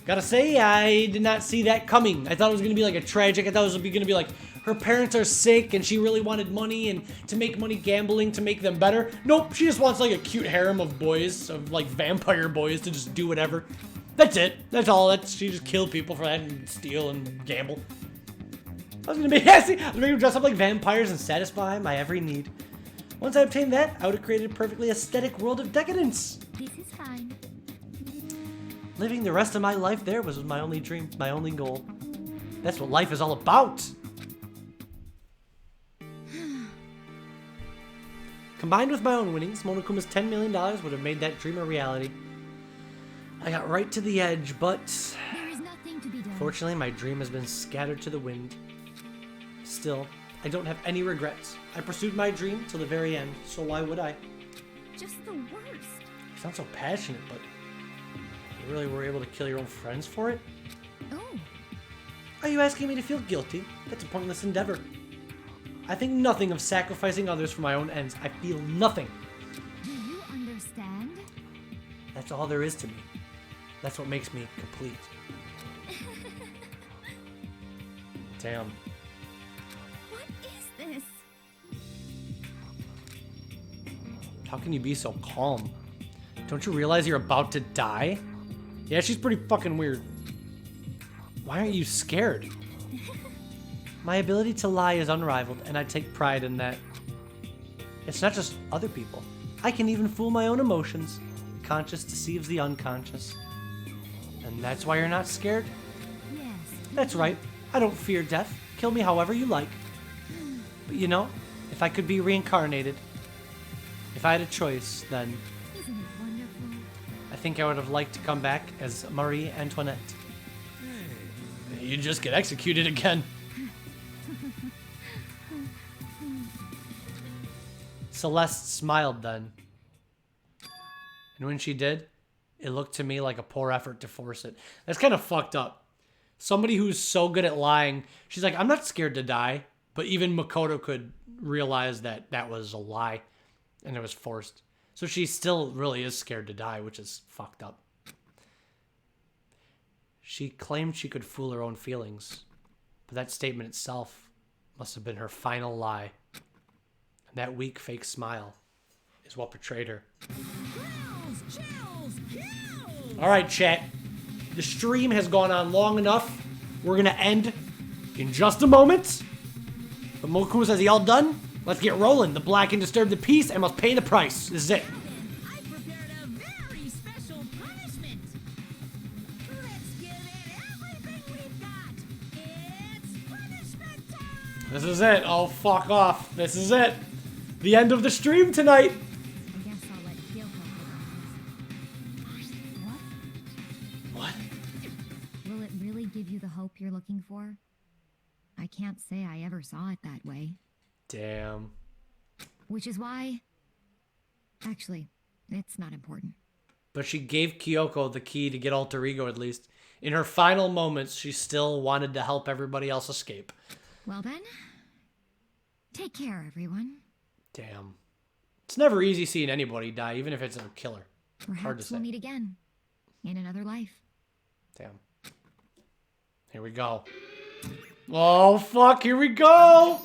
Gotta say, I did not see that coming. I thought it was gonna be like a tragic. I thought it was gonna be like her parents are sick and she really wanted money and to make money gambling to make them better. Nope, she just wants like a cute harem of boys, of like vampire boys to just do whatever. That's it. That's all. She just kill people for that and steal and gamble. I was gonna make them dress up like vampires and satisfy my every need. Once I obtained that, I would have created a perfectly aesthetic world of decadence. This is fine. Living the rest of my life there was my only dream, my only goal. That's what life is all about. Combined with my own winnings, Monokuma's $10 million would have made that dream a reality. I got right to the edge, but There is nothing to be done. fortunately my dream has been scattered to the wind. Still, I don't have any regrets. I pursued my dream till the very end, so why would I? Just the worst. You sound so passionate, but you really were able to kill your own friends for it? Oh, Are you asking me to feel guilty? That's a pointless endeavor. I think nothing of sacrificing others for my own ends. I feel nothing. do you understand? That's all there is to me. That's what makes me complete. Damn. What is this? How can you be so calm? Don't you realize you're about to die? Yeah, she's pretty fucking weird. Why aren't you scared? My ability to lie is unrivaled, and I take pride in that. It's not just other people. I can even fool my own emotions. Conscious deceives the unconscious. And that's why you're not scared? Yes. That's right. I don't fear death. Kill me however you like. But you know, if I could be reincarnated, if I had a choice, then Isn't it wonderful? I think I would have liked to come back as Marie Antoinette. You just get executed again. Celeste smiled then. And when she did, it looked to me like a poor effort to force it. That's kind of fucked up. Somebody who's so good at lying, she's like, I'm not scared to die. But even Makoto could realize that that was a lie and it was forced. So she still really is scared to die, which is fucked up. She claimed she could fool her own feelings, but that statement itself must have been her final lie. And that weak fake smile is what betrayed her. All right, chat. The stream has gone on long enough. We're going to end in just a moment. But Mokumo says, y'all done? Let's get rolling. The black and disturb the peace and must pay the price. This is it. I prepared a very special punishment. Let's give it everything we've got. It's punishment time. This is it. Oh, fuck off. This is it. The end of the stream tonight. I guess I'll let Kyoko What? What? Will it really give you the hope you're looking for? I can't say I ever saw it that way. Damn. Which is why... Actually, it's not important. But she gave Kyoko the key to get alter ego, at least. In her final moments, she still wanted to help everybody else escape. Well then, take care, everyone. Damn. It's never easy seeing anybody die, even if it's a killer. Hard to Perhaps say. we'll meet again. In another life. Damn. Here we go. Oh, fuck. Here we go.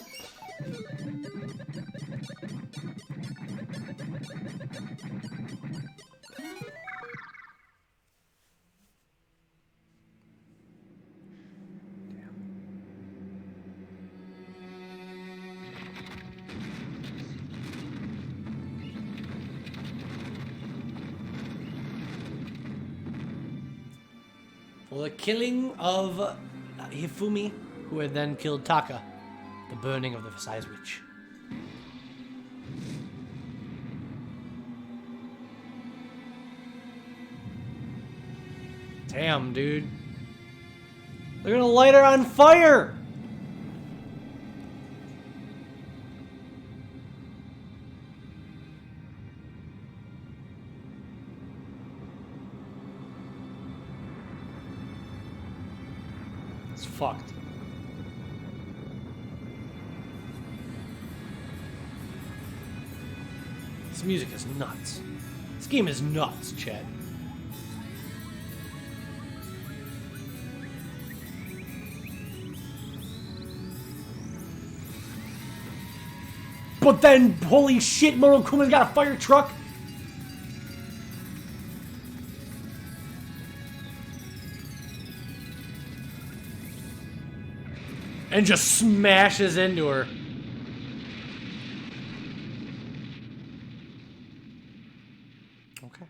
For the killing of Hifumi, who had then killed Taka. The burning of the Versailles Witch. Damn, dude. They're gonna light her on fire! It's fucked. This music is nuts. This game is nuts, Chad. But then, holy shit, Moro Kuma's got a fire truck. And just smashes into her. Okay.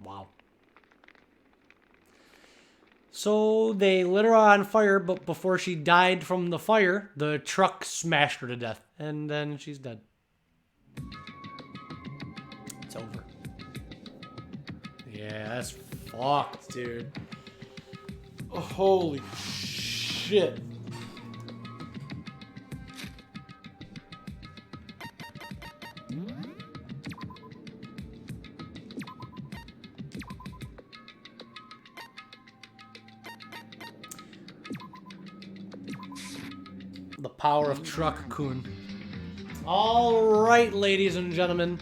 Wow. So they lit her on fire, but before she died from the fire, the truck smashed her to death. And then she's dead. It's over. Yeah, that's fucked, dude. Oh, holy shit. The power of Truck-kun. All right, ladies and gentlemen.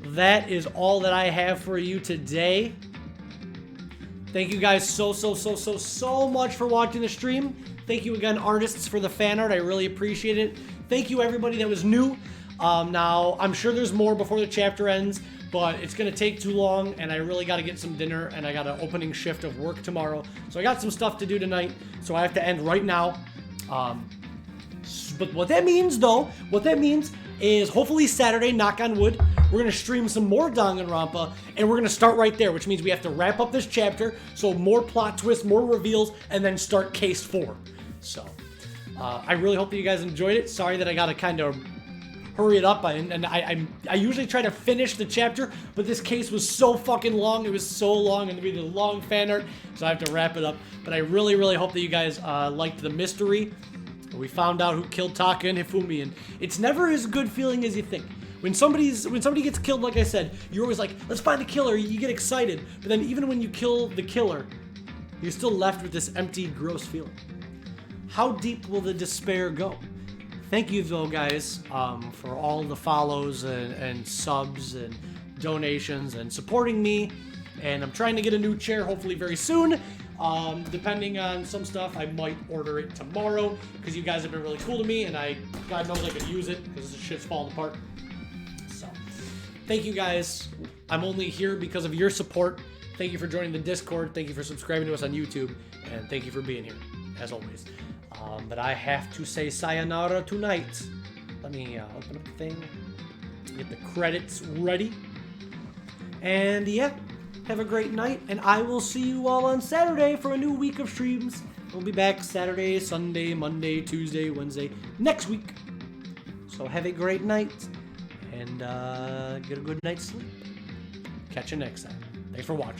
That is all that I have for you today. Thank you guys so much for watching the stream. Thank you again, artists, for the fan art. I really appreciate it. Thank you, everybody that was new. Now, I'm sure there's more before the chapter ends, but it's going to take too long, and I really got to get some dinner, and I got an opening shift of work tomorrow. So I got some stuff to do tonight, so I have to end right now. But what that means, though, is hopefully Saturday, knock on wood, we're going to stream some more Danganronpa, and we're going to start right there, which means we have to wrap up this chapter, so more plot twists, more reveals, and then start Case 4. So, I really hope that you guys enjoyed it. Sorry that I got to kind of hurry it up, I usually try to finish the chapter, but this case was so fucking long, it was so long, and we did a long fan art, so I have to wrap it up. But I really hope that you guys liked the mystery. We found out who killed Taka and Hifumi, and it's never as good feeling as you think. When somebody gets killed, like I said, you're always like, let's find the killer, you get excited. But then even when you kill the killer, you're still left with this empty, gross feeling. How deep will the despair go? Thank you, though, guys, for all the follows and subs and donations and supporting me. And I'm trying to get a new chair, hopefully very soon. Depending on some stuff, I might order it tomorrow because you guys have been really cool to me, and God knows I could use it because this shit's falling apart. So, thank you guys. I'm only here because of your support. Thank you for joining the Discord. Thank you for subscribing to us on YouTube, and thank you for being here, as always. But I have to say sayonara tonight. Let me open up the thing, get the credits ready, and yeah. Have a great night, and I will see you all on Saturday for a new week of streams. We'll be back Saturday, Sunday, Monday, Tuesday, Wednesday, next week. So have a great night, and get a good night's sleep. Catch you next time. Thanks for watching.